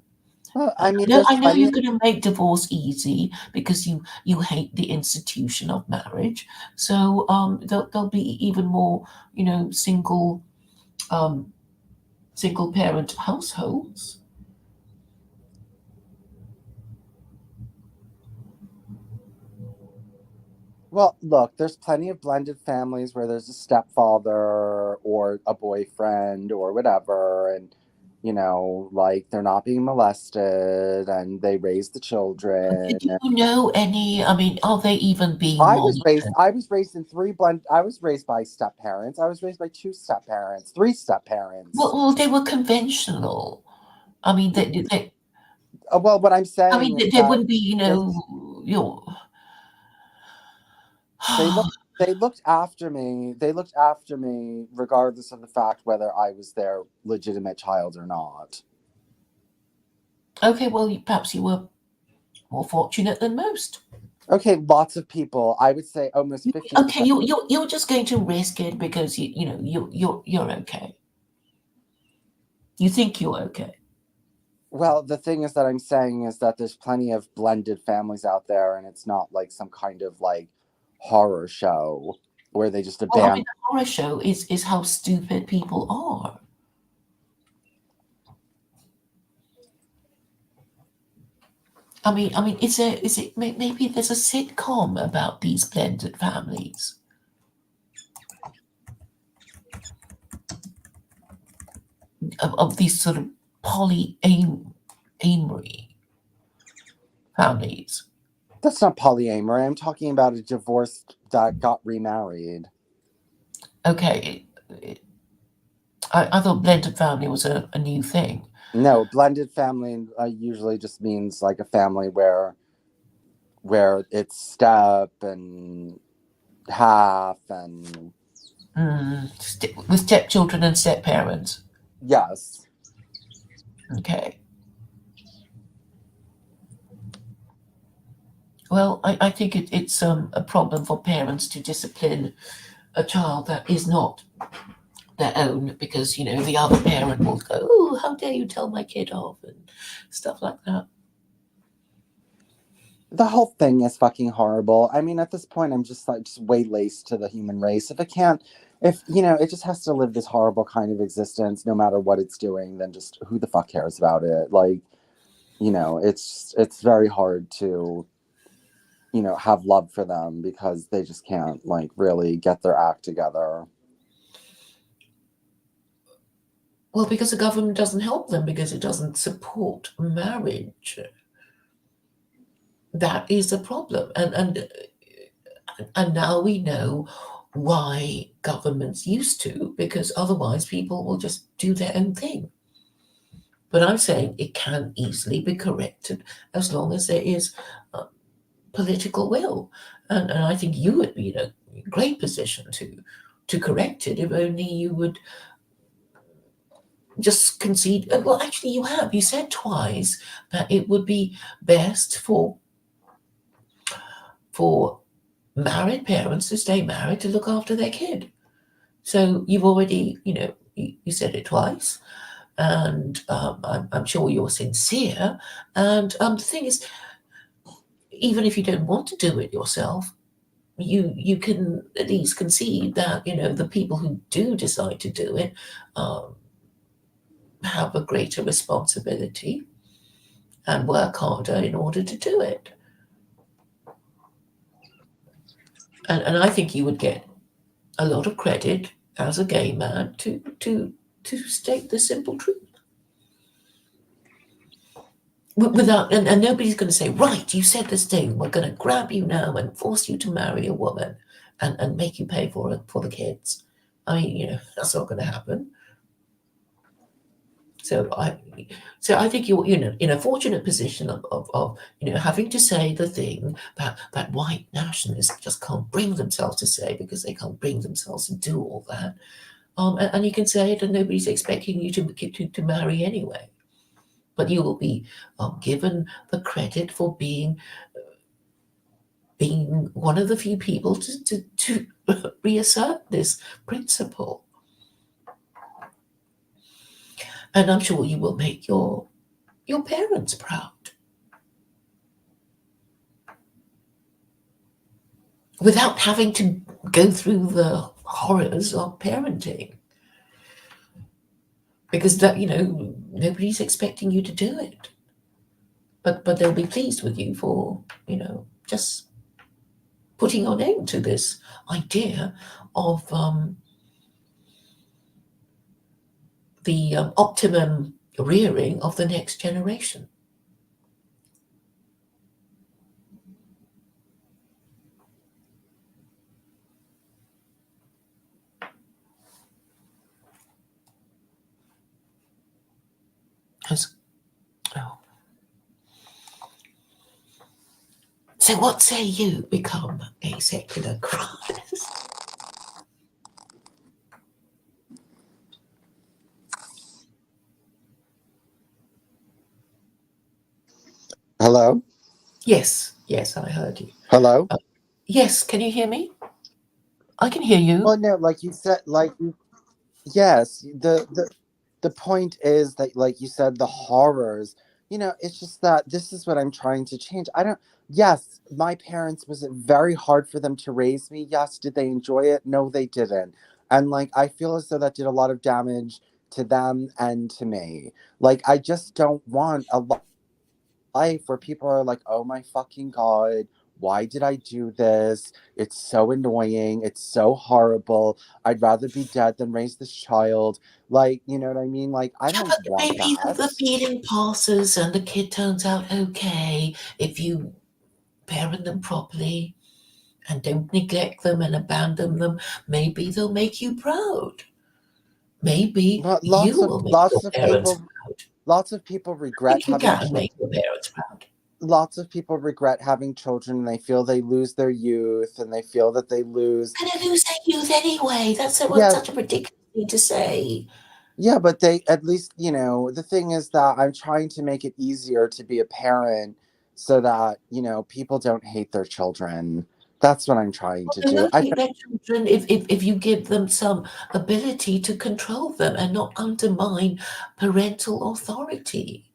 Well, I I mean, know, there's I know plenty. you're going to make divorce easy because you hate the institution of marriage. So there'll be even more, um, single parent households. Well, look, there's plenty of blended families where there's a stepfather or a boyfriend or whatever, and like they're not being molested and they raise the children. Did you know any? I mean, are they even being monitored? I was raised in I was raised by step parents. I was raised by two step parents, three step parents. Well, they were conventional. I mean, they Well, what I'm I mean, saying is there that wouldn't be, this your. they looked they looked after me. They looked after me regardless of the fact whether I was their legitimate child or not. Okay, well, perhaps you were more fortunate than most. Okay, lots of people. I would say almost Okay, 50%. you're just going to risk it because you're okay. You think you're okay. Well, the thing is that I'm saying is that there's plenty of blended families out there, and it's not like some kind of like horror show where they just Well, I abandon. mean, the horror show is how stupid people are. I mean, is it maybe there's a sitcom about these blended families of these sort of polyamory families. That's not polyamory. I'm talking about a divorced that got remarried. Okay, I thought blended family was a new thing. No, blended family usually just means like a family where it's step and half and With stepchildren and stepparents. yes. Okay. Well, I think it's a problem for parents to discipline a child that is not their own because the other parent will go, "Oh, how dare you tell my kid off," and stuff like that. The whole thing is fucking horrible. I mean, at this point, I'm just like just waylaced to the human race. If it can't, if it just has to live this horrible kind of existence, no matter what it's doing, then just who the fuck cares about it? Like, it's very hard to have love for them because they just can't like really get their act together. Well, because the government doesn't help them because it doesn't support marriage. That is the problem, and now we know why governments used to, because otherwise people will just do their own thing. But I'm saying it can easily be corrected as long as there is political will, and I think you would be in a great position to correct it if only you would just concede. Well, actually, you have. You said twice that it would be best for married parents to stay married to look after their kid. So you've already, you said it twice, and I'm sure you're sincere. And the thing is, even if you don't want to do it yourself, you can at least concede that the people who do decide to do it um, have a greater responsibility and work harder in order to do it. And I think you would get a lot of credit as a gay man to state the simple truth. Without and nobody's going to say, right, you said this thing, we're going to grab you now and force you to marry a woman and make you pay for it for the kids. I mean, that's not going to happen. So I think you're in a fortunate position of having to say the thing that white nationalists just can't bring themselves to say because they can't bring themselves to do all that. And you can say it, and nobody's expecting you to marry anyway. But you will be given the credit for being one of the few people to reassert this principle. And I'm sure you will make your parents proud without having to go through the horrors of parenting. Because that nobody's expecting you to do it. But they'll be pleased with you for, just putting your name to this idea of the optimum rearing of the next generation. As, oh. So what say you become a secular Christ? Hello? Yes, yes, I heard you. Hello? Uh, yes, can you hear me? I can hear you. Well, no, like you said, yes, the point is that, like you said, the horrors, it's just that this is what I'm trying to change. I don't, yes, my parents, was it very hard for them to raise me? Yes. Did they enjoy it? No, they didn't. And like, I feel as though that did a lot of damage to them and to me. Like, I just don't want a life where people are like, oh my fucking God, why did I do this? It's so annoying. It's so horrible. I'd rather be dead than raise this child. Like, you know what I mean? Like, I Yeah, don't but want maybe that. the feeling passes and the kid turns out okay if you parent them properly and don't neglect them and abandon them. Maybe they'll make you proud. Maybe But you lots of will make your lots of parents people proud. lots of people I regret think you having can children. make your parents proud. Lots of people regret having children, and they feel they lose their youth, and they feel that they lose. Gonna lose their youth anyway. That's Yeah, such a ridiculous thing to say. yeah, but they, at least, the thing is that I'm trying to make it easier to be a parent so that, people don't hate their children. That's what I'm trying Well, to they do. won't hate their children if you give them some ability to control them and not undermine parental authority.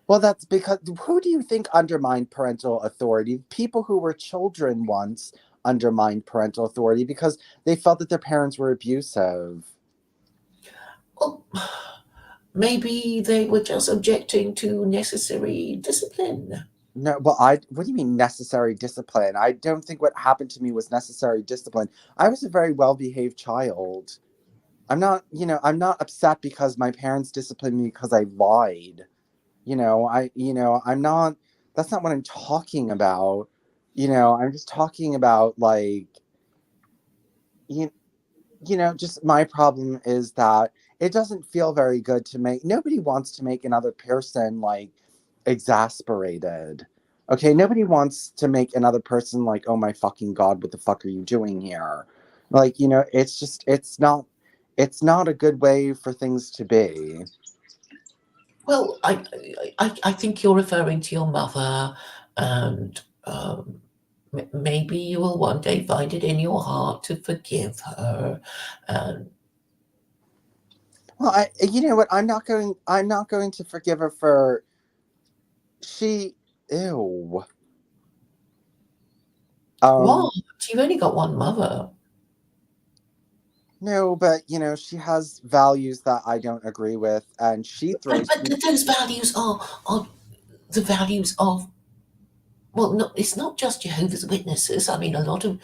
Well, that's because, who do you think undermined parental authority? People who were children once undermined parental authority because they felt that their parents were abusive. Well, maybe they were just objecting to necessary discipline. No, well, what do you mean necessary discipline? I don't think what happened to me was necessary discipline. I was a very well behaved child. I'm not upset because my parents disciplined me because I lied. I'm not, that's not what I'm talking about. I'm just talking about, like, you, just my problem is that it doesn't feel very good to make, nobody wants to make another person, like, exasperated. Okay, nobody wants to make another person like, oh my fucking God, what the fuck are you doing here? Like, it's just, it's not a good way for things to be. Well, I think you're referring to your mother, and maybe you will one day find it in your heart to forgive her. And Well, you know what? I'm not going to forgive her for, she, ew. what? Um, You've only got one mother. no, but she has values that I don't agree with, and she But, throws but people. those values are the values of, well, no, it's not just Jehovah's Witnesses. I mean, a lot of,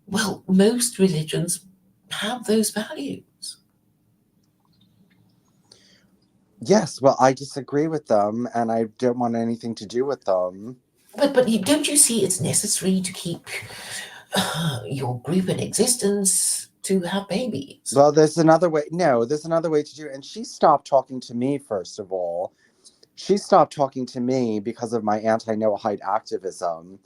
well, most religions have those values. Yes, well, I disagree with them, and I don't want anything to do with them. But don't you see it's necessary to keep your group in existence to have babies? Well, there's another way. No, there's another way to do it. And she stopped talking to me, first of all. She stopped talking to me because of my anti-Noahide activism.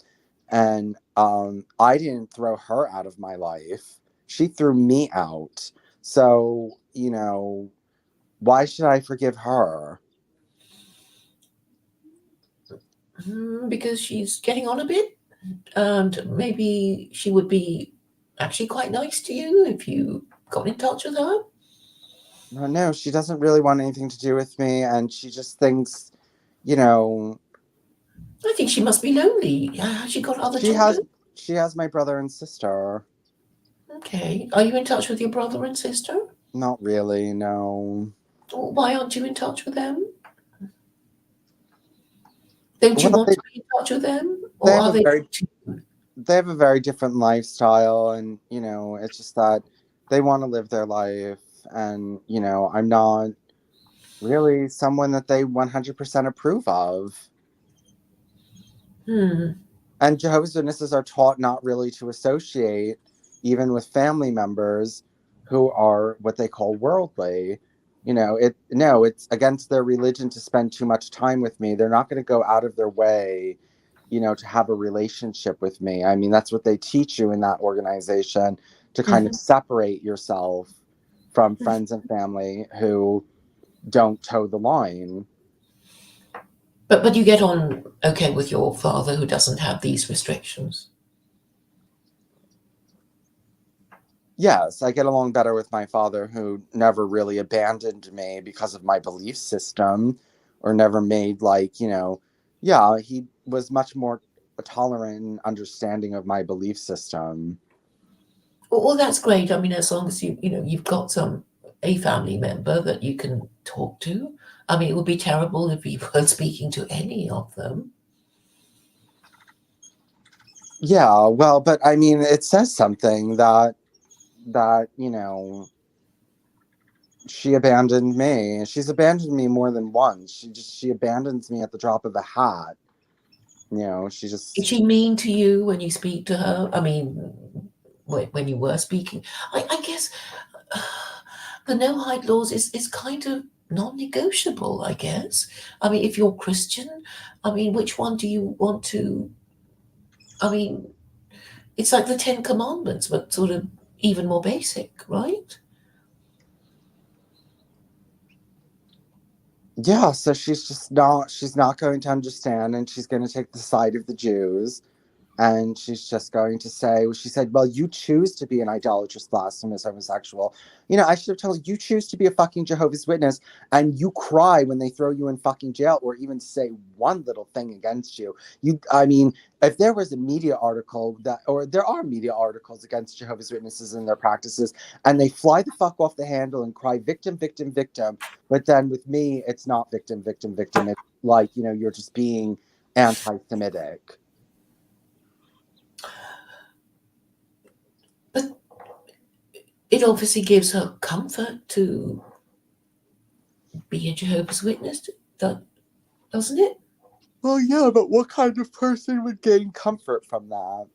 And I didn't throw her out of my life. She threw me out. So, why should I forgive her? Because she's getting on a bit, and maybe she would be actually quite nice to you if you got in touch with her. No, no, she doesn't really want anything to do with me, and she just thinks, you know, I think she must be lonely. Has she got other she has children? she has my brother and sister. Okay. Are you in touch with your brother and sister? Not really, no. Why aren't you in touch with them? Don't you Well, want to be in touch with them? they Or have are a they very they have a very different lifestyle, and it's just that they want to live their life, and I'm not really someone that they 100% approve of. hmm. And Jehovah's Witnesses are taught not really to associate even with family members who are what they call worldly. It's against their religion to spend too much time with me. They're not going to go out of their way, to have a relationship with me. I mean, that's what they teach you in that organization, to kind of Hmm. separate yourself from friends and family who don't toe the line. But you get on okay with your father who doesn't have these restrictions? Yes, I get along better with my father, who never really abandoned me because of my belief system, or never made, like, yeah, he was much more tolerant and understanding of my belief system. Well, that's great. I mean, as long as you've got a family member that you can talk to. I mean, it would be terrible if you weren't speaking to any of them. Yeah, well, but I mean, it says something that she abandoned me. She's abandoned me more than once. She abandons me at the drop of a hat. She Is just she mean to you when you speak to her? I mean, when you were speaking, I guess the no hide laws is kind of non-negotiable. I guess. I mean, if you're Christian, I mean, which one do you want to? I mean, it's like the Ten Commandments, but sort of even more basic, right? yeah, so she's not going to understand, and she's going to take the side of the Jews. And she's just going to say, she said, well, you choose to be an idolatrous, blasphemous, homosexual. I should have told her, you choose to be a fucking Jehovah's Witness, and you cry when they throw you in fucking jail or even say one little thing against you. I mean, if there was a media article or there are media articles against Jehovah's Witnesses and their practices, and they fly the fuck off the handle and cry victim, victim, victim. But then with me, it's not victim, victim, victim. It's like, you're just being anti-Semitic. But it obviously gives her comfort to be a Jehovah's Witness, doesn't it? Well, yeah, but what kind of person would gain comfort from that?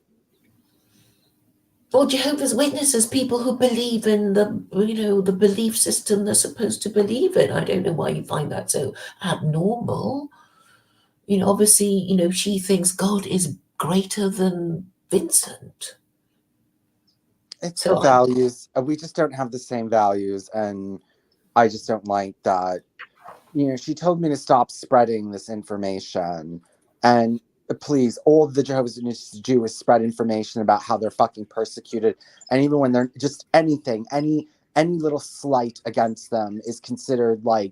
Or Jehovah's Witnesses, people who believe in the belief system they're supposed to believe in. I don't know why you find that so abnormal. Obviously, she thinks God is greater than Vincent. It's her So values. We just don't have the same values, and I just don't like that. She told me to stop spreading this information, and please, all the Jehovah's Witnesses do is spread information about how they're fucking persecuted, and even when they're just anything, any little slight against them is considered like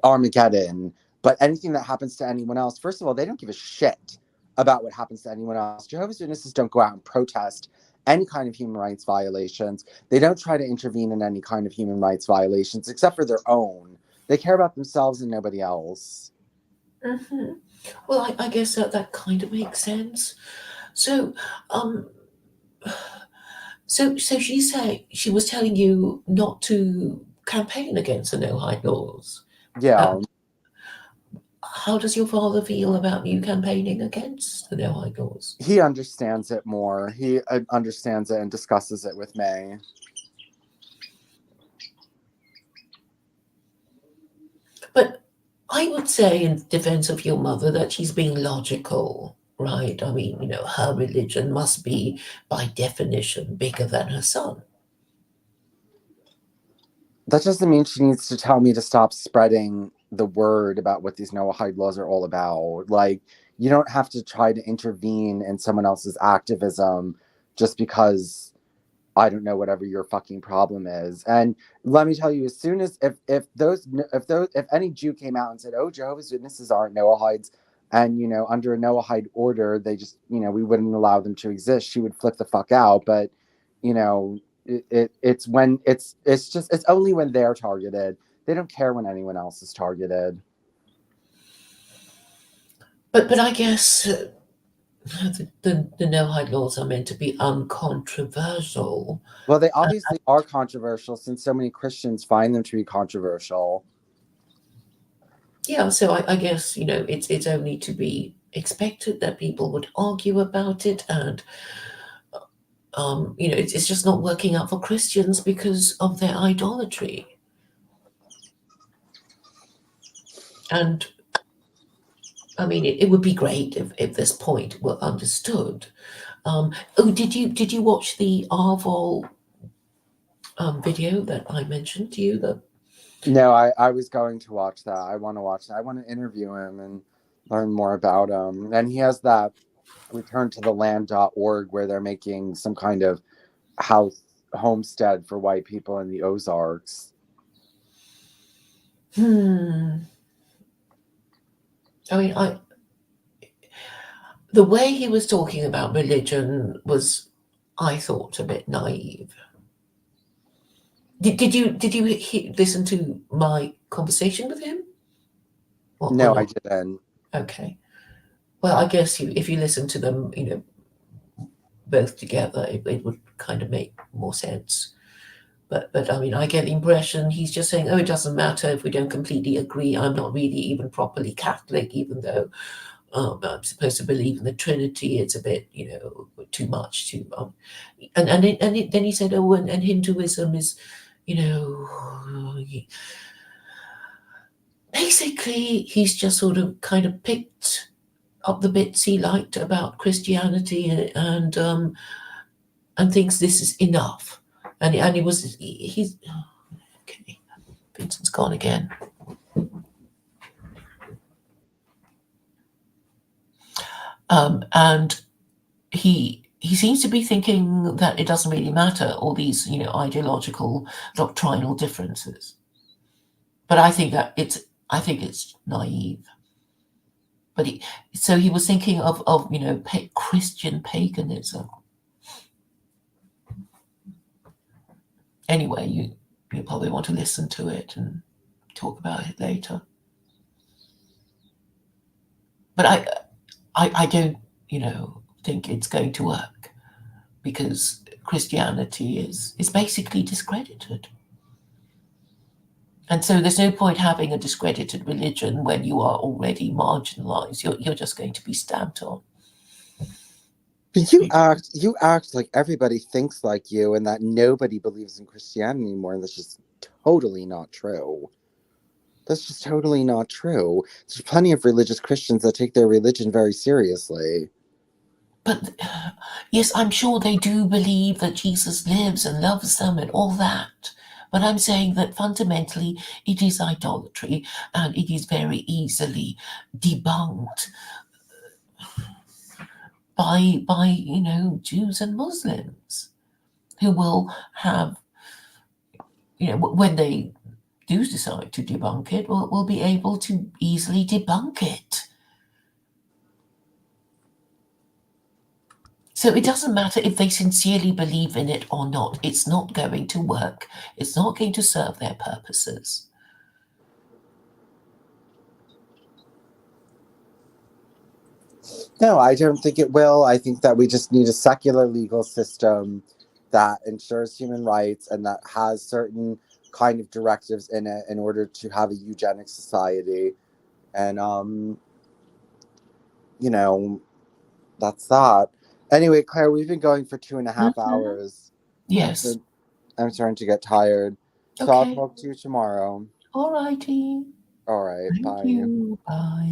Armageddon. But anything that happens to anyone else, first of all, they don't give a shit about what happens to anyone else. Jehovah's Witnesses don't go out and protest any kind of human rights violations. They don't try to intervene in any kind of human rights violations except for their own. They care about themselves and nobody else. mhm. Well, I guess that kind of makes sense. So, um, so she was telling you not to campaign against the no hide laws. Yeah, How does your father feel about you campaigning against the no hide laws? he understands it more. He understands it and discusses it with me. But I would say, in defense of your mother, that she's being logical, right? I mean, her religion must be, by definition, bigger than her son. That doesn't mean she needs to tell me to stop spreading the word about what these Noahide laws are all about. Like, you don't have to try to intervene in someone else's activism just because I don't know whatever your fucking problem is. And let me tell you, as soon as if any Jew came out and said, "Oh, Jehovah's Witnesses aren't Noahides," and under a Noahide order, they just we wouldn't allow them to exist, she would flip the fuck out. But you know, it's when it's only when they're targeted. They don't care when anyone else is targeted. But I guess the no hide laws are meant to be uncontroversial. Well, they obviously are controversial since so many Christians find them to be controversial. Yeah, so I guess it's only to be expected that people would argue about it, and it's just not working out for Christians because of their idolatry. And I mean, it would be great if this point were understood. Oh, did you watch the Arvol video that I mentioned to you? No, I was going to watch that. I want to watch that. I want to interview him and learn more about him. And he has that returntotheland.org where they're making some kind of homestead for white people in the Ozarks. I mean, the way he was talking about religion was, I thought, a bit naive. Did you listen to my conversation with him? Or No, I not? didn't. Okay. Well, I guess if you listen to them, both together, it would kind of make more sense. But I mean, I get the impression he's just saying, oh, it doesn't matter if we don't completely agree. I'm not really even properly Catholic, even though I'm supposed to believe in the Trinity. It's a bit, too much. Then he said, oh, and Hinduism is, basically he's just sort of kind of picked up the bits he liked about Christianity and thinks this is enough. And he's okay. Vincent's gone again. And he seems to be thinking that it doesn't really matter, all these ideological doctrinal differences. But I think it's naive. But he was thinking of Christian paganism. Anyway, you probably want to listen to it and talk about it later. But I don't think it's going to work, because Christianity is basically discredited. And so there's no point having a discredited religion when you are already marginalized. You're just going to be stamped on. But you act like everybody thinks like you and that nobody believes in Christianity anymore, and that's just totally not true. That's just totally not true. There's plenty of religious Christians that take their religion very seriously. But yes, I'm sure they do believe that Jesus lives and loves them and all that. But I'm saying that fundamentally it is idolatry, and it is very easily debunked by Jews and Muslims, who will have, when they do decide to debunk it, will be able to easily debunk it. So it doesn't matter if they sincerely believe in it or not. It's not going to work. It's not going to serve their purposes. No, I don't think it will. I think that we just need a secular legal system that ensures human rights and that has certain kind of directives in it in order to have a eugenic society. And that's that. Anyway, Claire, we've been going for 2.5 hours. Yes. I'm starting to get tired. So I'll talk to you tomorrow. All righty. All right. Thank Bye. you. Bye.